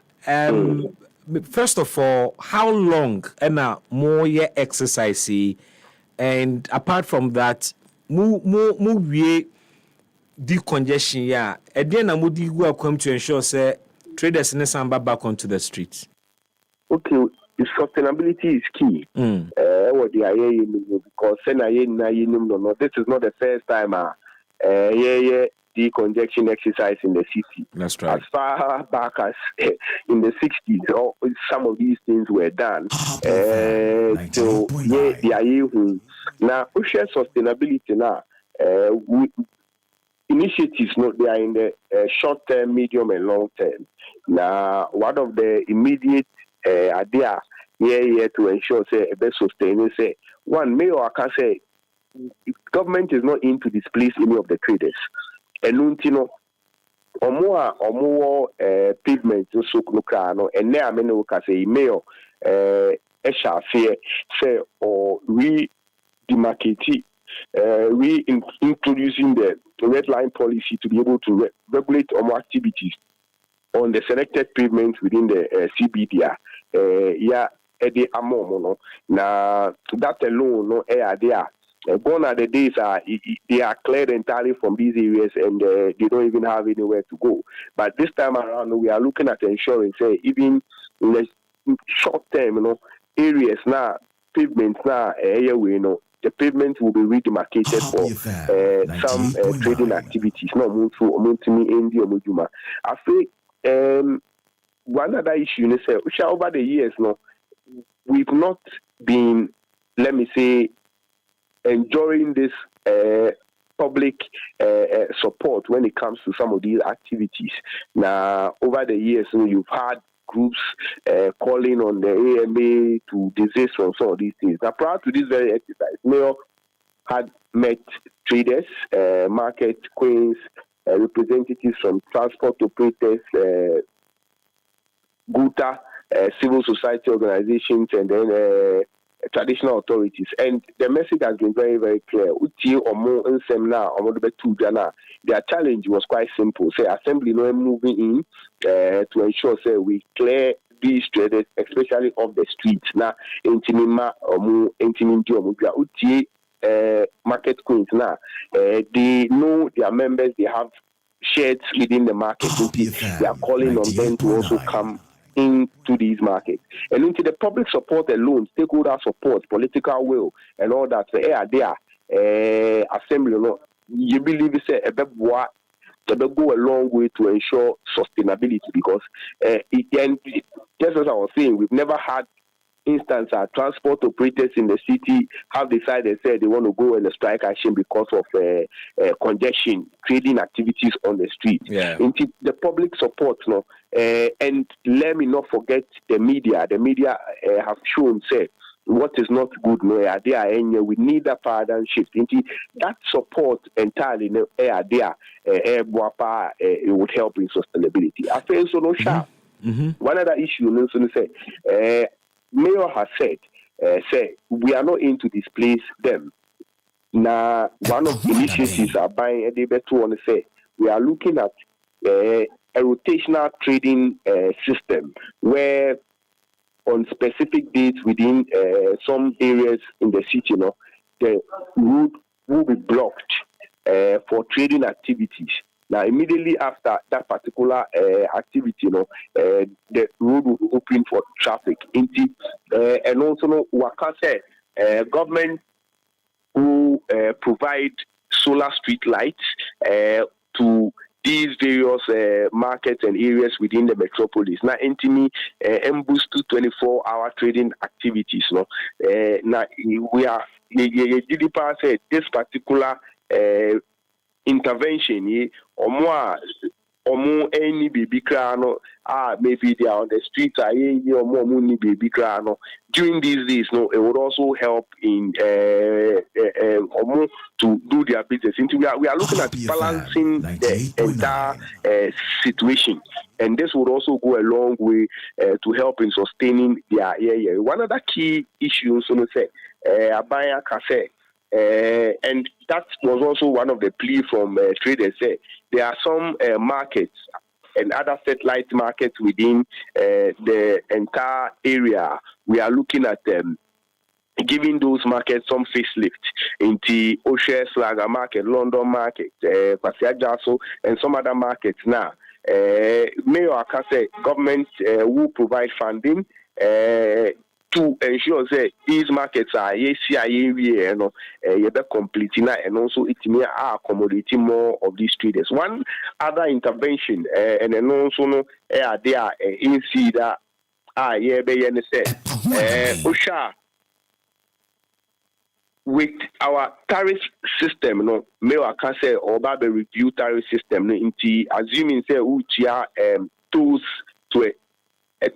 First of all, how long more year exercise, and apart from that, more decongestion, yeah. Again, I would come to ensure say traders in the back onto the streets. Okay, sustainability is key. What they are because this is not the first time. Decongestion exercise in the city. That's right. As far back as in the 60s, some of these things were done. So they are now share sustainability now. Initiatives, they are in the short term, medium, and long term. Now, one of the immediate idea to ensure a best sustaining one mayor I can say government is not in to displace any of the traders. And or more pavement so no and now I can say mayor say or demarcate introducing the red line policy to be able to regulate more activities on the selected pavements within the CBDR. Now that alone gone are the days they are cleared entirely from these areas and they don't even have anywhere to go. But this time around, we are looking at ensuring, even in the short term, areas now, pavements now, the pavement will be redemarcated for some trading activities. No, I think one other issue is over the years, we've not been, let me say, enjoying this public support when it comes to some of these activities. Now, over the years, you've had groups calling on the AMA to desist from some of these things. Now, prior to this very exercise, Mayor had met traders, market queens, representatives from transport operators, GUTA, civil society organizations, and then traditional authorities. And the message has been very, very clear. Their challenge was quite simple. Assembly moving in to ensure we clear these traders, especially off the streets. Now, market queens now, they know their members, they have sheds within the market. They are calling on them to also come into these markets. And into the public support alone, stakeholder support, political will, and all that, assembly, you believe it's go a long way to ensure sustainability because just as I was saying, we've never had instance transport operators in the city have decided they want to go in a strike action because of congestion, trading activities on the street. Into the public support, and let me not forget the media. The media have shown what is not good. We need that paradigm shift. Into that support entirely, it would help in sustainability. I feel so no sharp. One other issue, Mayor has said, we are not in to displace them. Now, one of the initiatives are buying a debate to say we are looking at a rotational trading system where on specific dates within some areas in the city, the route will be blocked for trading activities. Now, immediately after that particular activity, the road will be open for traffic. And also, government who provide solar street lights to these various markets and areas within the metropolis. Now, boost to 24-hour trading activities. Now, we are GDP said this particular intervention, or more any baby crano, maybe they are on the streets, or more money baby crano. During these days, it would also help in to do their business. We are looking at balancing the entire situation, and this would also go a long way to help in sustaining their area. One of the key issues, Abaya Kase. And that was also one of the plea from traders. There are some markets and other satellite markets within the entire area. We are looking at giving those markets some facelift into Oshe Slaga market, London market, Pasiajaso, and some other markets now. Mayor Akase, government will provide funding to ensure that these markets are completing and also it may accommodating more of these traders. One other intervention and then also there in see that Osha with our tariff system, Mayor can say or Babe review tariff system into assuming say Uchia tools to a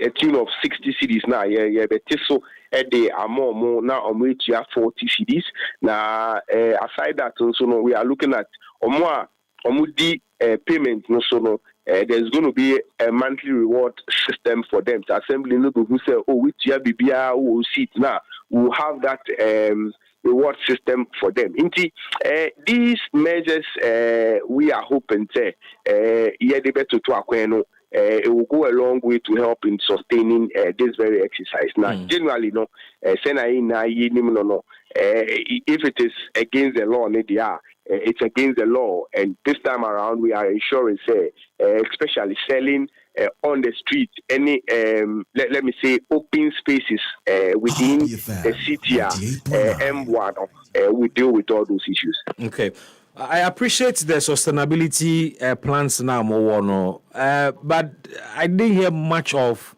tune of 60 cities now, but so they are more now on which 40 cities. Now, aside that, also we are looking at payment. There's going to be a monthly reward system for them. To assembly who say, which year BBR will sit now, we'll have that reward system for them. These measures we are hoping it will go a long way to help in sustaining this very exercise. Now, generally, if it is against the law, it's against the law. And this time around, we are ensuring, especially selling on the street, any, let me say, open spaces within the city, M1, we deal with all those issues. Okay. I appreciate the sustainability plans now, but I didn't hear much of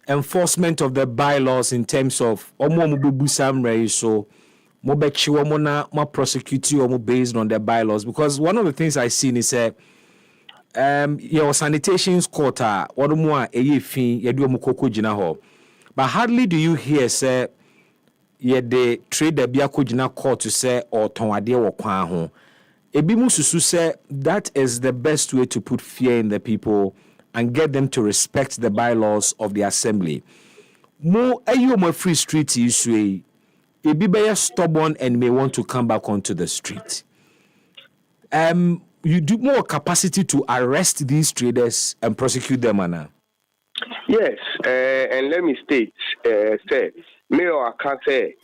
enforcement of the bylaws in terms of so prosecute you based on the bylaws, because one of the things I seen is your sanitation quota but hardly do you hear say the trade the biakojina court to say or tonwade wo kwan ho. Ebimu susu say that is the best way to put fear in the people and get them to respect the bylaws of the assembly. Mo ayo mo free street issue. Ebi be stubborn and may want to come back onto the street. You do more capacity to arrest these traders and prosecute them, Anna. Yes, and let me state, say, Mayor can say,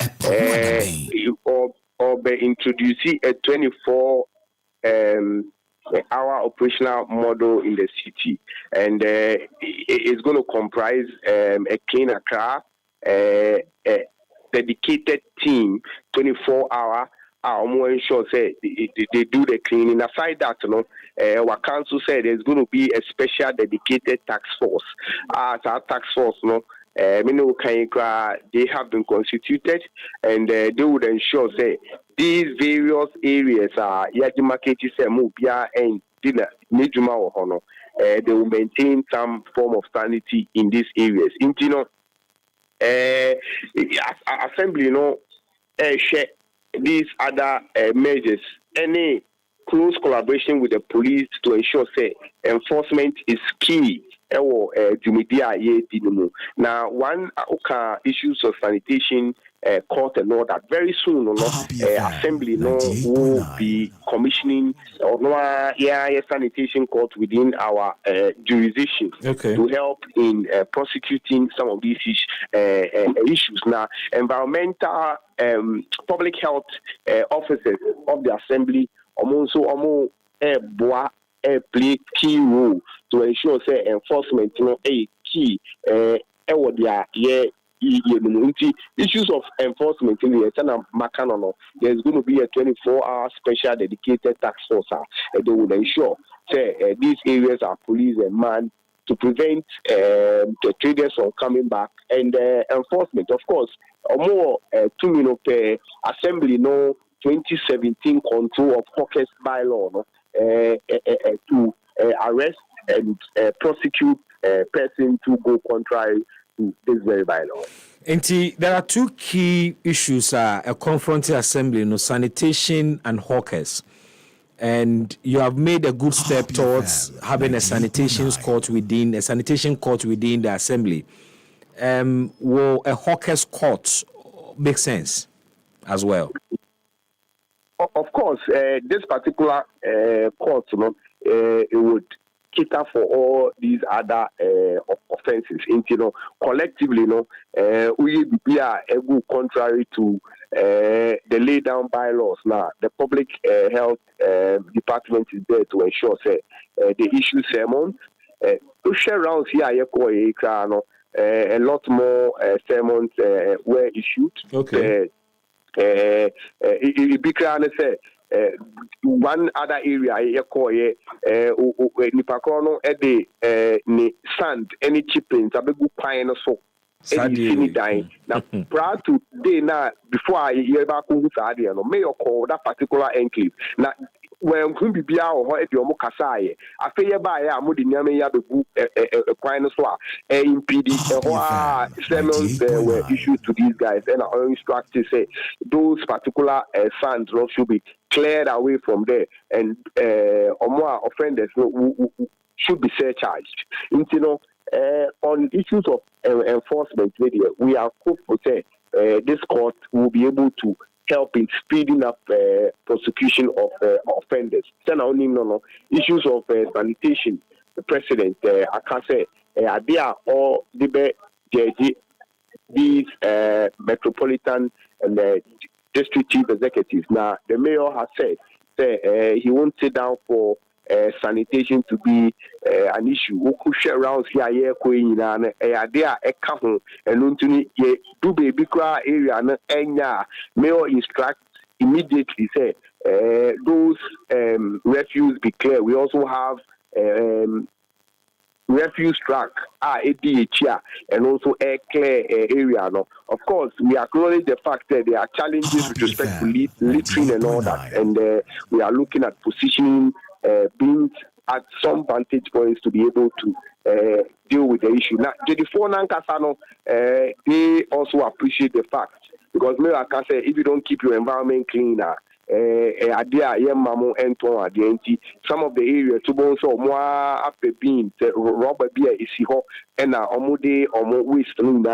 or be introducing a 24-hour operational model in the city, and it's going to comprise a cleaner car, a dedicated team, 24-hour. More ensure say they do the cleaning. Aside that, our council said there's going to be a special dedicated task force. As our task force, they have been constituted, and they would ensure say these various areas are and they will maintain some form of sanity in these areas. Assembly, share these other measures, any close collaboration with the police to ensure say enforcement is key. Now, one issues of sanitation court and all that. Very soon, assembly will be commissioning sanitation court within our jurisdiction to help in prosecuting some of these issues. Now, environmental public health officers of the assembly play key role to ensure say enforcement a key what issues of enforcement in the there's going to be a 24-hour special dedicated task force and they will ensure say these areas are police and manned to prevent the traders from coming back and enforcement. Of course, more 2 minutes assembly 2017 control of hawkers bylaw to arrest and prosecute person to go contrary to this very bylaw. And there are two key issues a confronting assembly, sanitation and hawkers. And you have made a good step towards having a sanitation court within the assembly. Will a hawkers court make sense as well? Of course, this particular court, it would cater for all these other offenses. Collectively, we are able, contrary to the lay down bylaws. Now, the public health department is there to ensure the issue sermons. To share rounds here, a lot more sermons were issued. Okay. One other area Nipakono ni sand any chippings abegu pine so any dying now prior to day now before I hear back no may call that particular enclave now when we be out or if you're more Kasai, I feel by a moody Yamaya a quine so impede sermons were issued to these guys and our instructors say those particular sands should be cleared away from there and or more offenders should be surcharged. On issues of enforcement, we are hopeful this court will be able to help in speeding up prosecution of offenders. Issues of sanitation, the president, I can say, they are all these metropolitan and district chief executives. Now, the mayor has said he won't sit down for sanitation to be an issue. We could share around here, and they are a couple and do baby cry area and mayor instruct immediately say those refuse be clear. We also have refuse truck ADHR and also air clear area. Of course, we acknowledge the fact that there are challenges with respect to littering and all that, and we are looking at positioning being at some vantage points to be able to deal with the issue. Now, JD4 Nankasano, they also appreciate the fact because maybe I can say if you don't keep your environment cleaner, some of the areas to also more after being rubber beer is here and omode or waste and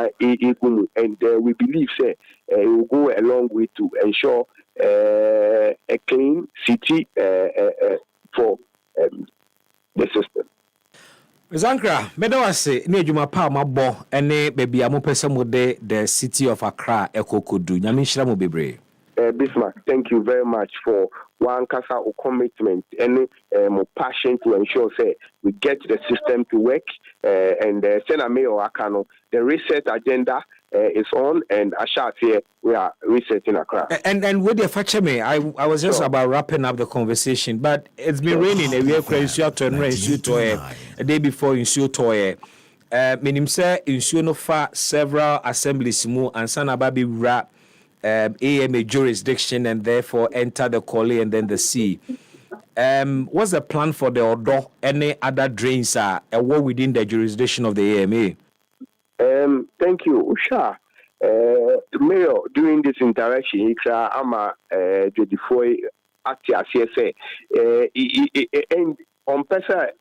we believe it will go a long way to ensure a clean city for the system. Zankra, medawase ne adwuma pa mabɔ ene baby amopese mo de the city of Accra ekokodu. Nyame nhira mo bebre. Bismark, thank you very much for one kasa commitment and more passion to ensure say we get the system to work and Senator Mayor Akano, the reset agenda is on and Ashat here we are resetting Accra. And with the fact me, I was just about wrapping up the conversation, but it's been raining a week a day before in Sutoye. Meaning say in Sunofa several assemblies mu and Sanababi wrap AMA jurisdiction and therefore enter the Koli and then the sea. What's the plan for the Odo? Any other drains are within the jurisdiction of the AMA? Thank you, Usha. Mayor, during this interaction, I'm a Jodifoy at CSA. And on Pesa,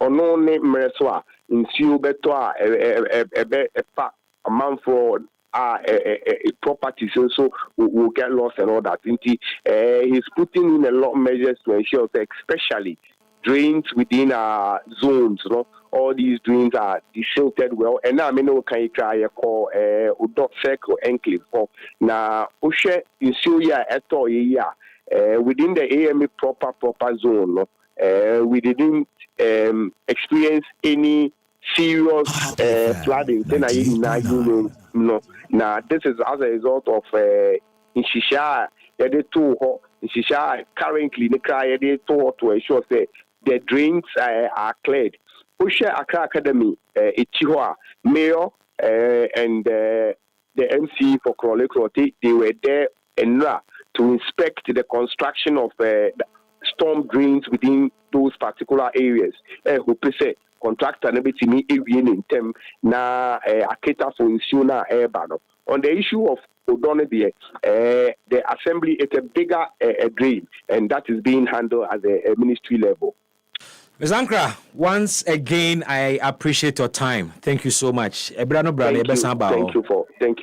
on only Mereswa, in Siubetoa, a month for properties also will get lost and all that. He's putting in a lot of measures to ensure that especially drains within our zones, all these drains are desilted well. And now I mean can you try a call dot circle enclave for now Ushe in Syria at all within the AMA proper zone. we didn't experience any serious flooding. Now, this is as a result of in Shisha, currently to ensure that the drains are cleared. Usha Accra Academy, Ichihua, Mayor, and the MC for Krole, they were there to inspect the construction of storm drains within those particular areas. Who say contractor never to me in term na aketa for insuna airbano. On the issue of O'Donnell, the assembly is a bigger drain, and that is being handled at a ministry level. Ms. Ankra, once again, I appreciate your time. Thank you so much. Thank you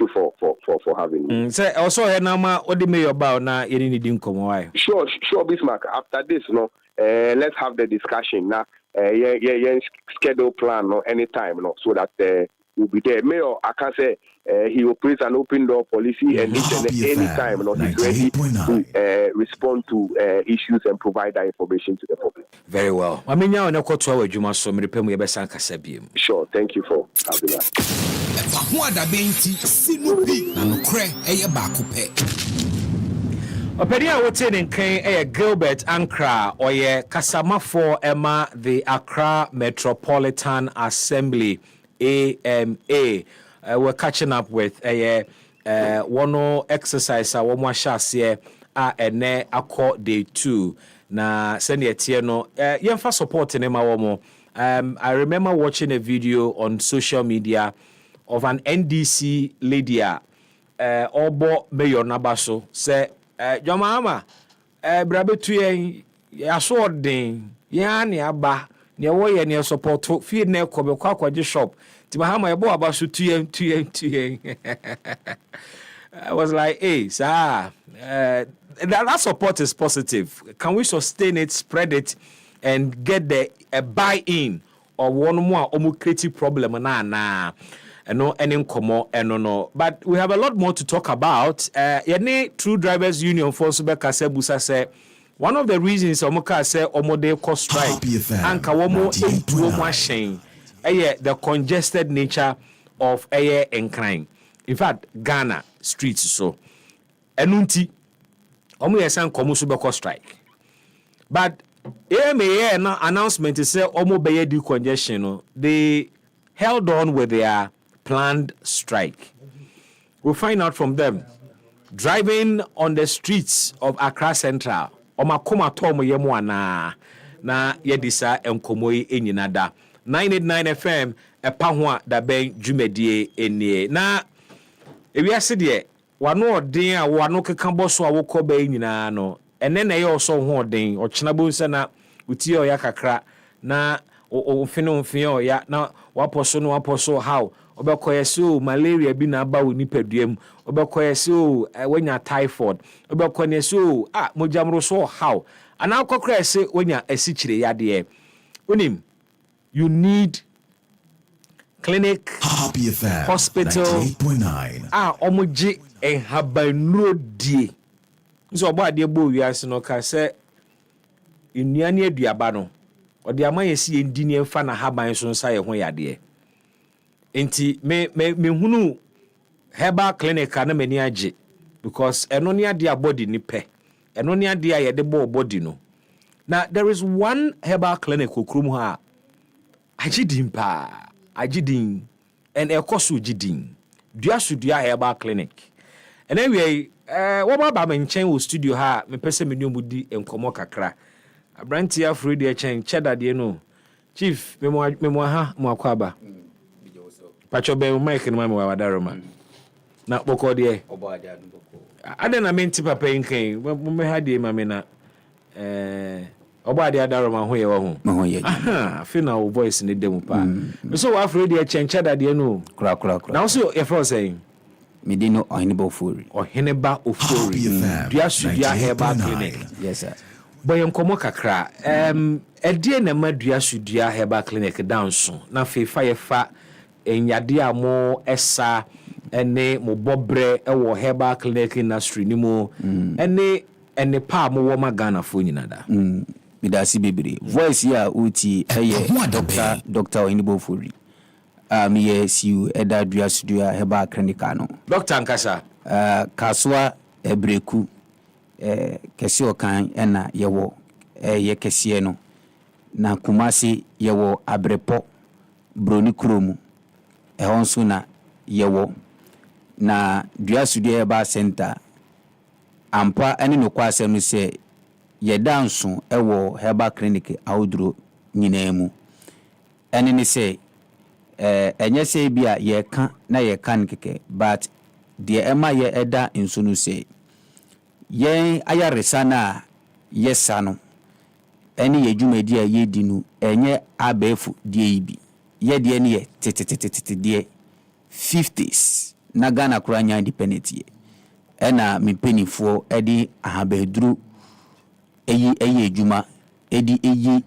for having me. Say also what do you about now? Sure, Bismark. After this, let's have the discussion now. Schedule plan anytime, so that we'll be there. Mayor, I can say he operates an open door policy, and each and any time, he's ready to respond to issues and provide that information to the public. Very well. I mean, now Sure, thank you for having us. Opedia wote nkan Gilbert Ankra oye kasama for Emma the Accra Metropolitan Assembly AMA. We're catching up with one exercise one more shase ene akọ day 2 na send tie no yemfa support ne ma wo. I remember watching a video on social media of an NDC lady obo mayor nabaso say Jomama, Brabetu yaso den, yani aba, ne woye ne support feed ne ko be kwa shop. Ti mahama ebo aba so tuyen. I was like, hey, sir, that support is positive. Can we sustain it, spread it, and get the buy-in of one more creative problem na? No, any komo no. But we have a lot more to talk about. Yene True Drivers Union for Subeka Sebusa say one of the reasons Omoka say Omode cost strike and Kawomo machine the congested nature of air and crime. In fact, Ghana streets so. Enunti Omo yesan komo Subeka strike. But AMA announcement is say Omo beye di congestion no. They held on with their planned strike. We'll find out from them. Driving on the streets of Accra Central, Omakoma Tomo Yemwana, na Yedisa Enkomoi Enyinada. 989 FM, EpaHoaDaben Jumedie Enye. Na, Ewiasidie, wano den a wano kekambo so awoko be nyina no. Ene na ye also ho den, ochenabo nsa na utie oya kakra na ofino ya na waposo how obekoye so malaria bi na aba woni paduam obekoye so wanya typhoid obekoye so mojamro so how ana akokra se wanya asichire yade onim you need clinic hospital 8.9 omoje enhabanuro die nso obo ade bo wiase no ka se nnuane aduaba no odi amayesi endi ne mfa na haban so nsa ye ho yade enti me hunu herbal clinic na mani age because eno ne ade body ni pe eno ne ade a ye de body no. Now there is one herbal clinic okrum ha agidin pa agidin and ekoso gidin dua herbal clinic. And anyway what about my nchen studio ha me pese me nyomu di enkomo kakra abranti afro de chen cheddar de no chief me mo ha mo akwaba pacho be mic no ma wadaroma na boko de obo ade boko ade na menti papa nkan me ha de ma me na obo ade adaroma ho ye wo ho afi na wo voice ne dem pa so afro de chen cheddar de no kura na so e for saying Medino Oheneba Ofori dua herbal clinic. Yes sir. Boy nkomo kakra edie na madua sudua herbal clinic down so na fe fa enyade amo esa ene mo bobre ewo herbal clinic industry ni mo ene pa mo wo magana fo nyina da Midasi bebre. Voice ya uti eye Dr. Oinibo Furi. Me see Eda Dua Studio Heba Clinicano. Dr. Nkasa. Kaswa ebreku kesi okan ena yewo ye kesi no na Kumasi yewo abrepo broni kromu ehonso na yewo na Dua Studio Heba Center ampa ene no kwasem no se ye danso ewo Heba Clinic awdro nyinaamu ene ne se enye se bia ye ka na ye kan keke but de ema ye eda insunu se yen ayaresa na yesa no eni ye dwumadi a ye dinu enye abefu die ibi ye de ne ye tetetetete de 50s na Ghana kuranya independent ye ena mpenifo edi ahabedru eyi edwuma edi eyi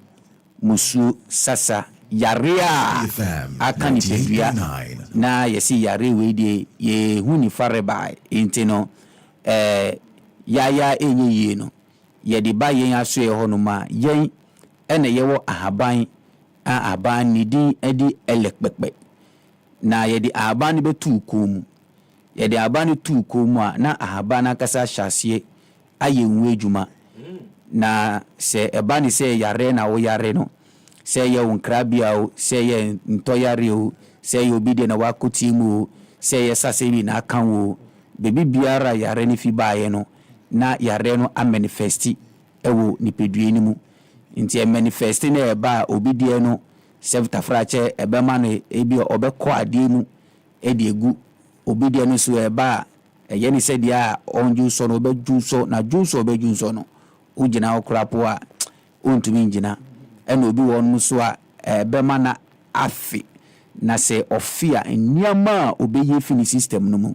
musu sasa yarea aka ni pedua na yesi yare we die ye huni fareba intino yaya enye ye no ye de ba yen aso ye honoma yen ene yewo ahaban ni din edi elekpekpe na ye de ahaban betu komu ye de ahaban tu komu a na ahaban akasa hyasie aye nwe adwuma na se eba ni se yare na wo yare no se ye unkrabia o se ye ntoyare o se ye obide na wakotimu se ye sasebi na akanwo bebi biara yare ni fi baaye no na yare no a manifesti ewo nipedue ni mu nti e manifesti na eba obide no sevta frache ebe ma no ebi obekọ ade mu edi egu obide no so eba ye ni se dia onju so no obeju so na ju so obeju so no ugina okrapo a ontumi ngina ena obi won so a bema na afi na se ofia nniama obeyi fini system no mu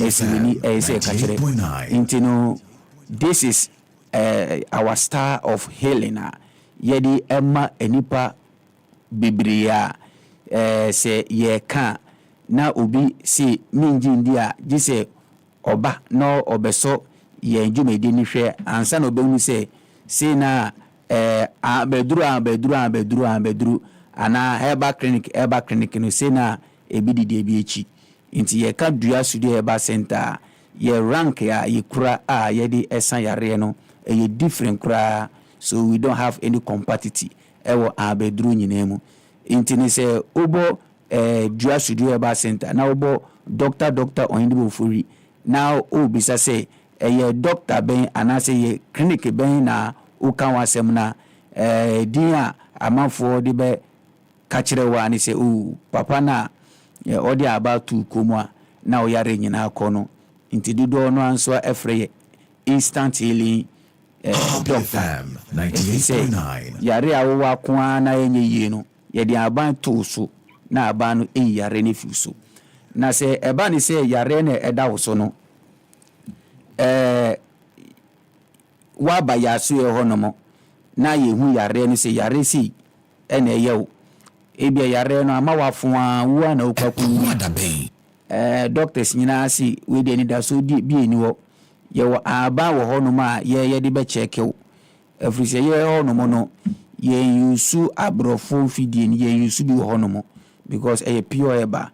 esini ese ka kire intino this is our star of healing yedi emma enipa bibria se ye ka na obi si minji ndia gise oba no obeso ye dwumedi ni hwe ansa na obenu se na abedru ana Heba clinic no se na ebididi ebi echi nti ye ka Dua Studio Heba Center ye rank ya ye kura a ye di esan yare no ye different kura so we don't have any competitive ewo abedru nyinemu nti ne se obo Dua Studio Heba Center na obo Dr. Oinibo Furi na obisa se ye doctor ben anase ye clinic ben na ukan wasem na dia amanfo de be kachire wa ni se papa na odi about to komwa na o yare nyina akono nti dodo no anso efre instant healing doctor 98.9 yare awo akwa na enye yi no ye de aban to so na aban no yare ne fi so na se eba ni se yare na eda wo so no wa ba ya so ye honomo na ye hu yare ni se yare si ene yew ebia yare no ama wafoa wo na okwaku doctors nyina si we de ni da so di bi eni wo ye wo aba wo honomo a ye de be check you every say ye honomo no ye yusu abrofo fidie ni ye yusu bi honomo because e pure eba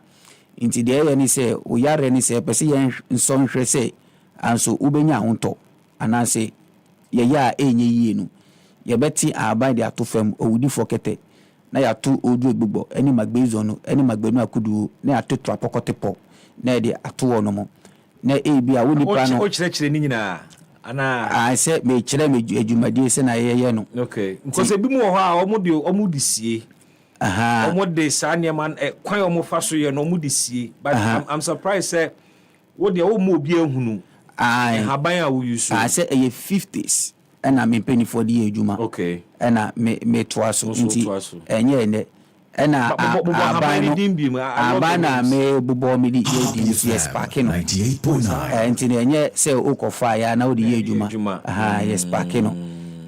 inti de ye ni se o yare ni se pese ye nso nhwe se anso ubenya honto anase ye ya enye yie no ye beti aba de atofam owudi fokete na ya to odu egbugbo eni magbezo no eni magbenu akudu na ya to trapokotepo na de ato wono mo na ebi a woni pa no o chire ni nyina ana a se me chire me adwumadi se na ye no okay because ebi mu ho a omudi sie omudi sanya man kwan omufa so ye no omudi sie but I'm surprised say wo de wo mu obi ehunu haban a wo yusu a se 50s ena me penny for the adwuma okay ena me toaso nti enye ene ena abana me bubo me di yes parking 98.9 nti enye se ukofa ya na odi adwuma yes parking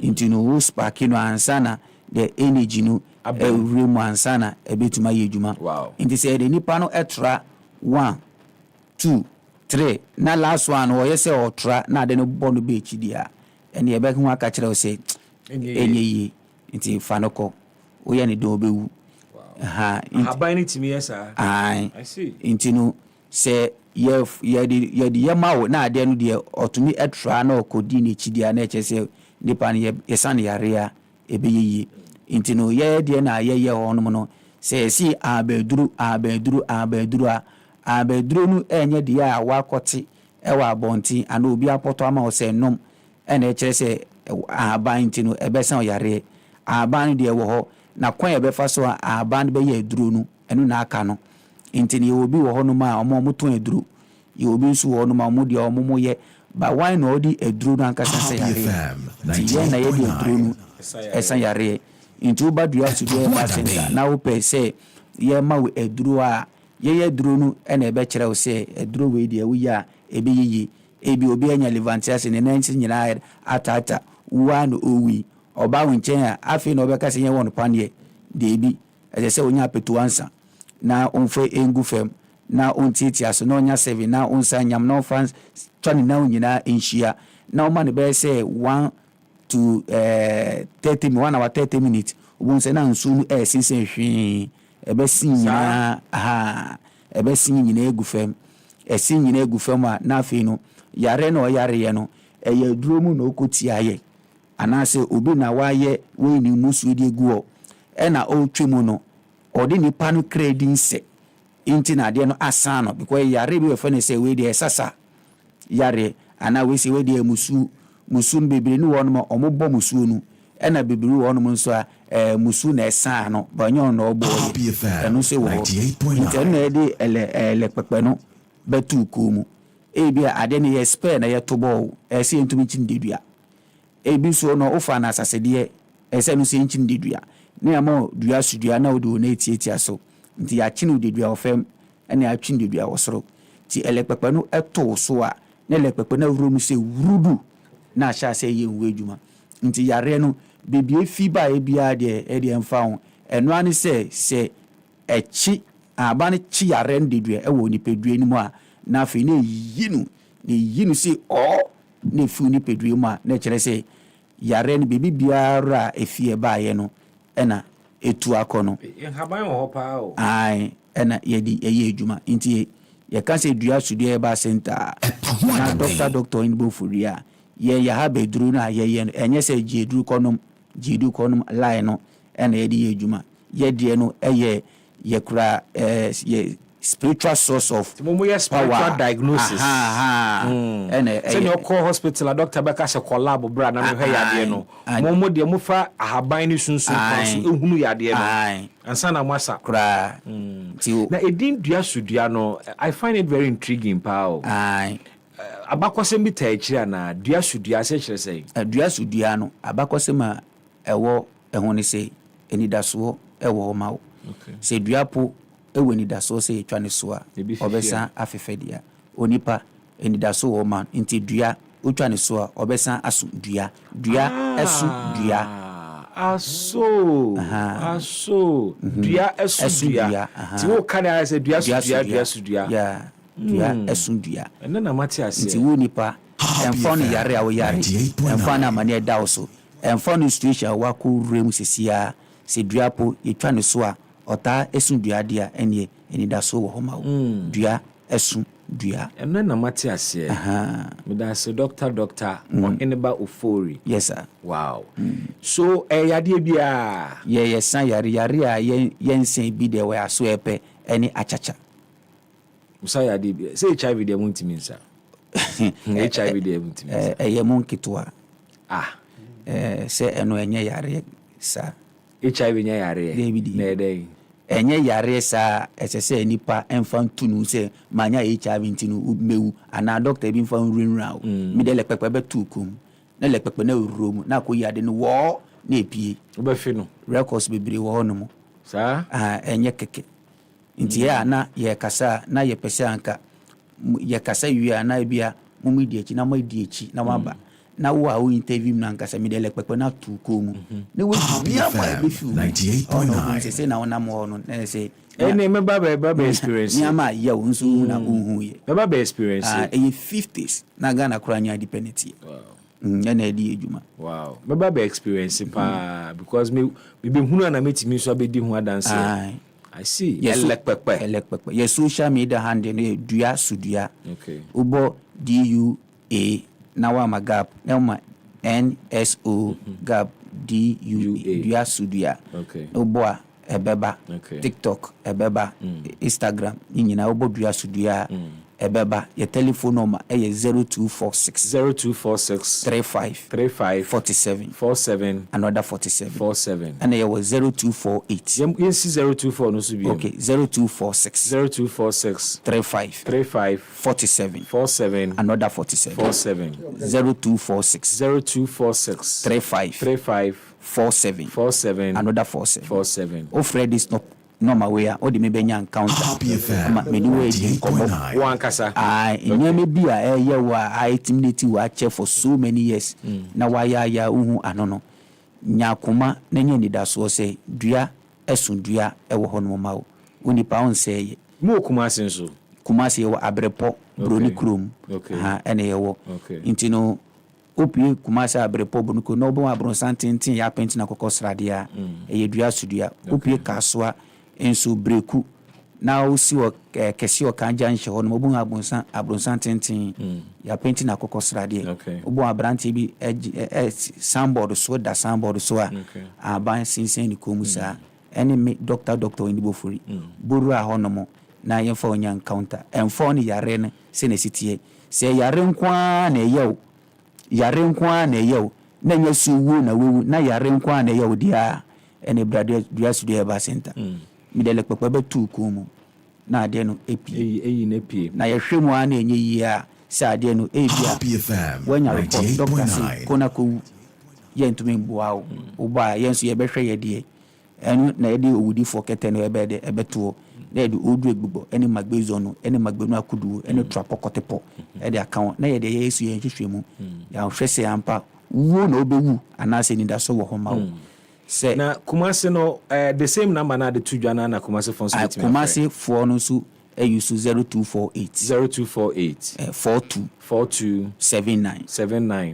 nti no wo parking ansana the energy no remu ansana ebetuma ye adwuma nti se de nipa no etra 1 2 3 na last one wo yese otra na de no bo no be chidia ene ye be hu aka kire o se enye nti fanoko woyɛ ne do obewu ahaban ni timi yesa I see nti no sɛ yɛde yɛma na ade no deɛ ɔtumi ɛtra na ɔkɔdi ne chidia na ɛkyɛ sɛ nipa no yɛsane yare a ɛbɛyɛyie nti no yɛdeɛ na yɛyɛ hɔnom no sɛ yɛsi abɛduru no ɛnyɛ deɛ a wakɔte ɛwɔ abɔnten ana obi apɔtɔ ama wo sɛ nom ɛna ɛkyerɛ sɛ ahaban nti no ɛbɛsan yare ahaban no deɛ wɔ hɔ na kwan yɛbɛfa so a ahaban no bɛyɛ aduro no ɛno na aka no nti ne obi wɔ hɔ no ma ɔmo to aduro yɛ obi nso wɔ hɔ no ma ɔmo deɛ ɔmo yɛ ba wan na ɔdi aduro no ankasa sɛ yare nti yɛn na yɛde aduro no ɛsan yare nti woba dua so deɛ ba sɛ na wopɛ sɛ yɛma wo aduro a yɛyɛ aduro no ɛna ɛbɛkyerɛ wo sɛ aduro wei deɛ woyɛ a ɛbɛyɛyie ebi obi anya levantiase ne nansi nyinaa atata wa no owi ɔba wo nkyɛn a afei na ɔbɛka sɛ yɛn wɔ no paneɛ deebi ɛsɛ sɛ wonya apetuansa na ɔmfa engu fam na ɔntiatia so na ɔnya 7 na ɔnsa nyam na ɔfa twane na nyinaa enhyia na ɔma ne bɛyɛ sɛ 1 to 30 minutes wobon sɛ na nsu no ɛsensɛn hwee ɛbɛsin nyinaa ɛbɛsin nyinaa egu fam ɛsin nyinaa egu fam a na afei no yare na ɔyare yɛ no ɛyɛ duro mu na ɔkɔtia yɛ anaasɛ obi na wayɛ wɔn ni musu di gu ɛna ɔtwe mu no ɔde nipa no kredi nsɛ nti na adeɛ no asan no because yare bi wɔfɛ ne sɛ wei deɛ sasa yare ana wei sɛ wei deɛ musu no bebree no wɔn mo ɔmo bɔ musu no ɛna bebree wɔn mo nso a musu na ɛsan no banyɔ na ɔbɔ ɛno nso wɔ nti na ɛde ɛlɛ pɛpɛ no bɛtu kɔn mu ebi a adeɛ no yɛ spare na yɛ to bɔ ɛsɛ ntumi kyi ndedua ebi so no ofa na asasedeɛ ɛsɛ no sɛ nkyi ndedua ne ama dua sudua na wode na etietia so nti ya kyi no dedua ofam ɛna atwi ndedua wɔ soro ti ɛlɛpɛpɛ no ɛto so a na ɛlɛpɛpɛ na wuro mu sɛ wurudu na ahyɛ sɛ yɛ nwe adwuma nti yare no bebie fi ba ebia deɛ ɛde mfa ho ɛno ani sɛ ɛkyi aba no kyi yare no dedua ɛwɔ nipadua no mu a na afei na yi no sɛ na fi nipadua mu a na kyerɛ sɛ yare no bebi biara efie baayɛ no ɛna etu akɔ no haban wɔ hɔ paa o ɛna yɛdi ɛyɛ adwuma nti yɛka sɛ dua sudua ɛba center na doctor in bofuria yɛ ha beduru na yɛyɛ no ɛnyɛ sɛ gyedu kɔnom line no ɛna yɛdi yɛ adwuma yɛdeɛ no ɛyɛ yɛkura yɛ spiritual source of spiritual diagnosis ɛna sɛ ne ɔkɔ hospital a doctor bɛka sɛ kɔ lab bra na mehwɛ yadeɛ no mo deɛ mofa ahaban ne sunsun pa so ehunu yadeɛ no ansa na moasa kura na edin dua sudua no I find it very intriguing pao abakɔsɛm bi taa akyiri na dua sudua sɛ kyerɛ sɛ dua sudua no abakɔsɛm a ɛwɔ ɛho ne sɛ enidasoɔ ɛwɔ ma wo sɛ dua po ewe ni daso se etwa ne so a obesan afefedia onipa enidaso wo man nti dua otwa ne so a obesan aso dua esu dua aso dua esu dua ti wo kan ya se dua su dua ya dua esu dua ene na mate ase nti wo nipa enfo no yare a wo yare enfo na mane da wo so enfo no situation wa ko rem sesia se dua po etwa ne so a ɔta esu dua dia ene da so wɔ hɔ ma wo dua esu dua ɛno na mate ase me da se doctor on eneba ofori yes sir wow so yade bia ye san yare a yensen bi de wɔ aso ɛpɛ ɛne achacha musa yade bia sɛ HIV de muntimi nsa HIV de muntimi nsa ɛyɛ monkitoa sɛ ɛno ɛnyɛ yare sa HIV nya yare na ɛdɛ enye yare sa ɛsɛ nipa emfa ntunu sɛ manya HIV ntinu mewu ana doctor bi mfa nrinra mi de lepekpe betukum na lepekpe na urom na akoyade no wo na epie obafi no records bebre wo no mo sa enye keke nti ya na ye kasa na ye pese anka ye kasa wi ana bia mumi di echi na ma di echi na maba na wo a wo interview na nkasa mi de lekpekpe na tu komu na wo bi ama be fu 98.9 say na wona mo no na say ene me baba experience ni ama ye wo nso na unhu ye baba experience e 50s na Ghana kura nya dependency ɛna ɛdi adwuma. Wow, meba be experience because me be hunu na metimi so abedi ho adanse. I see. Elekpepe. Your social media handle ne Dua Sudua. Okay. Ubo DUA now I'm a gap. Now my NSO gap DUA Dua Sudua. Okay. Ubo ebeba. Okay. TikTok ebeba. Instagram nyina ubo Dua Sudua. Ebeba. Your telephone number is 0246 35 47 another 47 and there was 0248 yes 024 no so be okay 0246 35 47 another 47 0246 35 47 another 47 oh Fred is not normal way or the maybe encounter many ways one kasa me be a year where I timidity wa check for so many years na wa ya uhu anono nyakoma na nye ni da so say dua esundua e wo hono ma wo oni pa on say mo kumase nso kumase wo abrepo broni krom ha ene ye wo intino opi kumase abrepo broni ko no bo abron santintin ya penti na kokosrade a e dua sudua opi kasoa enso breku na osi o kesi o kanja nche ho no obu abronsan tenten ya penti na kokosrade obu abrante bi soundboard so da soundboard so a aban sinsen ni komusa ene me doctor indibo furi boru a ho no mo na yemfa onya encounter enfo ni yare ne se na sitie se yare nkwa na eyew na nyesu wu na wewu na yare nkwa na eyew dia ene brade dua studio ba center midele kpekpe betu kumu na ade no eyi na pie na yehwemu a na enye yi a sa ade no ebia wanya report doctor say kona ko ye ntumi mboa wo ba yenso ye behwe ye de enu na ye de owudi for kete no ebede ebeto na ye de odu egbubo ene magbezo no ene magbenu akudu ene trapokotepo e de account na ye de yesu ye hwehwemu ya hwese ampa wo na obewu anase ni da so wo ho ma wo say na Kumasi no the same number na the two jana na Kumasi phone so Kumasi for no so use 0248 42 79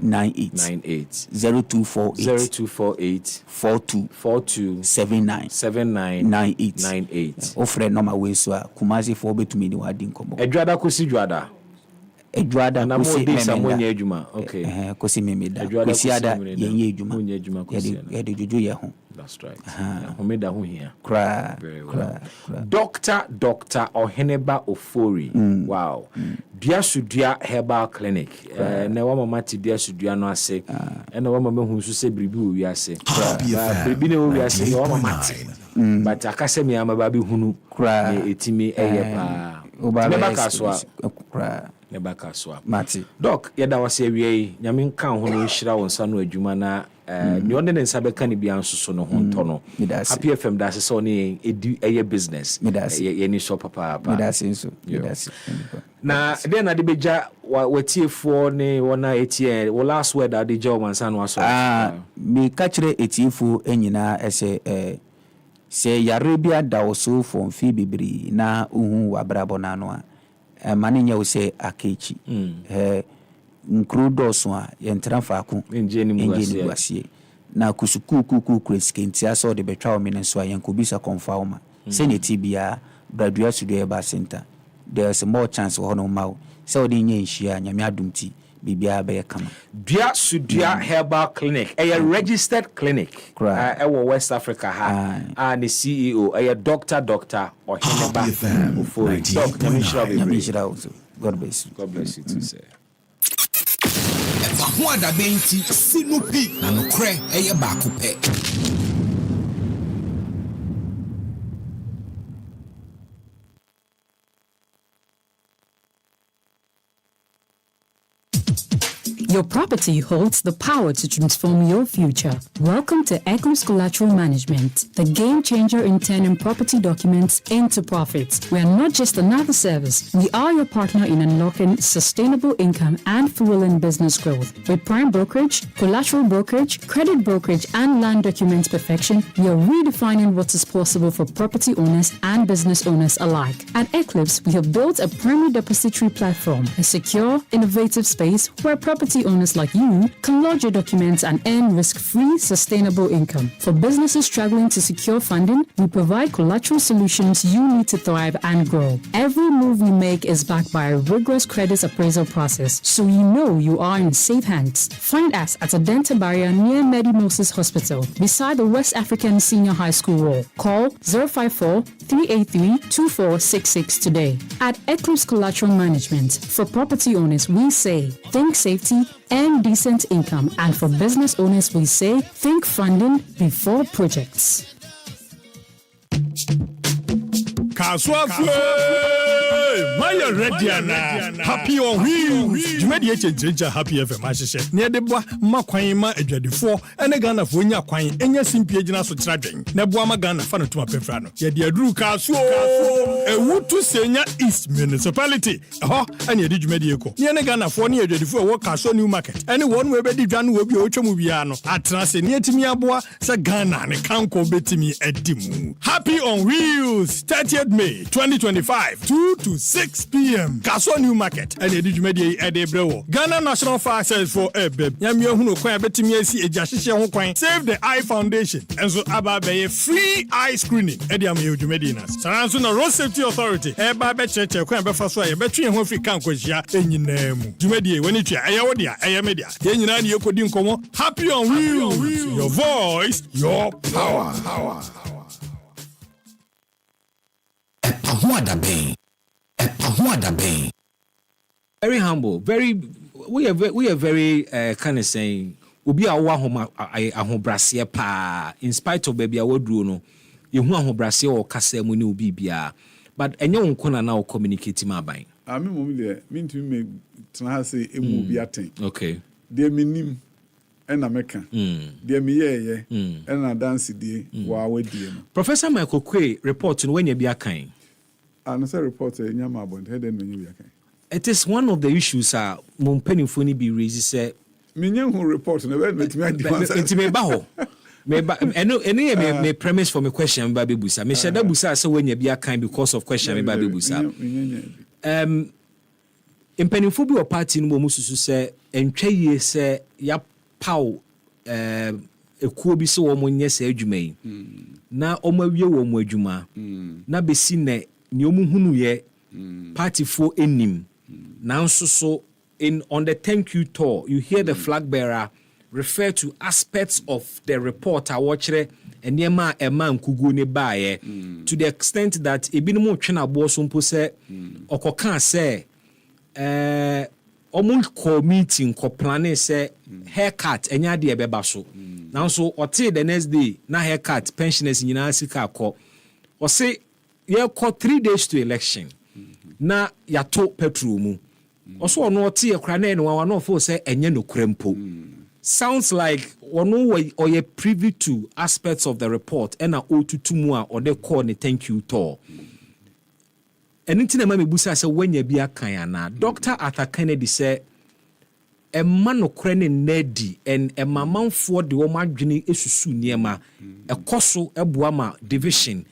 98 0248 42 79 98 offer number we so Kumasi for betumi ni wadi nkomo edwada kosi dwada na mo de samonya adwuma okay kosi memeda kosi ada yenye adwuma ye de jojo ye ho that's right homeda ho hia kra Dr. Oheneba Ofori wow dua sudua herbal clinic na wa mama ti dua sudua no ase na wa mama hu so se bribi o wi ase bribi ne o wi ase wa mama ti but akase mi ama ba bi hunu na etimi eye pa neba kaswa neba kaswa mati doc yeda wase awie nyame nka ho no nhira won sa no adwuma na ni onde ne nsa beka ne bia nsoso no ho nto no Happy FM da se so ne eye business ye ni so papa na then na de beja watiefo ne wona etie wo last word ade ja o nsa no aso me ka kire etiefo enyina ese se yarebia da oso fo mfi bibiri na uhu wabrabo na no a mane nya wo se akechi nkrudoso a yentra faako engeni muasie na kusuku kreskentia so de betwa o menenso a yenkobisa konfauma se ne tibia bradua studio ba center there's more chance ho no mawo se o de nya nhia nyame adumti bibia be kama dua sudua herbal clinic registered clinic wo West Africa ha the CEO Dr. Oheneba Ofori Nyamishira God bless you too sir EpaHoaDaben ti sinupi na nokre baako pe. Your property holds the power to transform your future. Welcome to Echo's Collateral Management, the game changer in turning property documents into profits. We are not just another service. We are your partner in unlocking sustainable income and fueling business growth. With prime brokerage, collateral brokerage, credit brokerage, and land documents perfection, we are redefining what is possible for property owners and business owners alike. At Eclipse, we have built a primary depository platform, a secure, innovative space where property property owners like you can lodge your documents and earn risk-free, sustainable income. For businesses struggling to secure funding, we provide collateral solutions you need to thrive and grow. Every move we make is backed by a rigorous credit appraisal process, so you know you are in safe hands. Find us at a dental barrier near Medi Moses Hospital, beside the West African Senior High School Wall. Call 054-383-2466 today. At Eclipse Collateral Management, for property owners, we say, think safety and decent income. And for business owners, we say, think funding before projects. Maya Rediana, happy on wheels. You made the HJ happy FM, I said. Near the bois, Maquaima, a dreaded four, and a gun of Winya Quine, and your simple general trading. Nabuama gun of fun to my pefrano. Yet the Drew Castle, a wood to Senya East Municipality. Oh, and you did mediocre. Near the gun of 1 year for work Castle New Market. Anyone will be done will be Ochomubiano. At Trans near to me aboa, Sagana, and a Kanko Betimi at Dimu. Happy on wheels, 30th May 2025, 2 to 6 p.m. Castle New Market and the Media at Ebrewo. Ghana National Fire Service for Ebe. Yamio Huno Kwa Betimi si Ejashisha Hokwan. Save the Eye Foundation. And so Ababe free eye screening. Ediamio Jumedinas. Saransu na Road Safety Authority. Eba Becheche Kwa Befaswa Betri and Hofri Kankwejia Enyinemu. Jumedia when it's Ayawodia, Ayamedia. Yenina Yoko Dinkomo. Happy on wheels. Your voice, your power. EpaHoaDaben. EpaHoaDaben. Very humble, we are very kind of saying obi a wo ahobrase pa in spite of baby a woduro no ye hu ahobrase o kasa mu ne obi bia but enye won kona na o communicate ma ban me mom de me ntumi me tena say emu obi aten okay de minim ena meka de me ye ena dance de wa wadie no Professor Michael Kwe report no wanya bia kan and say report nyama abont he den wanya bia kan. It is one of the issues mon penifo ni be raise say menye hu report na we metimi adi answer me ba ho me ba me premise for my question ba bebusa me sheda busa say wanya bia kan because of question me ba bebusa penifo bi o party no mo susu say entwa yie say ya paw ekuo bi se wo mo nye say adwuma yi na o ma wie wo mo adwuma na besi ne omu hunu ye party for enim now so on the thank you tour you hear the flag bearer refer to aspects of the report awochere enema ema nkugu ne baaye to the extent that ebinum twena bo so mpo se okoka se omun committee ko plan se haircut enya de ebeba so now so ote the next day na haircut pensioners nyina sika akọ o se ye ko 3 days to election na yato petrol mu also ono ote ye kra na no wa no fo say enye no krempo sounds like ono or ye privy to aspects of the report and otutumu a or they call ne thank you tour anything na me busa say wanya bia kan ana Dr. Arthur Kennedy say e ma no kra ne nadi and e mamanfo de wo madwene esusu niema e koso eboa ma division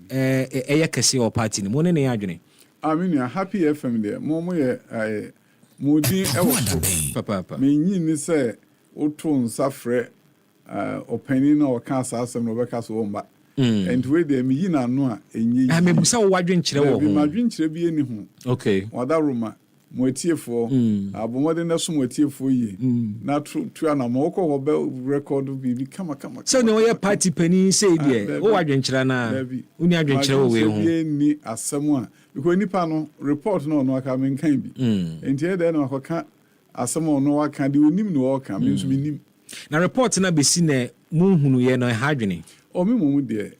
eye kese o party ni mo ne ne adwene Aminia happy FM there. Momo ye mudi papa. Me nyi ni say oto nsafre opani na o kan asasem no be ka so mba. And we there me yina no a enyi. Me busa wo wadwen kire wo ho. Me madwen kire bi eni ho. Okay. Wada roma mo etiefo abomode na so mo etiefo yi na tu na mo ko ho be record bi kama so ne wo party pani say there wo wadwen kire na uni adwen kire wo we ho ni asem a because nipa no report no aka men kan bi enti e dey na akoka asem no aka de onim no aka me so minim na report na besi na mu hunu ye no ha adwene o me mu de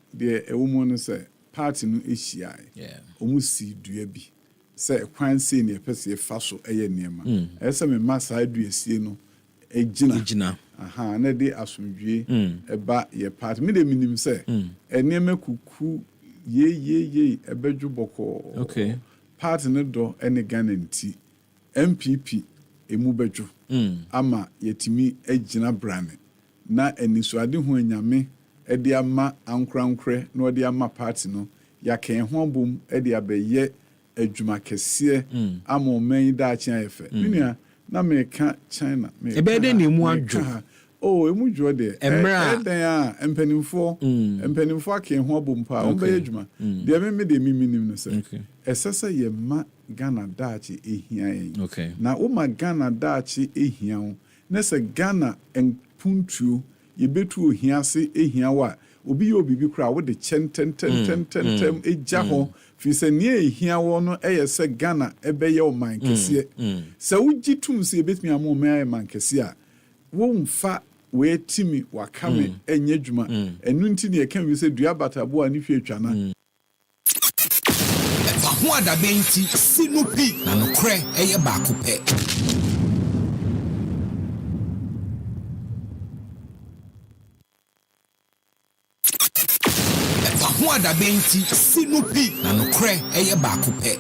ewo mu no say party no ehia o mu si dua bi say kwan sei ne pese fa so eye niema ese me masa dua sie no ejina aha na de asomdwe eba ye party me de minim say eniema kuku ye ebedwu boko okay party no do ene Ghana nti MPP emu bedwu ama yetimi ejina brane na enisuade ho anyame ede ama ankrankre na ode ama party no yaken ho bom ede abeye adwuma kese ama oman da achi ayefe minia na meka China me ebe de ni mu adwo oh emu dwo de emra empanimfo ake ho abompa o be adwuma de me de miminim no se esese ye ma Ghana dachi ehia yen na o ma Ghana dachi ehia ho na se Ghana enpuntuo ye betu ohia se ehia wa obi ye obibi kra wo de chentem eja ho fi se ne ehia wo no se Ghana ebe ye o man kese se ugitum se betumi amo man kese a wo mfa we timi wakame enye dwuma enu nti ne kan wi se dua batabo ani hwe atwa na EpaHoaDaben ti sinupi na nokre eye baako pe. EpaHoaDaben ti sinupi na nokre eye baako pe.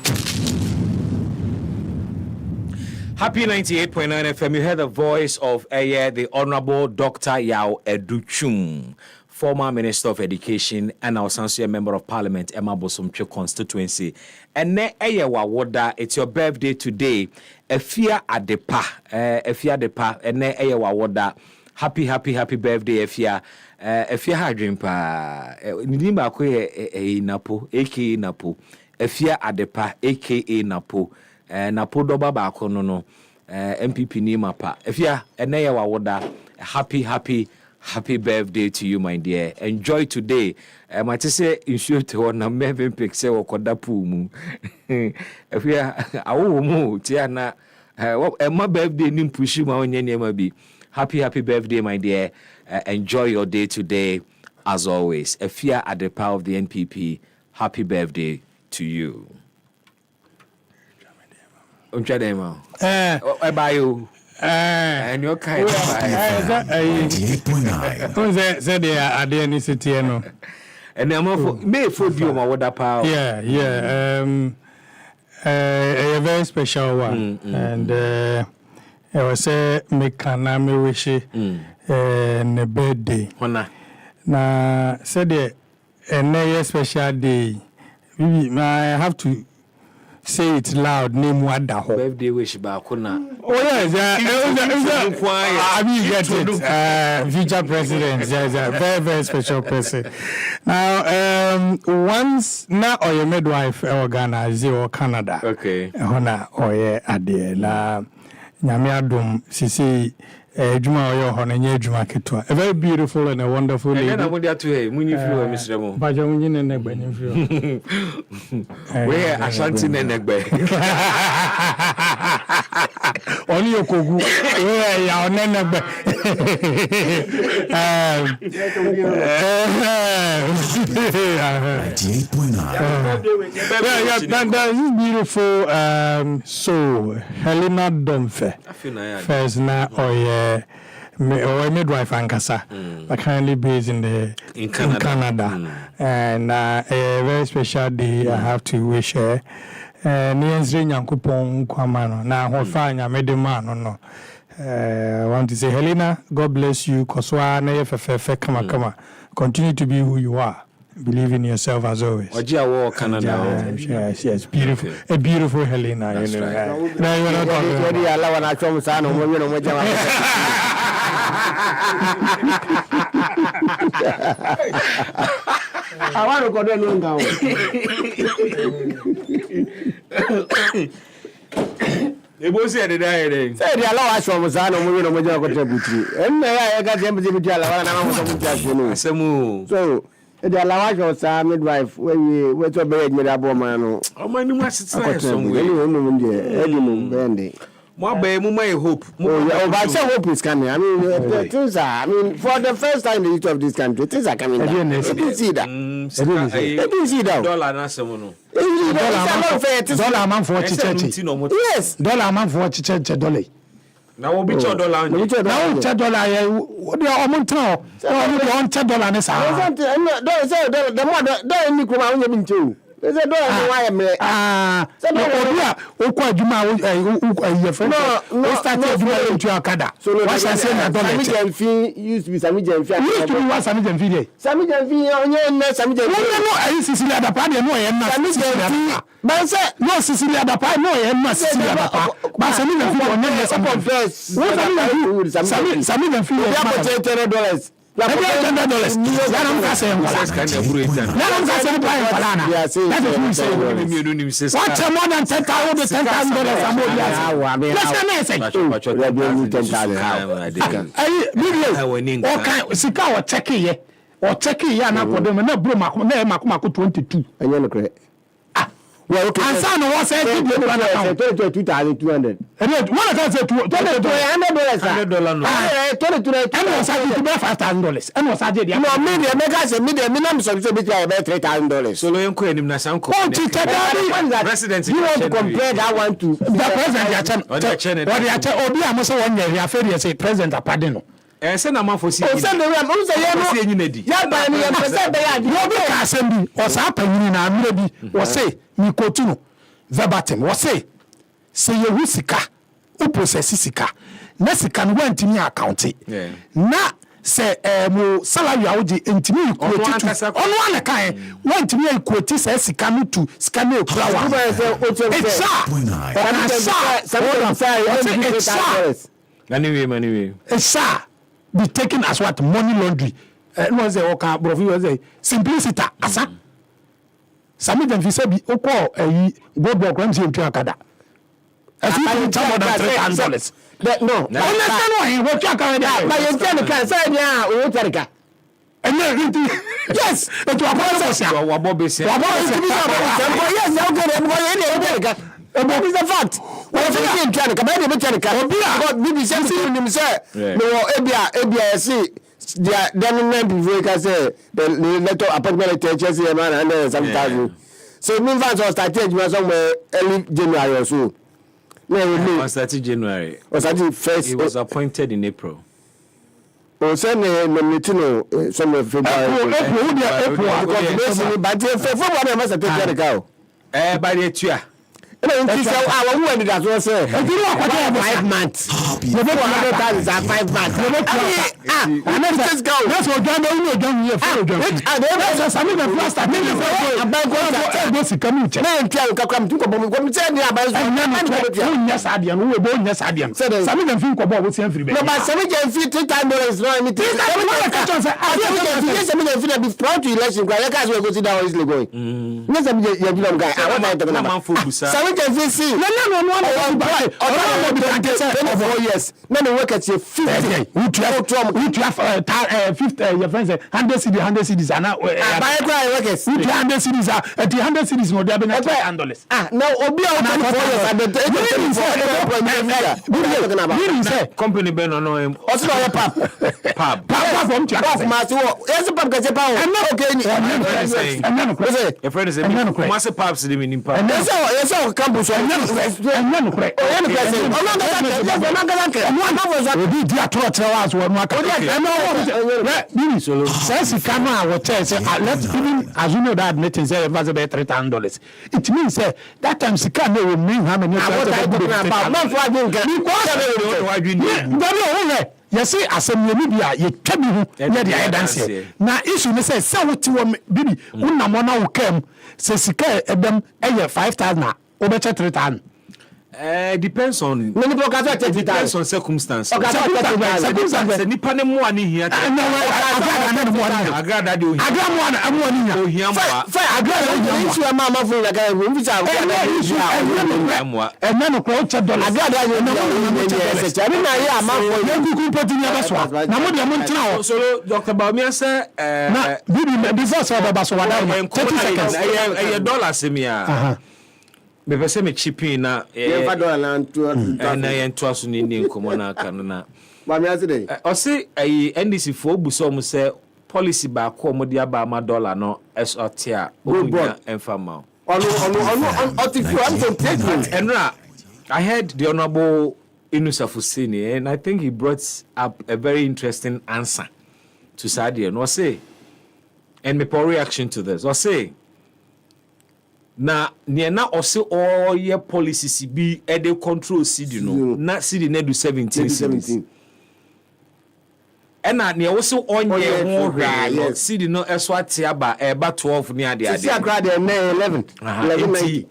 Happy 98.9 FM. You heard the voice of the Honorable Dr. Yao Educhum, former Minister of Education and also a Member of Parliament, Emma Bosomtwe constituency. And ne wawoda, it's your birthday today. Efia Adepa, and ne wawoda. Happy birthday, Efia. Efia Hadrimpa, Nidimba kwe Napo, aka Napo. Efia Adepa, aka Napo. Napo doba baako no MPP ni mapa efia eneye wawoda happy birthday to you my dear. Enjoy today. Mate say insure to na mebe pekse wokoda pool mu efia awo mu tia na my birthday nim pushi ma onye niema bi. Happy birthday my dear. Enjoy your day today as always. Efia at the power of the NPP, happy birthday to you. Unchadema. By you. And your kind. Said they are there in the city. And I'm may food you my water power. Yeah. A very special one. And I was say make me wish and a birthday. Na said a special day. I have to say it loud. Name what the whole birthday wish bakuna. Oh yes, I mean get it. Future president, yes, a very special person. Now, once now or your midwife organize or Canada. Okay. Hona or ade na nyame adom sisi Juma oyo hono nye Juma ketwa. A very beautiful and a wonderful lady. Na mo dia to he munyi firi Mr. Mo. Ba jo munyi ne gba ni firi. We Ashanti ne negbe. Oni yokogu. We ya one negbe. That is beautiful. So Helena Domfe. First na midwife Ankasa, but currently based in Canada. And a very special day I have to wish her. Niensri Nyankopon Kwamano. Now her fanya medemano no. I want to say Helena, God bless you. Koswa na yefefe kama. Continue to be who you are. Believe in yourself as always. Ojia war Canada. Yes, beautiful. A beautiful Helena. That's you know. right. Now you are not talking I want to go there now. Ebo se de dai de. Say the allow us from Zano mo no mo ja ko trebutri. En na ya ga dem bi bi ala na mo so mutiase no. Asemu. So the allow us from sa midwife we to be admira abo man no. O man ni mu asitira some way. Any no dey. Edi no bende. Mo abai mu my hope. But say hope is coming. I mean, things are. I mean, for the first time in the history of this country, things are coming down. You didn't see that. You didn't see that. Dollar na semu no. Dollar amount for chicheche. Yes. Dollar amount for chicheche dollar. Na wo bi cho dollar. Na wo che dollar ye. Wo de amount now. No, $1 ne sa. The more don't any kuma onye bi nche. Is it don't why me? Okwa adwuma your friend. No, start adwuma into Akada. So what I say na dollar. Sami Jamfi used to be Sami Jamfi. Used to be what Sami Jamfi dey. Sami Jamfi onye Sami Jamfi. No, ayi Sicily Adapa dey no e na. Sami Jamfi. But say no Sicily Adapa no e na Sicily Adapa. But Sami Jamfi onye Sami Jamfi. Sami Jamfi. We have $10. $100. Yaram ka say what more than $10,000 sika o check ye na podem na bro mako 22 enye no kre. Well, okay. And son was said $22,200. And what I said $100. And was I to buy $5,000. And was I did. No, media makers and media minimum subsidy about $3,000. So you could him Nasan residents. You want to compare that one to the president? Obi amoso one year. I feel you say president Apadeno. Send a man for seeing. Send the ram. Who's the yeah, by me. You be assembly. Or happening na maybe. Or say ni continue verbatim. Or say you sika. U process sika. Na sika no ntimi account. Na say mo salary awudi ntimi equate to. Ono an kan. Ntimi equate say sika no to sika no ekura wa. It's Anyway. It's be taken as what money laundry. No say okay, bro. You say simplicity asa. Sami dem fi say bi okọ gold block ram say into Akada. If you pay more than $3,000. No. Understand why he work Akada. But you tell the can say dia o terika. And yes, it was possible. Yes, okay, but it's a fact. Well, if you can't come any mechanical, but maybe something him say, no, Ebia, see, they then before can say the letter apartment teachers here, man, and sometimes. So, mean fans was started somewhere early January or so. No, started January. Was started first. He was appointed in April. O send nominatino some of February. But February must take care of cow. By the year. Who ended that was 5 months. 5 months. Let's go. That's what Ghana done here for. Some of the first time about coming to come to come tell me about yes, Adian, who were yes, Adian. Some of them think about what's every day. No, but $750 no anything. Some of them be proud to election. I can't go to that easily going. Yes, I'm a guy. I want to can we see? No. 4 years. No, work at your 50. Who to have 50? Your friends say 100 cities are now. Buy workers. 100 cities are at the 100 cities. No, they have been $100. No, Obia 4 years. Company Ben on him. Also, pub from Master. Yes, pub gets a power. I'm not okay. Your friend is a master pubs living in Pub. Yes, campus. Sami $3,000. It means that time Sika will mean how many yes, say asem ye bia ye twabi hu ye de dance na issue ne say what you bibi unna mo na wo kam se sika edem eye 5,000 obeche 3,000. Depends on depends on circumstance. Circumstance. Nipa ne mo ani hia. Agrada de ohia. Ohia issue mama for like visa. No crowd $100. Agrada na here am for you ku poti ni abaso. Na mo de mo ntina o. So Dr. Baumia say na bibi before so abaso wada 30 seconds. $1 semia. Me pese me chipping na $2 na yen to aso ni nkomo na aka no na ba me ase dey o se NDC fo buso mo se policy ba ko mo dia ba ma $1 no esotia obunya enfama ono otifu am statement enra I heard the honorable Inusa Fusini and I think he brought up a very interesting answer to Sadia no say and me for reaction to this or say na near na ɔse ɔyɛ policies bi ɛde control CD no na CD na do 17 ɛna near wose ɔnyɛ ho hwaa CD no ɛso ate aba ɛba 12 ne ade CD akra de na 11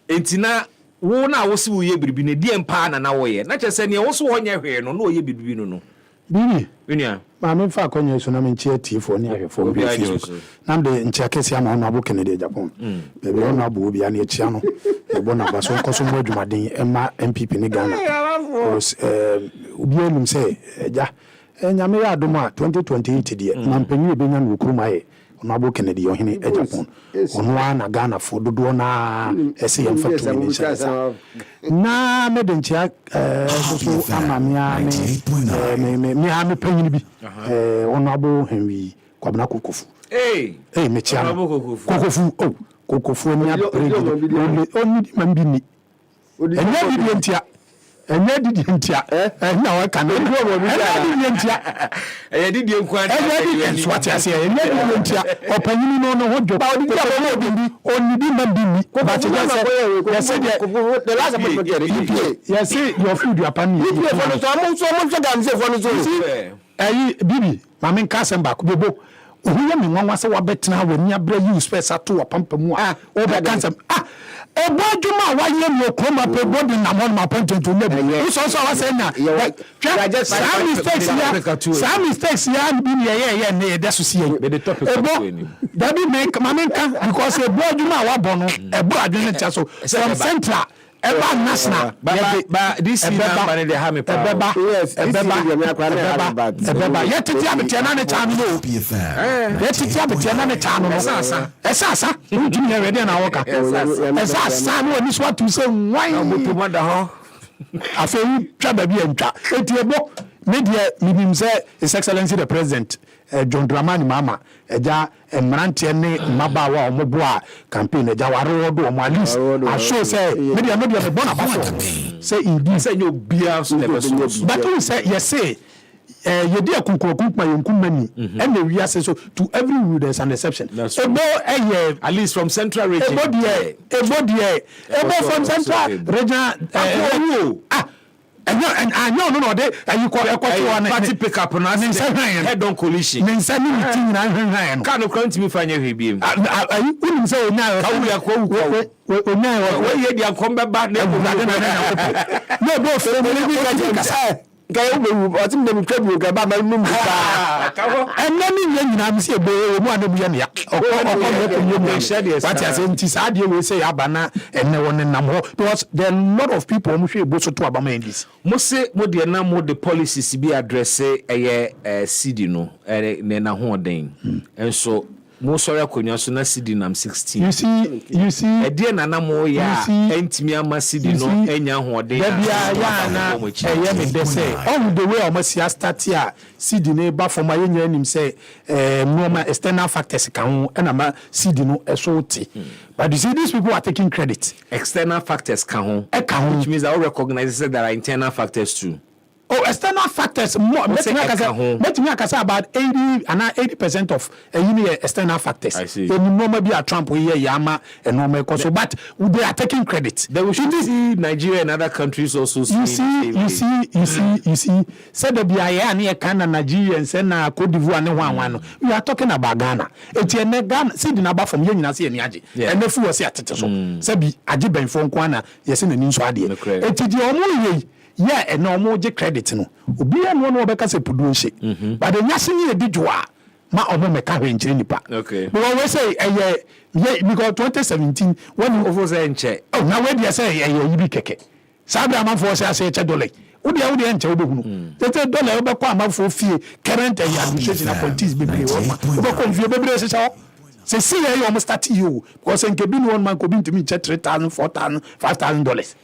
enti na wo na wose wo yɛ biribi ne die mpa na wɔyɛ na kyerɛ sɛ near wose ɔnyɛ hwee no na ɔyɛ biribi no bibi unia ma me fa konye so na me nchia tifo ni ahwefo bi Facebook na mde nchia kesi ama ono aboke ne de Japan bebe ono abo obi ani echia no ebo na baso nkoso mo adwumaden ema MPP ni Ghana obi onum se ja nyame ya adoma 2028 die na mpanyi ebenya no kuruma ye ono aboke ne de yohene Japan ono na Ghana fo dodo na ese yem fatu ni nsa na me de nchia so amamia me ha me panyi bi Honorable Henry Kwabena Kokofu. Me chia. Kokofu ni abreji. Oni mambini. Enye didi ntia. Na wa kana. Enye ntia. Enye didi nkwan. Enye swati ase. Enye didi ntia. Opanyini no hojo. Oni di mambini. Ba che the last person yes say your food your pan. Bibi mame nkasem ba ko bebo ohuya me nwanwa se wabetena wani abra you space ato wapampamu o be kansem ebo adwuma wa ye no kroma pe body na mon ma point to nebi so wa say na some mistakes ya bi ye na de so sie ebo that be make mame nka because ebo adwuma wa bono ebo adwene tia so from central eba national ba this number they have me eba yetiti abetia na ne chanu no yetiti abetia na ne chanu no esasa ntumi ya ready na woka esasa no ni so atu se nwan motomo da ho afewu twa ba bi antwa etiebo media minim say His Excellency the President John Dramani Mahama eja emrante ne mabawa omobo a campaign eja ware odo omo alis aso say media me bona bafo say indeed say you bia so but you say yes say you dey kunkunkuma yenkumani and the we say so to every rule there's an exception ebo at least from central region ebo from central region no they you call party pick up na head on collision me say meeting na hwenhwan no ka no kwanti mi fanya hwebiem unim say onya ka wu yakwo onya we ye dia kombe ba na no bo fe me bi ka say Guy will otim dem twabu ga ba ma num ba enani nyina am se ebo mu anabu ya ya what you say nti sa de we say abana enne won nam ho because there are a lot of people who hwe ebo so to abama endis mo se mo de na mo the policies bi address CD no na ho den enso mo sorry akonya so na CD nam 16 you see e na na mo ya entimi ama CD no enya ho den ya na eye me de say on the way o masia start here CD ne ba for my nya nim say normal external factors kan ho na ma CD no eso ti but you see these people are taking credit external factors kan ho which means I recognize that there are internal factors too. External factors more let me akasa about 80% of external factors. Normal be a Trump here yama and normal so but they are taking credit. They should see Nigeria and other countries also. You see said the BIA near Canada, Nigerians and Cote d'Ivoire and one. We are talking about Ghana. It's a Ghana see the number from Yeni see Niaji. And the fool was at it so. Sabi Ajiben from Kwana, yes in the news idea. It's the only yeah and no more credit no obi an one obeka se pudu nche but the nyasini e dijwa ma omo meka hwenchiri nipa okay we always say because 2017 when you over say nche oh now we dey say yibi keke sabi amanfo say $1 udi nche obehunu tete dollar obekọ amanfo fie current administration and politics bebre obekọ fie bebre se see you almost start you because nke bi one man ko bi ntimi nche $3,000 $4,000 $5,000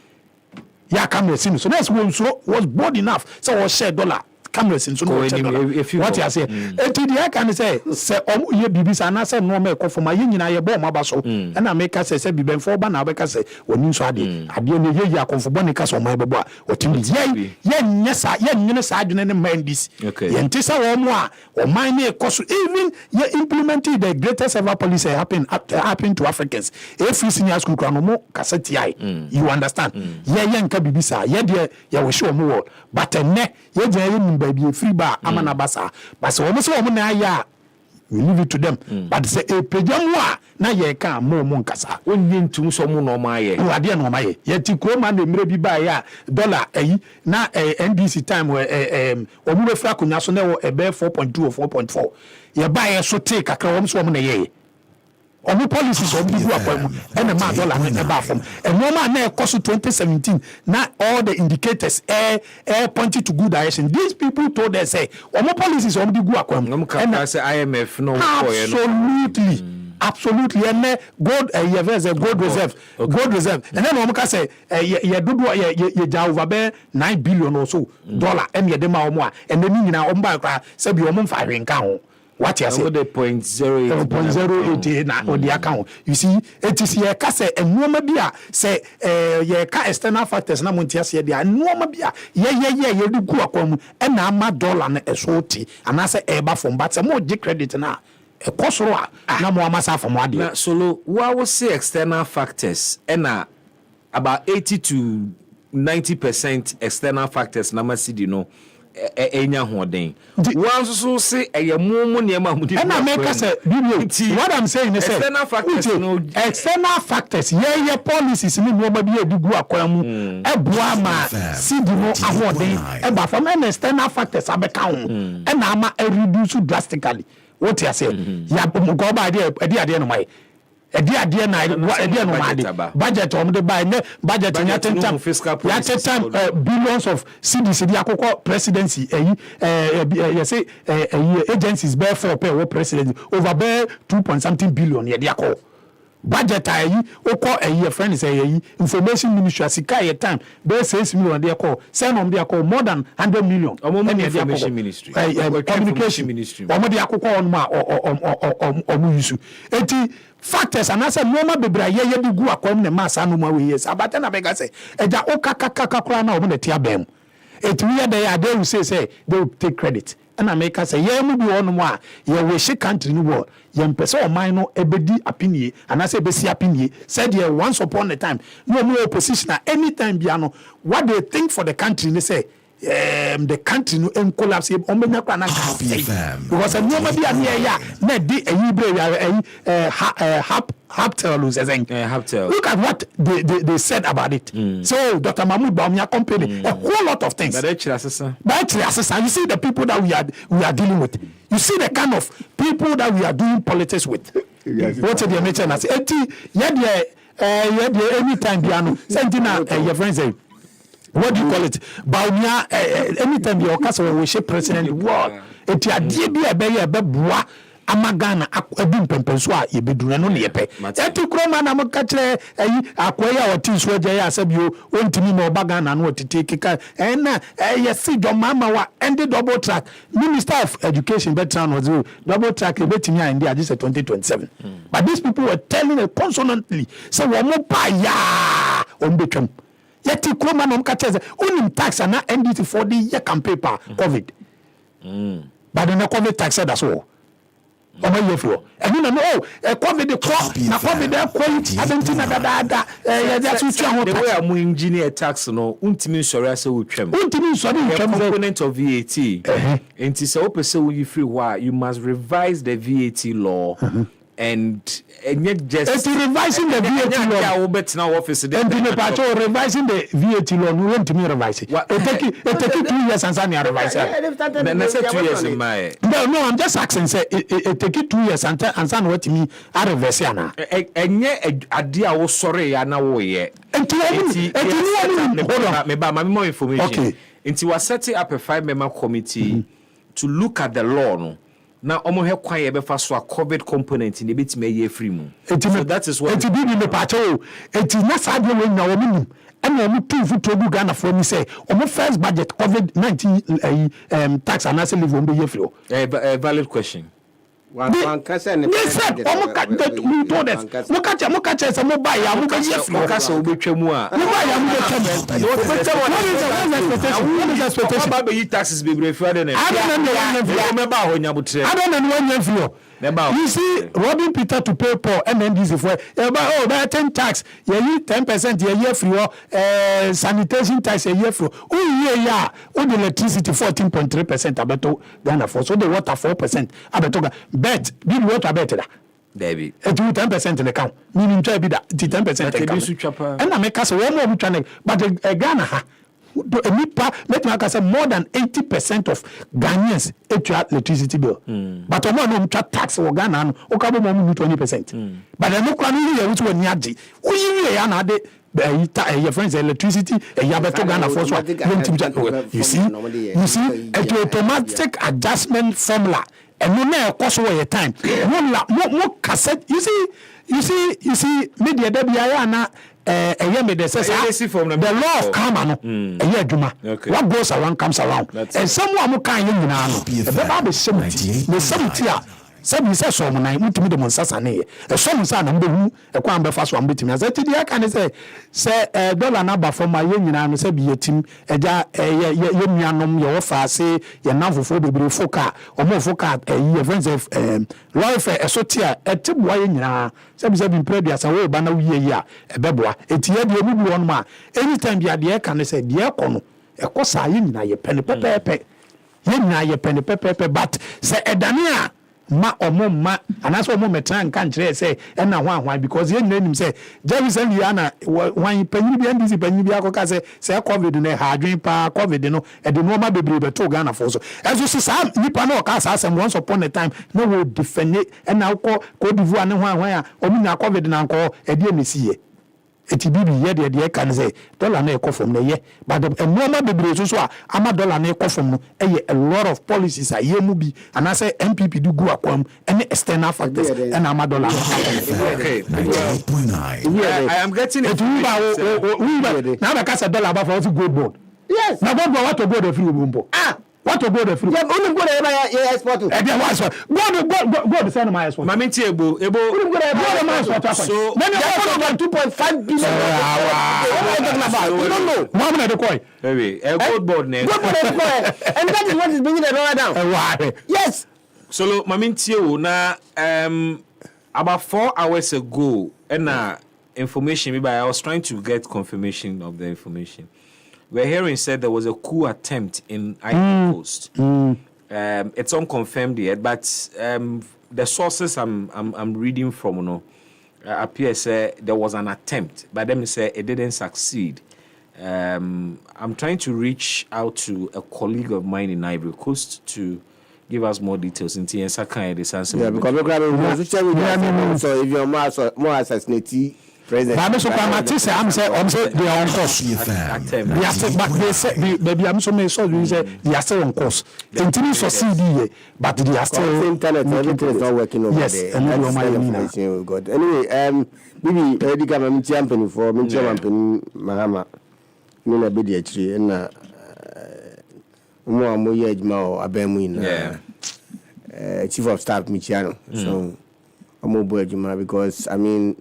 ya come see so that's when was bold enough so was share dollar cameras in so no what you say enti dia kan say ye bibisa na say no me kofoma ye nyina ye bo maba so na make say bibenfo ba na beka say oni so ade ne ye akonfo bone ka so man bebo a otimi ye nyesa ye nyene sa adwene ne mandis ye ntisa wo mo a o man ne ekoso even ye implemented the greatest ever policy happen to Africans every senior school no mo kaseti ai you understand ye nka bibisa ye de ye wo show mo but ne ye gya ye nimba bi free bar amana basa basa wo so wo na ya we leave it to them but say e pejam wa na ye ka mo nkasa onye ntum so mo no ma ye ade no ma ye ti ko ma na emre bi ba ya dollar na NDC time wo mo be fra konya so na wo ebe 4.2 or 4.4 ye ba ye so take kakra wo so mo na ye omo policies of the group and the man dollar na ba from and no man na cost 2017 na all the indicators pointed to good direction. These people told us say omo policies of the group and say IMF no absolutely and gold gold reserve and then omo ka say ye dodo ye ja over be 9 billion or so dollar and ye dem omo a and then nyina omo ba kra say bi omo fa hwenka ho. What you say? The 0.08 na odi account. You see, it is ye ka say enwoma bia say ye ka external factors na montia say dia enwoma bia ye di gu akwam e na ama dollar na esoti and say eba from but say mo di credit na e kosoro na mo amasa from ade. Na solo what we say external factors and about 80 to 90% external factors na masidi no enya hoden one so say mumu ne ma mudi and I make us what I'm saying is external factors ye policies ni no ma bi edigu akwam eboa ma sidi no ahoden e ba from external factors abeka ho and ama reduce drastically what you say ya go ba ade no mai ade na budget on the buy budget time billions of CDC the akoko presidency you say agencies bear for pay president over bear 2.something billion ye the akoko budget oko friend say information ministry asika time bear 6 million the akoko send on the akoko more than 100 million information ministry communication ministry omo the akoko on ma omu use eti factors and I said no ma bebra ye di gu akwam ne masa no ma we yes abata na bega say eja okakakakakra na omo na tia bem it we dey they will say they will take credit and I make us say ye mu bi ono mo a ye we she country ni world ye mpese o man no ebedi apinie and I say be si apinie said ye once upon a time no more opposition at any time biano what they think for the country they say the country no collapse ombenya kwa na because no be ania ya na di look at what they said about it so Dr. Mahmoud Bawumia company a whole lot of things but you see the people that we are dealing with, you see the kind of people that we are doing politics with. What they mention as anytime biano sentina your friends say what do you call it? Bawumia anytime you okasa we shape president world eti adie bi ebe bua amagana adum pempenso a yebeduru no ne yepe eti kroma na mokachre akoya otinso agya ya asabio ontimi na obagana na otete keka na yesi jomama wa end double track minister of education betran was double track ebetimi and dia just 2027 but these people were telling it consonantly so wo mo pa ya ombetwam yeti kroma na mokacheze unim tax na NDT for the year campaign COVID but the COVID tax that's all omo yefo enu na no COVID the crop na COVID the quality adentina dada that's what you the way am engineer tax no untimi nsori ase wotwam component of VAT enti se opese wo free why you must revise the VAT law and just revising the VAT law ya obetna office and the part of revising the VAT law no want me revise it take 2 years and say revise it then say 2 years in my no I'm just asking say it take 2 years and say what me reverse ana enye ade a wo sore ya na wo ye enti me ba more information enti we set up a 5-member committee to look at the law no na omo he kwan ye be fa so a COVID component in ebetime ye free mu so that is what enti bi me pacho enti na sa de we nya wo mu ene omu two for to Ghana for me say omu first budget COVID-19 tax and as leave on be flow. A valid question. They said we told us Mukacha some buy ya Mukacha obetwemu a what is expectation about the taxes be brave for them I don't know when flow. You see, Robin Peter to pay Paul and then this for about 10 tax, you 10% a year for sanitation tax a year for the electricity 14.3% abeto Ghana for so the water 4% abeto bet big water better. David, it do 10% in the account, meaning to be that 10% and I make us one more channel, but Ghana. More than 80% of Ghanaians pay electricity bill. But I want to tax or Ghana, or 20%. But I'm not going to use one yaji. Your friends electricity, Ghana for you see, a automatic adjustment formula. And no matter cost your time. More cassette. You see, media debiana. The law of karma what goes around comes around. And someone who can't the 70 Sebi say so mo nan mutimi de mo nsasa ne e so mo sa na mbe hu e kwa mbe fa so ambetimi azati dia kan say dollar na ba from aye nyina no say bi yetim eja ye nuanom ye wo fa ase ye nanfofo bebre foka omo foka ye friends of life so tia etibwa ye nyina sebi mpre sa wo ba na wiye yi a ebeboa etie de mu bi won ma anytime bi ade kan say de kono e kosa ye nyina ye pene pepepe ye nyina ye pene pepepe but say edane a ma omo ma anaso omo metan kan kire say na hwan because ye nanim say Jerusalem yana hwan panyi bi ndisi panyi bi akoka say covid na ha adwen pa covid no e de no ma bebre beto Ghana for so ezo sa nipa na oka sa asem once upon a time no wo defend e na ko divu ane hwan a omi na covid na nko e de emesiye eti bibi ye de kan say dollar na e ko from na ye but no ma bebre so a ama dollar na e ko from no e a lot of policies a ye mu bi and I say MPP do go akwam any external factors and ama dollar okay 98.9 I am getting it now the case dollar ba for gold bond yes na gold bond what to go the free bombo what to go the free only go the export e dey was go the send my export mama ti ebo go my export so then you go 2.5 billion no no the baby a gold board na and that is what is bringing the dollar down yes so mama ti o na about 4 hours ago and information maybe I was trying to get confirmation of the information. We're hearing said there was a coup attempt in Ivory Coast. It's unconfirmed yet, but the sources I'm reading from, appear say there was an attempt, but them say it didn't succeed. I'm trying to reach out to a colleague of mine in Ivory Coast to give us more details in TNSA kind of this answer. Yeah, because so if you're more assassinated. I'm so I'm say they are on course. They are still, but they say maybe I'm so many so you say they are still on course. Continue succeed here, but they are still internet everything is not working over there. Yes, and that's my information we got. Anyway, maybe Eddie Gamma champion for me champion Mahama. No be the tree na mo ye adwuma o abemu na chief of staff Michiano. So I'm bo adwuma because I mean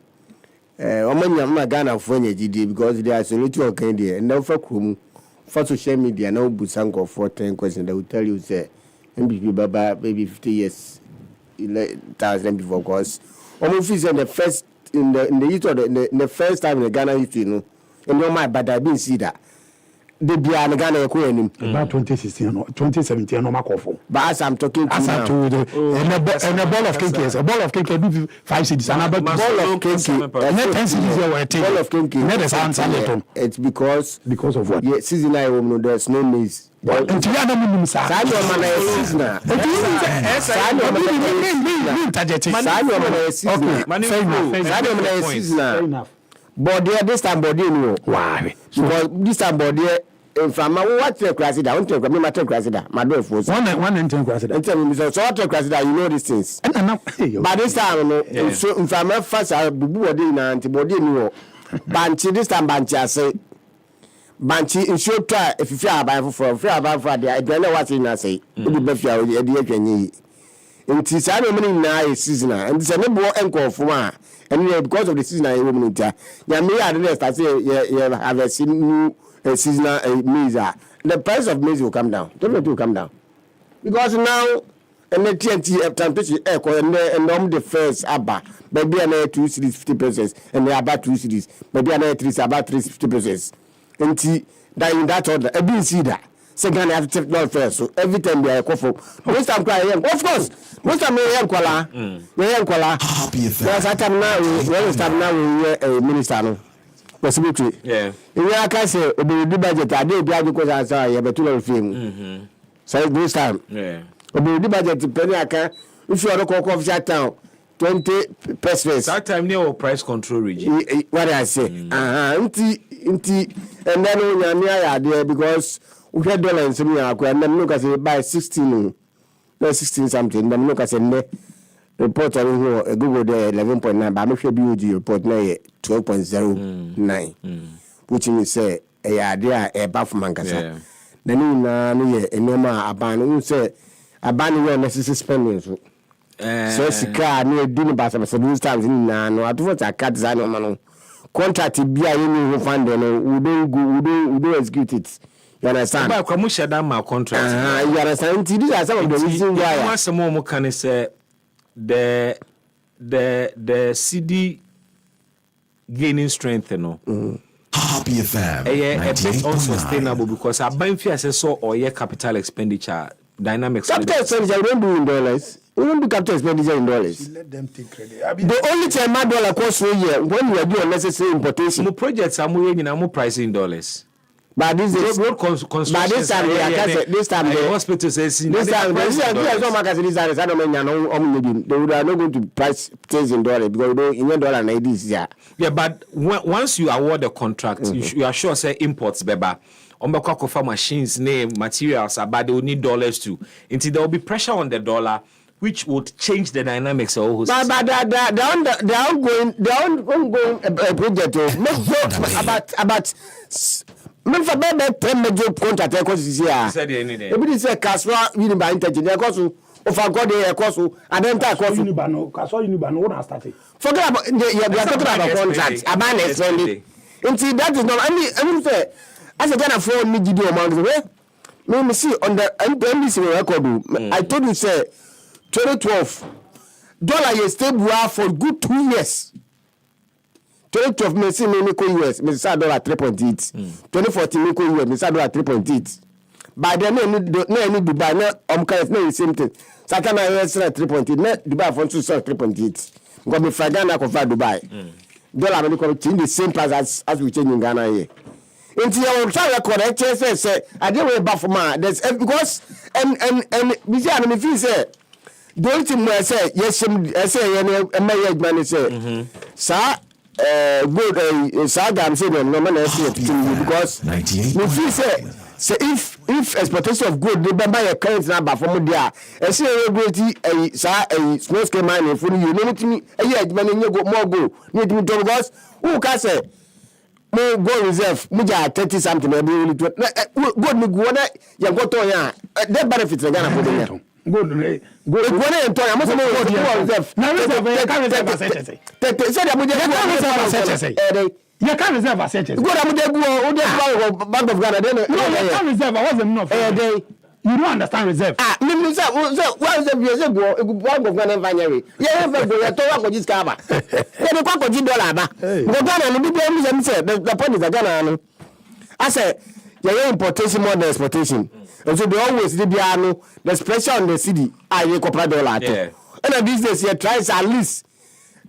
I'm Ghana for GD because they are so little okay and now for social media now Busanko for 10 questions they will tell you say MPP Baba maybe 50 years 1000 before because almost in the first in the history in the first time in the Ghana history and no my but I didn't see that they be an Ghana about 2016 or 2017 no mark for but as I'm talking to you now and a ball of cake is a ball of cake do 5 cities and about ball of cake and 10 cities were ball of cake it's because of what yeah season I know there's no news and you are not season body this time body no why because this time body from what the crazy down to me matter crazy down my door for one and 10 crazy down tell me so what crazy down you know these things but this time no so from first bubu body na antibody no banchi this time banchi say banchi nsuo twa efifi aban for dia edwane wase na sei odi bafia edi atwanyi nti saa no mini na e season and say ne bo enkofo a and because of the season I woman ntia ya me ya dey start say you have a seasonal maize. The price of maize will come down. Definitely will come down because now and the TNT temperature and the first abba maybe an 2 cities 50% and they are about 2 cities maybe an 3 about 350%. And that in that order, I didn't see that. Second, I have to take no first. So every time they are coffee, most time crying. Of course, most time they are kola. They are kola. Yes, I time now. We start now. We minister no. Possibility. Yeah. In your case, we do budget. I did because I saw you, but too long film. So this time. Yeah. We do budget. Penny I can. If you are a coffee shut down. 20%. That time near price control regime. What I say. Inti, and then we are near there because we had dollars in Miracle and then look at it by 16 something. Then look at it report on Google there 11.9, but I'm sure BUG report now 12.09, which means say a idea a buff mancasa. Then you know, a normal abandon say abandon necessary spending. So sika no edin ba se this times na no ado for cat zan no contract bia you no fund no we don't execute it. You understand? Ba kwa mu sheda ma contract. You understand? These are some of the reasons why one some more can say the CD gaining strength no. Happy FM. A bit unsustainable because I buy fear so or your capital expenditure dynamics. Capital expenditure don't do in dollars. We don't do capital expenditure in dollars. Let them take credit. The only time my dollar costs a year when we are doing necessary importation. More projects are more in price in dollars. But this is road construction. But this time the hospital says this time I don't mean they are not going to price things in dollars because in dollar and this year. Yeah, but once you award the contract, you are sure say imports beba. For machines, name materials, but they will need dollars too. Until there will be pressure on the dollar, which would change the dynamics of whole system. But the ongoing project about men for better 10 major contract because here. Everybody say Kaswa Uniba Interchange because of a god because I don't take cost Unibano, Kaswa Unibano won't start it. Forget about we are talking about contracts. A man is friendly. Until that is not I mean say as a kind of 4 million amount of way. Me see on the NBC record. I told you say 2012 dollar is stable for good 2 years. 2012 me see me ko US me say dollar 3.8. 2014 me ko US me say dollar 3.8. By then no any Dubai no kind no same thing. Sakana US 3.8 na Dubai for 3.8. Because me Ghana na convert Dubai. Dollar me ko change the same price as we change in Ghana here. Until you try to correct say I dey way back for man there's because and we say me feel say the only thing I say yes say man say sir good Saddam said no man say because we feel say if exploitation of gold they buy your current number from there say you go to small scale mining for you no me man you go more go need me because who can say mo go reserve mo ja 30 something e be only good me go na ya go to ya that benefit na Ghana for them good na to ya mo say mo go reserve na reserve can reserve say say that mo je reserve say you can reserve say go na mo dey go bank of Ghana then you can reserve what's the meaning of you don't understand reserve. Me say what reserve you say go bank of Ghana vanyere yeah go ya to wa go discover they go go dollar ba go Ghana no be me say the point is Ghana no I say your importation more than exportation and so they always dey no the pressure on the city you copper dollar to and these days you try at least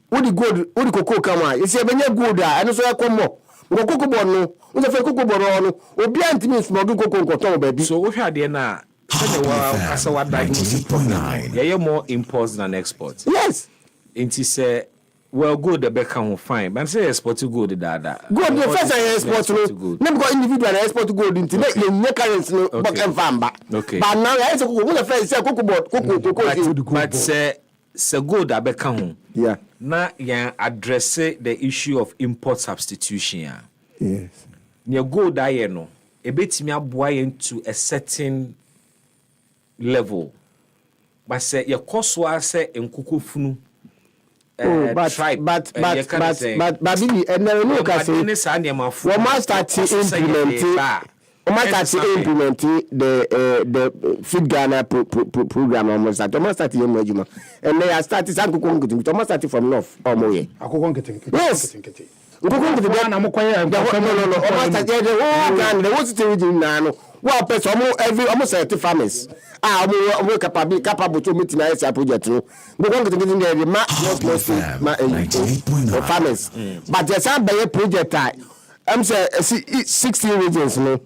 what the gold what the cocoa come on you say benye gold and so come more go cocoa board no we say cocoa board no obi antimi smuggle cocoa nkoton baby so wo hwa de na say what diagnosis problem yeah more imports than exports yes it is well good the back can fine but say export good dada good the first export no because individual export gold into the currency no but enfamba okay but now I say cocoa the first say cocoa board cocoa but say good the back can yeah na ya address the issue of import substitution yes near gold no a bit me aboa to a certain level. But say your cost was say in Kukufunu. But baby, and then look at it. We must start implementing the Feed Ghana program almost that. We must start in and they are starting some cooking. We must start from north or more. Yes. Well, person almost 30 farmers. We capable to meet my project. We want to get in the farmers. But there's some project. I'm saying 16 regions. No,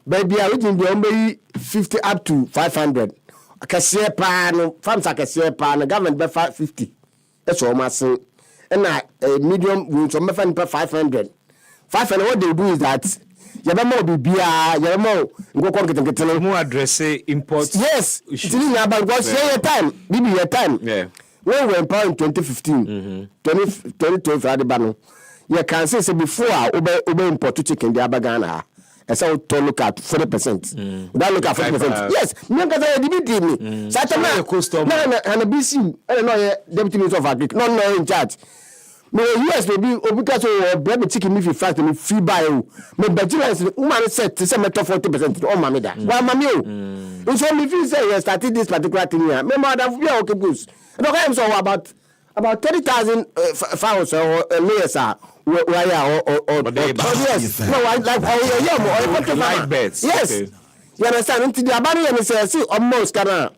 baby, I reaching the only 50 up to 500. I can share pan. Farms I can share pan. The government by 550. That's all my say. And medium will some 500. 500. What they do is that. Yabamo bibia yabamo go get more address import. Yes, it's about what's your time. Bibi your time. Yeah. When we were empowered in 2015, 2012 at the bano. You can say before ube import to chicken the Abagana. I saw to look at 40%. That look at 40%. Yes, me because I did me. Satana custom. No, and a BC. I don't know deputy minister of agriculture. No in charge. Me US maybe because bread chicken if you fact me free buy o me Nigerians woman said to say meto 40% on mama da why mama o so me feel say you started this particular thing here me mother be okay goose and I am so about 30,000 fowls or layers are where or yes no like like beds yes you understand until the abari and say see almost kana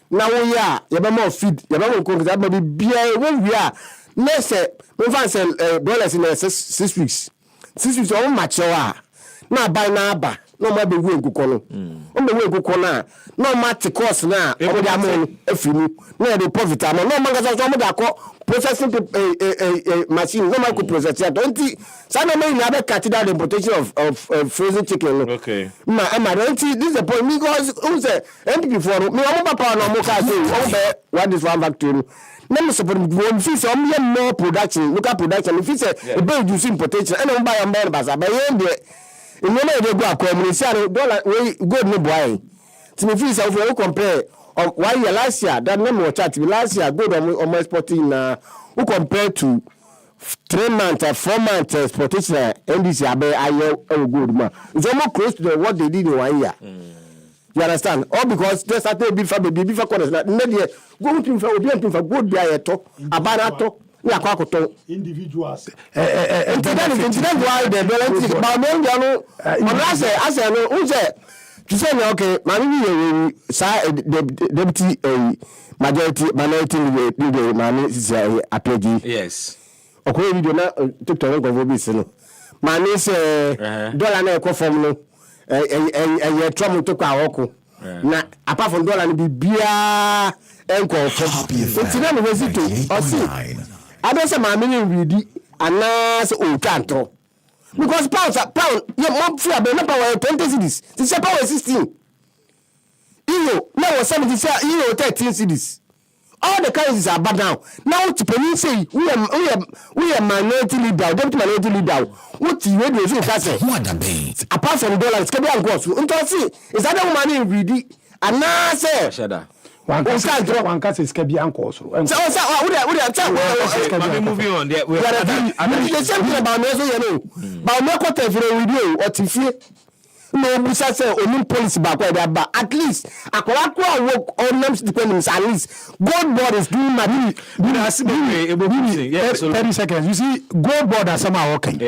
now we are you be more feed you be more cook that be bia we are next we find dollars in 6 weeks. 6 weeks on mature. Now buy na ba. No more be we nkuko no. On be we nkuko na. No matter cost na. E go dey amon efinu. Na dey profit amon. No man so mo dey akọ processing machine. No man could process it. Don't say no man na be cut down the importation of frozen chicken. Okay. Don't this is the point because who say MPP for me o papa no mo ka say what this one factory. Let me support one fish on more production, local production. If it's a big using potential, and I'm buying man baza, but in the they go across, say dollar way good no boy. To me, fish if you compare why last year that number of chat last year good on exporting who compared to 3 months, 4 months exportation, and this year I good man. It's almost close to what they did in 1 year. You understand? All because they started before corners. Maybe go to for good be a talk about talk. Ya kwa kuto individuals. Incident why they don't but no as no unse to say okay, mami say deputy majority leader mami say appeji. Yes. Okay, video na TikTok go be no. Mami say dollar na e form no. Trouble to kwa na apart from dollar ni bibia enko fo it's na me visit to see I don't say my meaning ready anas o tanto because pound you more free about power 20 cities this is power 16 euro now 70 euro 13 cities all the currencies are bad now to police say we are minority leader deputy minority leader what you radio so say apart from dollars can be and cost unto see is that the money ready and now say shada one case is can be and cost so we moving on there we the same thing about me so you know but no quarter for radio or TV no musa say onim policy back where but at least akwakwa work on them dependents at least gold board is doing money 30 seconds you see gold board are somehow working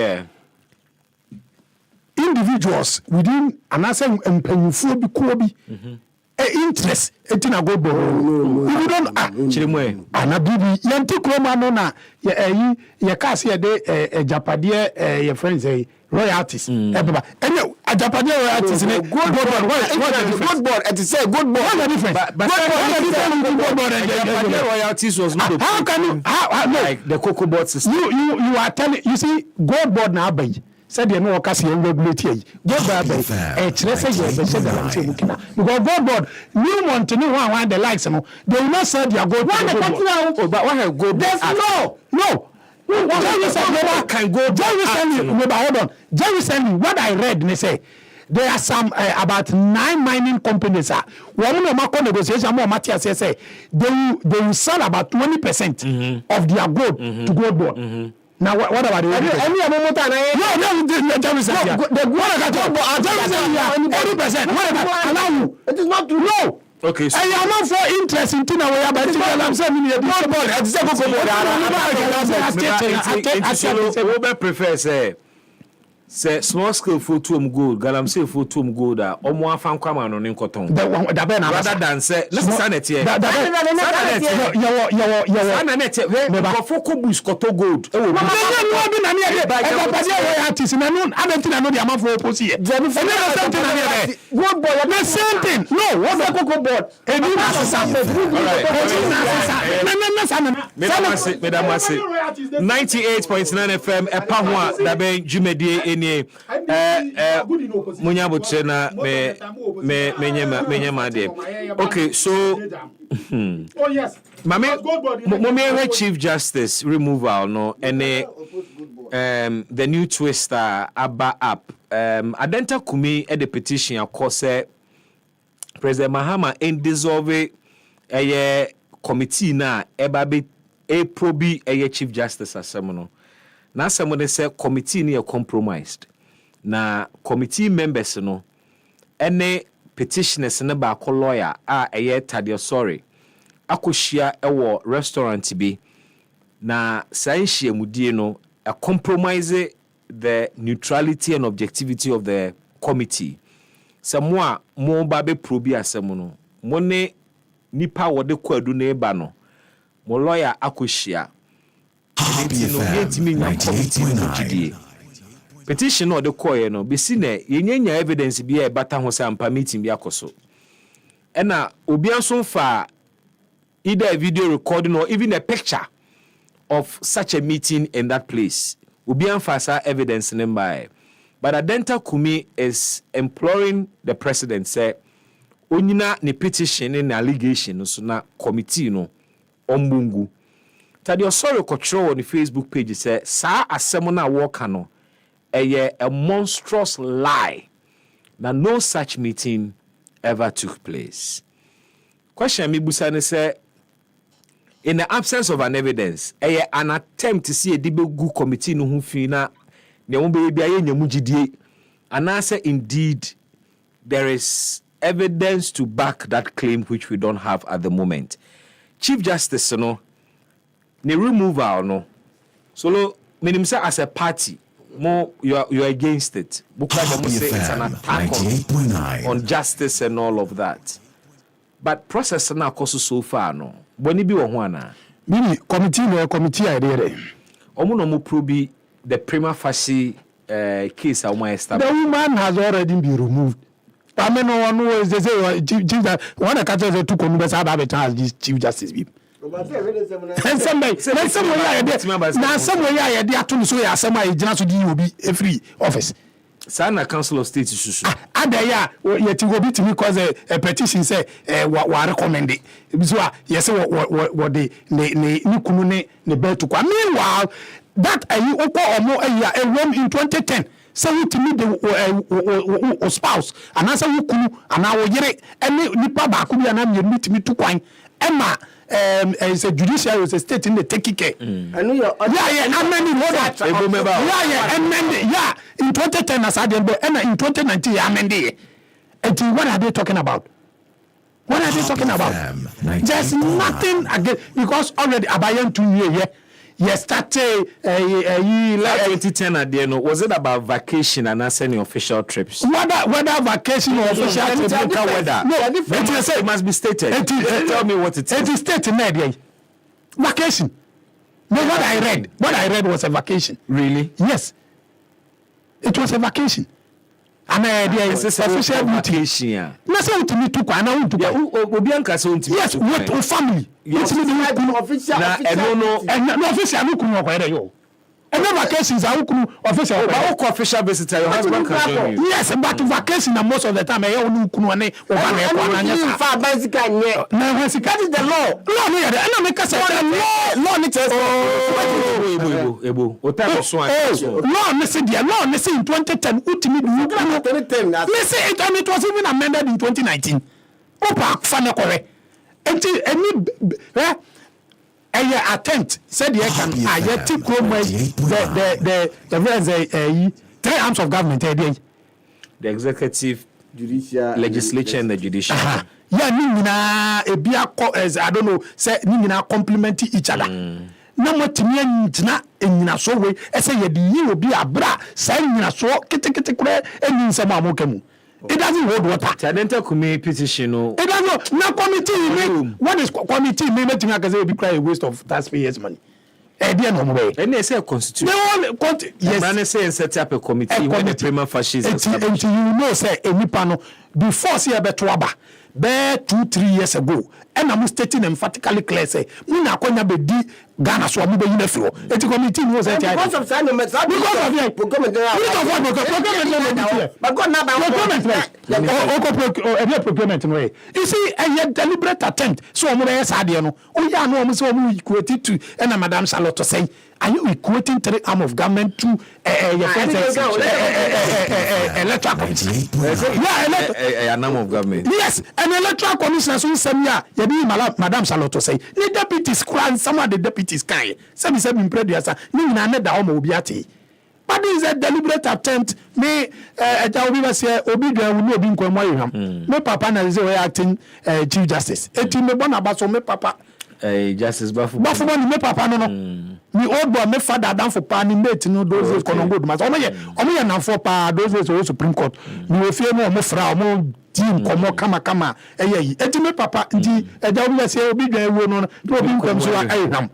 individuals within anasa mpanyufo bi ko bi interest etina gold board you don't chiremwe anabibi yanti kroma no na ye case ye de japade ye friends royalties ebaba ene ajapade royalties ne gold board what board it is say gold board what difference but gold board and japade royalties was not how can you how no like the cocoa board system you are telling you see gold board na abai said you know kasi regulate here gold board chere say you be said that say mukina because gold board new month ni the likes no they will not sell their gold but what have gold there's no can go. Hold on. Just recently, what I read, they say there are some about 9 mining companies. One of negotiation more Matthias say they will sell about 20% of their gold to gold board. Now what about the any moment? It is not low. Okay, so I am not for interest in Tina way, but I'm saying I prefer say small scale photo gold, galamsey photo gold omo afan kwama no nkoton. Rather than say let's stand it here. Sanet we go foko bus koto gold. The same thing. No, what's the cocoa board? Mesdames, 98.9 FM EpaHoaDaben Jumedie Munya Buchena me okay, so oh yes. Mame Chief Justice removal no and the new twister Abba up Adenta Kumi at the petition of course President Mahama in dissolve a committee na ebabe probi a Chief Justice asemono. Na someone say committee ni compromised. Na committee members no ene petitioners ne ba ko lawyer Tadio sorry. Akohia ewo restaurant bi na sanhia mudie no a compromise the neutrality and objectivity of the committee. Samwa mo ba be probi asem no. Mo ne nipa wode kwadu na eba no. Mo lawyer akohia petition or the coy no be seen yenya evidence be a bata ho sampa meeting bi akoso ena obianso fa either a video recording or even a picture of such a meeting in that place obianfa sa evidence number but Adenta Kumi is imploring the president say onyina ne petition and allegation so na committee no ombungu Tadio sorry control on the Facebook page say sa asemo na work no a monstrous lie. Now no such meeting ever took place. Question me busane say in the absence of an evidence, an attempt to see a debate committee no hu fi na ne won be bia ye nyamu gidie and answer indeed there is evidence to back that claim which we don't have at the moment. Chief Justice no ne removal no so meaning say as a party more you're against it because say it's an attack on justice and all of that, but process na course so far no boni bi wo ho ana mini committee idea omo no mo probi the prima facie case a woman established. The woman has already been removed. I mean no one was they say chief that one that say to come be say about as chief justice be and somebody now somewhere ya dey ato so ya asema e gina so di obi every office sana council of state susu adaya yet go be to me cause a petition say wa recommend it so yes what the ne kunu ne betu kwa meanwhile that ayi okọ omo ayi a room in 2010 say we to me the spouse and answer we kunu and our yere any nipa ba ku bi na me meet me to kwan emma it's a judiciary, it's a state in the take care. I know you're amending in 2010 as I did, and in 2019 amended. And what are they talking about? What are they talking about? There's nothing again because already Abayan 2 years. Yes, started 2010 at the end. Was it about vacation and not any official trips? Whether vacation or official trips, weather. No, it must be stated. Tell me what it is. It is stated. Vacation. No, what I read was a vacation. Really? Yes. It was a vacation. And there is official vacation. No, say to me too. I know to Obianka say to me. Yes, with family. Yes. No official no kuno kwa yo. And then vacations are official. Official visitor, your husband can join you. Yes, but vacation most of the time I own Kunuane or far bicycle. That is the law. Law, I make us law, missing the law, missing 2010. Listen, it was even amended in 2019. Opa, Fanakore. And attempt said the three arms of government, the executive, judicial, legislature, and the judicial. Yeah, I don't know, say Nina complement each other. No more Timina in so way, I say you will be a bra, saying so, kitty, and some Amokemu. It doesn't hold water. Tadenta committee petition. It doesn't. No committee. What is committee? Maybe I can say it be a waste of taxpayers' money. And they say a constitution. Yes, man, say set up a committee. When the prima fascism. And you know, say any panel before see a betuaba. Bear 2-3 years ago, and I'm stating emphatically clear say, we na konya be di Ghana so amu be yin afro. Et committee was at because of sign because of the procurement. But God na procurement way. You see, a deliberate attempt. So amu be sadia no. O ya no amu so amu equate to and Madam Charlotte say, are you equating three arm of government to electoral committee? Yeah, an arm of government. Yes, an electoral commission so semia ye be Madam Charlotte say. The deputies crown some of the deputies kai. Some in previous ni na da homo obiati. But this is a deliberate attempt. Me obi say obi dwa wu no obi nkwanmo yeham. Me papa na say we acting chief justice. Eti me bona ba so me papa Justice Bafu ni me papa no. Me old boy me father down for pani mate no those days kono good mas. Omo ye na for pa those days o Supreme Court. Me we fie no mo fra mo team komo kama eyi. Eti me papa ndi obi say obi dwa wu no obi nkwam so ayham.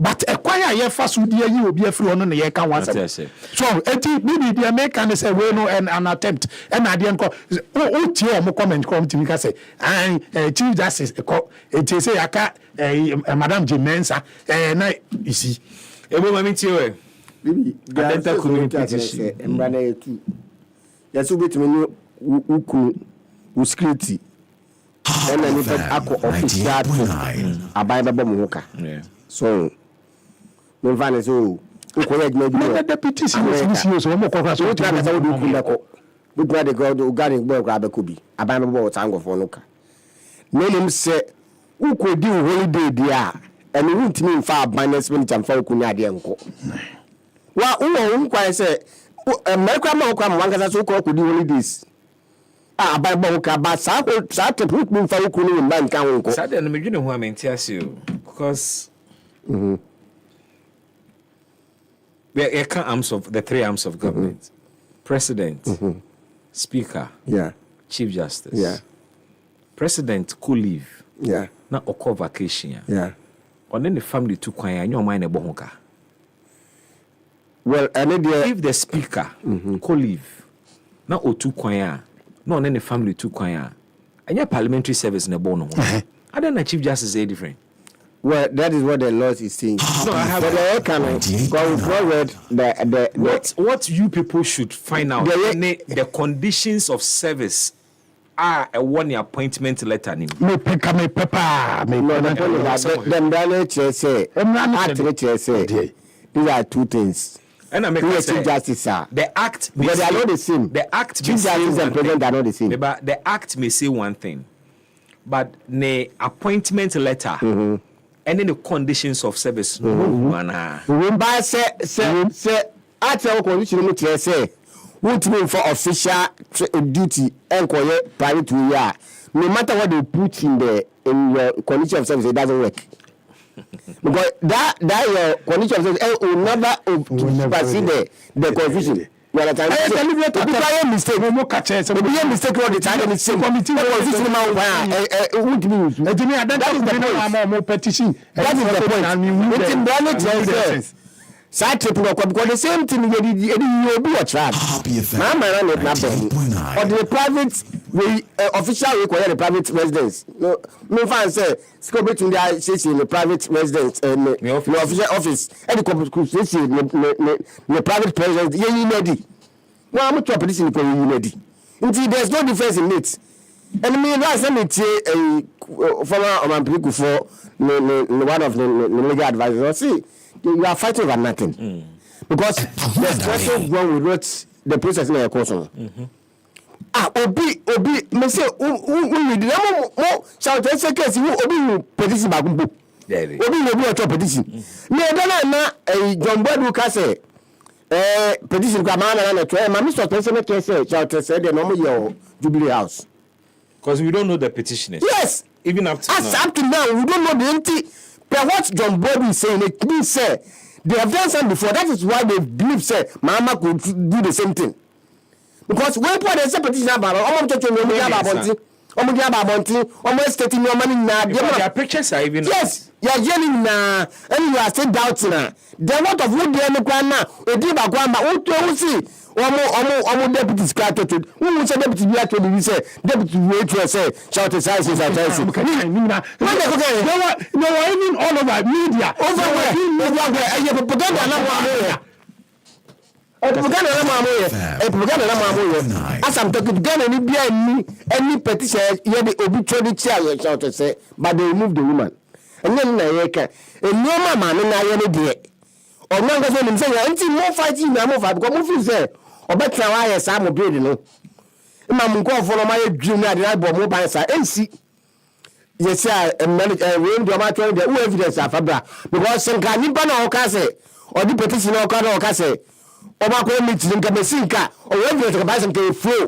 But a choir ye fast would you will be a free on the year can once. So maybe the American say we no an attempt and I didn't call mo comment come to me say and chief justice it say aka Madam Jimensa na you see e bo mami ti we bibi the community say embrana tu ya so betimi uku uscripti and then akọ official abai baba mo hoka so no van so ukoya juma deputy CEO so mo kokra so tu ka sa wodu kunda ko budwa de god ugani gbo kra abeko bi aban bo tango fo no ka no nim se ukodi holiday dia ene wuntimi mfa aban spend time fa ukuni ade enko wa uwo nkwa se America ma okwa mwanga so ukodi holidays aban bo ka ba sa te put mfa ukuni mba nka ho ko sa de no medwene ho amentiase o because there are arms of the three arms of government: President, Speaker, Chief Justice. President could leave. Not occur vacation. And then the family took kwanya. Your mind ebohoka. Well, if the Speaker could leave, not otu kwanya. No, then the family took kwanya. And your parliamentary service in the bono. I don't know Chief Justice is different. Well, that is what the law is saying. No, I have. What you people should find out the conditions of service are a 1-year appointment letter. These are two things. And I make justice, the act, but they are not the same. The act, Chief Justice and President are not the same. But the act may say one thing, but the appointment letter. And then the conditions of service. Remember, say, at our condition, say, won't mean for official duty and private to year. No matter what they put in your condition of service, it doesn't work. Because that your condition of service will never supersede the confusion. You understand? I mistake. No more catch. So be a mistake all the time. And it's committee. That is the point. Side trip because the same thing you be a trap. Or the private we official we call the private residence. No, me fan say scope between the say in the private residence and the official office. And the corporate say the private residence. You ready? No, I'm to petition for you ready. Until there's no difference in it. And me last time it former Oman for one of the legal advisors. See, you are fighting over nothing. Because there's also wrong with what the process in your course. Obi, me say, we did more shout and say, case you Obi petition Bagumbo. Obi will be a petition. Me, I don't know a John Boyd who can say, petition Gramana and a train. My Mr. President can say, shout and say, the normal your Jubilee House. Because we don't know the petitioners. Yes. Even up to now. Up to now, we don't know the empty. But what John Boyd is saying, it means, say, they have done something before. That is why they believe, say, Mama could do the same thing. Because when people are petition about almost stating your money now. Their pictures are even. Yes, you are yelling now, and you are still doubting now. There are a lot of wood there in the corner. A deep grandma, who see, almost deputy scattered. Who will say deputy be actually, we say, deputy wait to say, shout his eyes, I tell you. No, even all over media. Over and you have put on as I'm talking to Ghana, any petition, the obituary chair, shout to say, but they remove the woman. And then I can, and no man, and I am a dear. Or no, I'm saying, until more fighting, I'm over, because if you say, or better, I am some building. And I'm going for my dream, I bought more by side, and see. Yes, sir, and room to my train, the evidence of Fabra, because some can you ban or case, or the petition or car or case. Oba ko meet nka mesinka o we evidence ka basen ke flow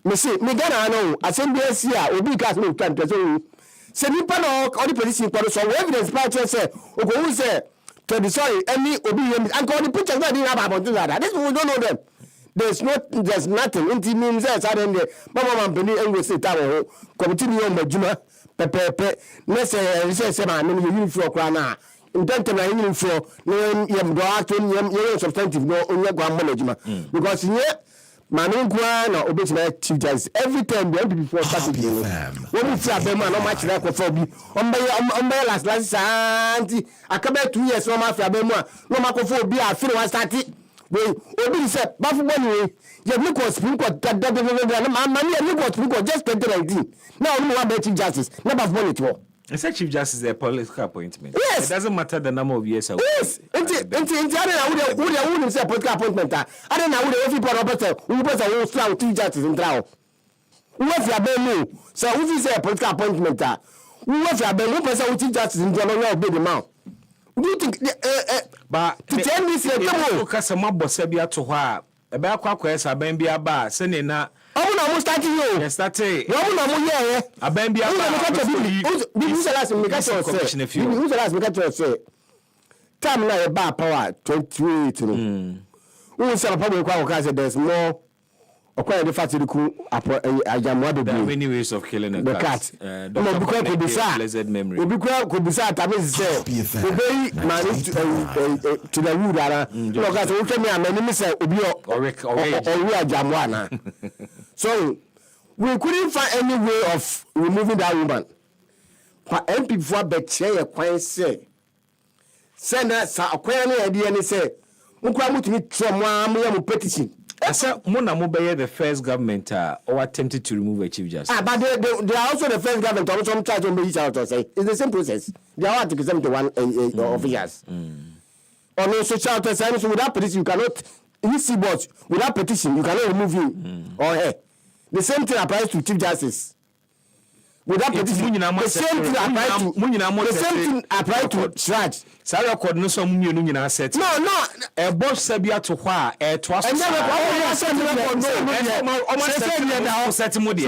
me see me Ghana no asem bi asia obi ka se utwa ntese se nipa no o di police kwa so evidence pa che say o go who say to the sorry any obi yem and ko the pictures that dey about that this we don't know them. There's nothing inti means say sudden there mama man peni engo say ta wo committee ni o majuma pepepe na say ma no you for kwa na intention na yin for no yem do action yem substantive no onye gwa management because here manu kwa na obetima chief justice every time the MPP for start to when we see abema no match na ko for bi ombe last santi akabe 2 years no ma fi abema no ma ko for bi afiri wa start we obi say bafu boni we ye mi ko spin ko na mani ye mi ko spin ko just 2019 now only one chief justice na bafu boni to. It's a chief justice is a political appointment. Yes. It doesn't matter the number of years ago. Yes. Until I don't know who say political appointment. I don't know who the people are better. Who person who strong chief justice in trial. Who if you have no. So who say a political appointment. Who if you have no person who chief justice in trial will be the man. Do you think but to tell me say come because my boss said be to her. Ebe akwa kwesa ben bia ba se ne na omo na mo start yo yes start e omo na mo ye aben bia ba who's the last me catch say time na e ba power 28 no who say papa kwa kwa say there's more okwa the factory ku ajamwa be many ways of killing a cat no because ko bisa blessed memory obi kwa ko bisa ta me say obi man to the wood ara no ka say o tell me amani me say obi o ajamwa na so we couldn't find any way of removing that woman but MP for betche ye kwan say na sa akwan na ye de ni say nkwa mutumi tro am petition. I said, Mona Mobile, the first government or attempted to remove a chief justice. But they are also the first government or some try to reach out to say it's the same process. They are Article 71 officials. Or no social authority without petition, you cannot. You see, but without petition, you cannot remove him or her. The same thing applies to chief justice. Without petition, the same thing applies to Sraj. Sa record no so mu enu nyina set. No. E boss sabia to ho a e to aso. And then we set record no. Almost set na o set mu de.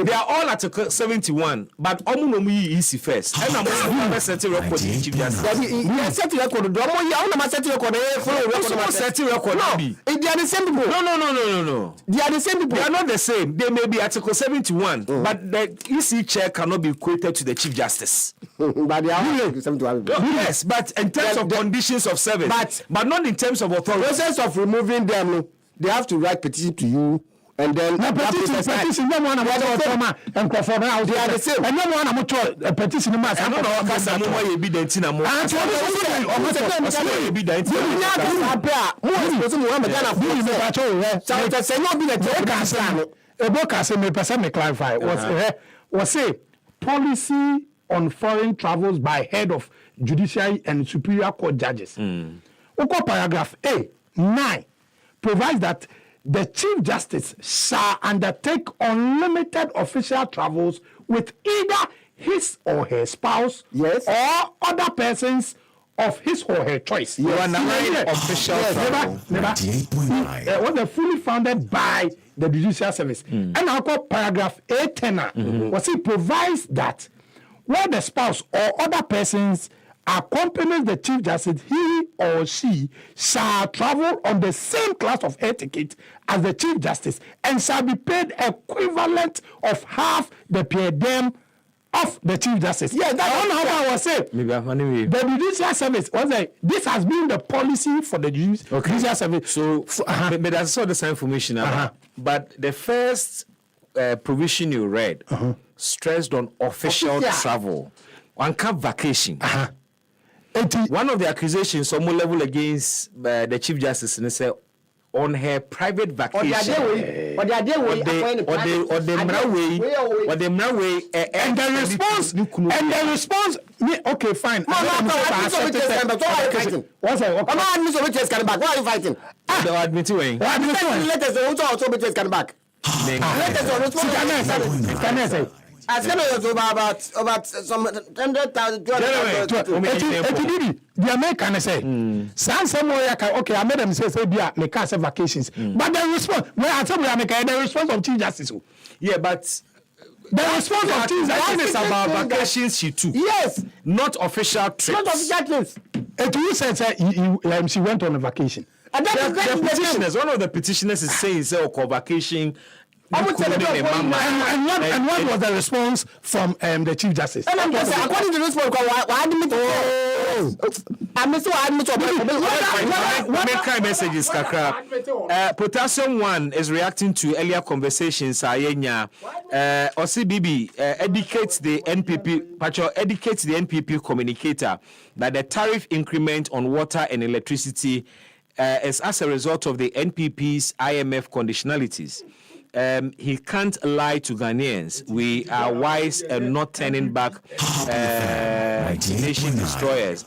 They are all Article 71, but omu no mu yi easy first. And am set record chief justice. You set record do omu ya una set record e follow record set record be. They are the same people. No. They are the same people. They are not the same. They may be Article 71, but the EC chair cannot be equated to the Chief Justice. But they are Article 71. Yes, but in terms of conditions of service, but not in terms of authority. The process of removing them, they have to write petition to you. And then petition no one about former and perform out they are the same. And no one about petition mass. I don't know what some more evidence in a more. And so evidence. Me clarify. Was say policy on foreign travels by head of judiciary and superior court judges. Paragraph A9 provides that the Chief Justice shall undertake unlimited official travels with either his or her spouse or other persons of his or her choice. Official travel. Was fully funded by the Judicial Service. And I call paragraph A10 was it provides that where the spouse or other persons accompanies the Chief Justice, he or she shall travel on the same class of air ticket as the Chief Justice and shall be paid equivalent of half the per diem of the Chief Justice. Yes, that's how I was saying. The Judicial Service was like, this has been the policy for the Judicial Service. So, but I saw this information. But the first provision you read stressed on official travel, on camp vacation. One of the accusations someone level against the Chief Justice and say on her private vacation and the response okay fine. Why are you fighting? I said about some 100,000. The American say, somewhere okay, I made them say, me can't say vacations. But the response, when I tell America, the response of Chief Justice. Yeah, but the response of Chief Justice is about vacations she took. Yes, not official trips. Not official trips. You said she went on a vacation. And the petitioners, one of the petitioners is saying, vacation. And what was the response from the Chief Justice? According to the response, messages, Potassium 1 is reacting to earlier conversations. OCBB educates the NPP communicator that the tariff increment on water and electricity is as a result of the NPP's IMF conditionalities. He can't lie to Ghanaians. We are wise and not turning back nation destroyers.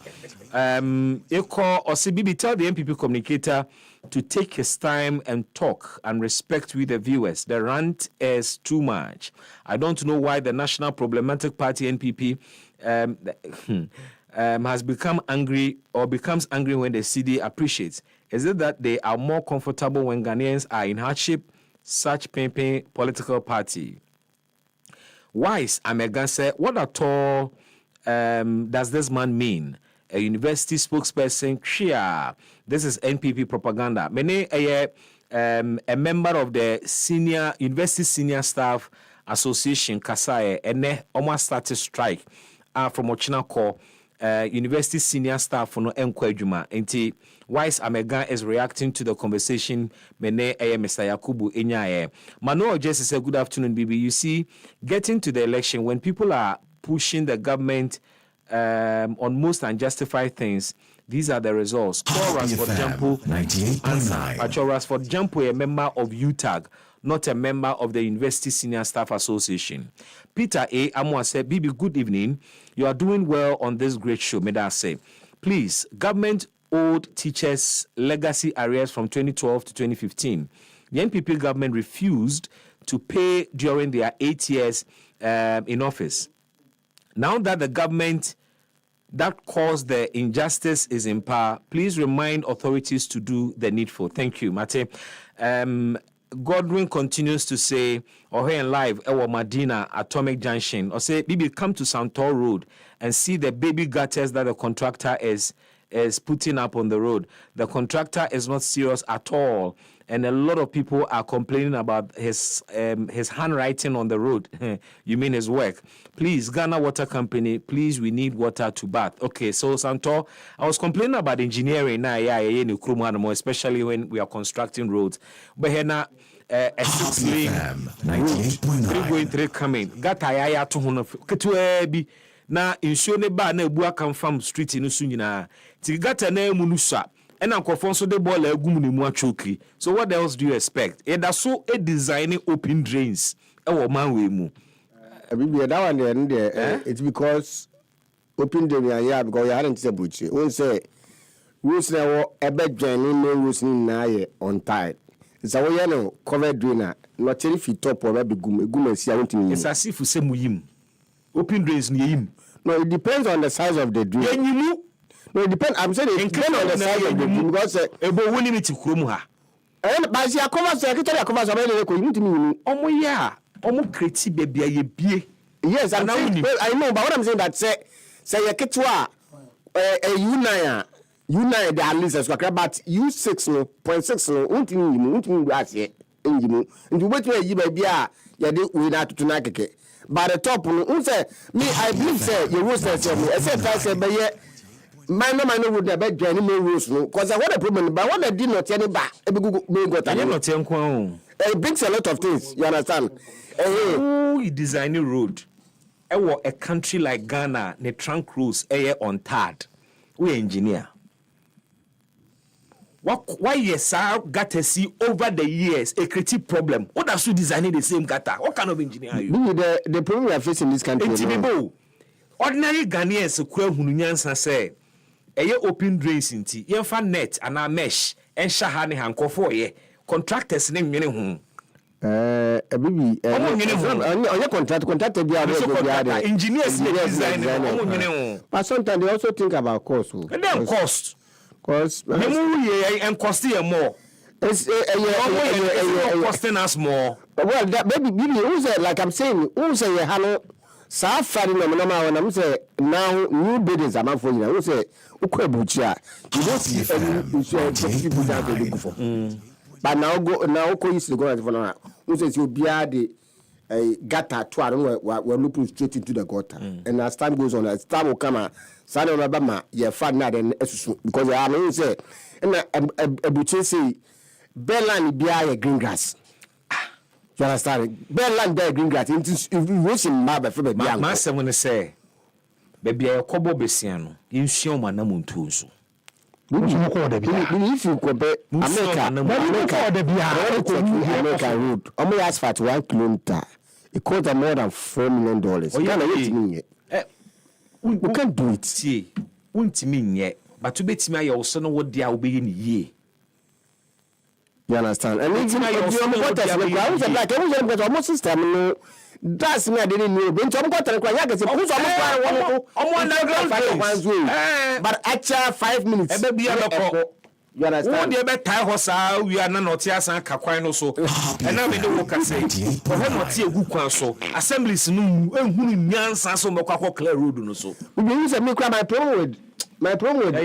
OCBB tell the NPP communicator to take his time and talk and respect with the viewers. The rant is too much. I don't know why the National Problematic Party NPP has become angry or becomes angry when the CD appreciates. Is it that they are more comfortable when Ghanaians are in hardship? Such pimping political party. Wise Amegan said, what at all does this man mean? A university spokesperson, this is NPP propaganda. Many a member of the University Senior Staff Association, Kasai, and almost started strike from Ochinako. University senior staff for no enkwajuma. Enti Wise Amega is reacting to the conversation. Mene Mr. Yakubu Enyaye. Mano just said good afternoon, Bibi. You see, getting to the election when people are pushing the government on most unjustified things, these are the results. Choras for Jampo, Choras for Jampo, a member of UTAG, not a member of the University Senior Staff Association. Peter A. Amwa said, Bibi, good evening. You are doing well on this great show, may I say. Please, government owed teachers legacy arrears from 2012 to 2015. The NPP government refused to pay during their 8 years in office. Now that the government that caused the injustice is in power, please remind authorities to do the needful. Thank you, Mate. Godwin continues to say, or here in live, Ewa Madina, Atomic Junction, or say, Bibi, come to Santor Road and see the baby gutters that the contractor is is putting up on the road. The contractor is not serious at all. And a lot of people are complaining about his handwriting on the road. You mean his work? Please, Ghana Water Company, please, we need water to bath. Okay, so Santo, I was complaining about engineering now, especially when we are constructing roads. But here now, a 6-lane road, 3 going 3 coming. Gata ya 200 ketu na insuone ba na ebu aka from street no so nyina. Ti gata na emu no sa. And I'm so the ball so what else do you expect? It is so a designing open drains. That one it's because open drain because you hadn't said butch. We say rules now a bed joining no rules on tide. It's a way covered drainer, not if you top or maybe gum see. It's as if you say muim. Open drains near him. No, it depends on the size of the drain. No, it depends. I'm saying it depends on the size of the dream because ebo woni mi ti kurom ha. But see, I cover secretary, I cover somebody like you to me. Omo ya, omo create baby ye bie. Yes, I'm saying, I know, but what I'm saying that say you ketwa U9 the at least as but U6 no 0.6 no unti grass ye engimu. Nti wait you baby ya de we na to na keke. But the top no say me I believe say you will say me. I say be ye my no would have journey me rules no because what the problem but what they did not any back e be got it brings a lot of things, you understand. You design a road a country like Ghana the trunk roads on third we engineer why yes got to see over the years a critique problem. What does you designing the same gutter? What kind of engineer are you? The problem we are facing in this country ordinary Ghanaians kura hunu nyansa say open drains inti yemfa net and a mesh and shaha ne hankofo ye contractors ne nwene ho bibi on contractor be engineers ne design nwene ho but sometimes they also think about cost and then cost cause and cost you more it's costing us more well that baby who say like I'm saying who say you hello sa fari no when I'm say now new buildings am for you who say ukwebuchia you don't see any people that they look for but now go is go for now who says you be the gutter to we're looking straight into the gutter and as time goes on as time will come sana Alabama you find now then because I mean say and ebuchi say Berlin be a green grass. You understand? Berlin there green grass. If you wish him maba for baby. My son when say, baby a kobo besiano. You show my namuntu so. If you compare America road, only asphalt 1 kilometer. It costs more than $4 million. We can't do it. See, won't mean yet. But to bet me, I also know what they are being ye. You understand? And it's like almost system. That's me. I didn't know. But actually 5 minutes. You understand? We are not here. So, and now we don't work at say. So, assemblies no. Clear road so. We use a my problem with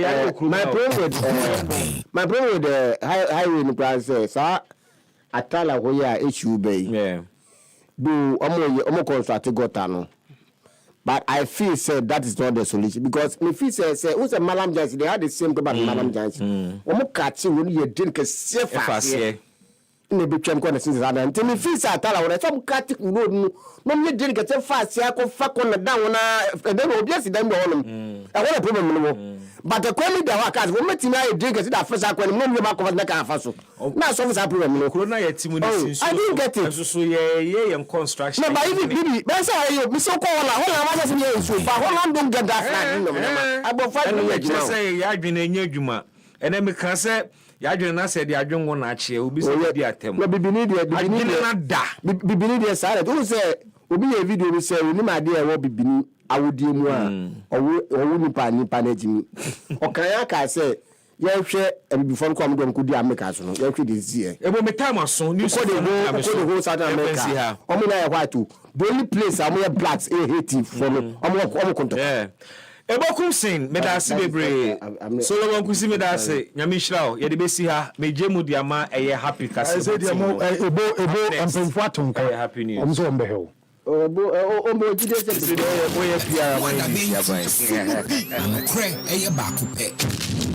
highway in place sir atala ho ya issue bay do omo construct got no but I feel say that is not the solution because if he say who's a Malam Jansi they had the same about Malam Jansi omo catch when you drink a safe fast ne be twem kwana since that and me feel say atala when some cat road no me drink a safe fast ya ko fa kona down na then obviously dem be honum I want a problem no but the quality the workers we met na drink that first when no me back over na kan fa so na so for problem no corona yet timu I didn't get it so ye construction no but even bibi be say you me so call hola ma say me so but hola don't get that no I go find me just say ya adwene nya adwuma ene me kan say ya adwene na say de adwon na achie obi say bi atem no bibi ni na da bibi ni dey say that say obi ye video we say ni ma dey e wo bibi ni awodie mu a owo nipa na jimi okan ya ka say ye hwe before ko am dem ko di America so no ye hwe dey see e bo me time aso ni ko dey go South America omo na ye white the only place am ye blacks hate from omo control Ebokum sin medase bebre Solomon kusi medase nyame hira ye de besi ha meje mu dia ma eye happy kase say dia mo ebo ampenfo atonka happy news omso ombeho Omo jide se boye pia wa ni ya ba. No kre eye ba ko pe.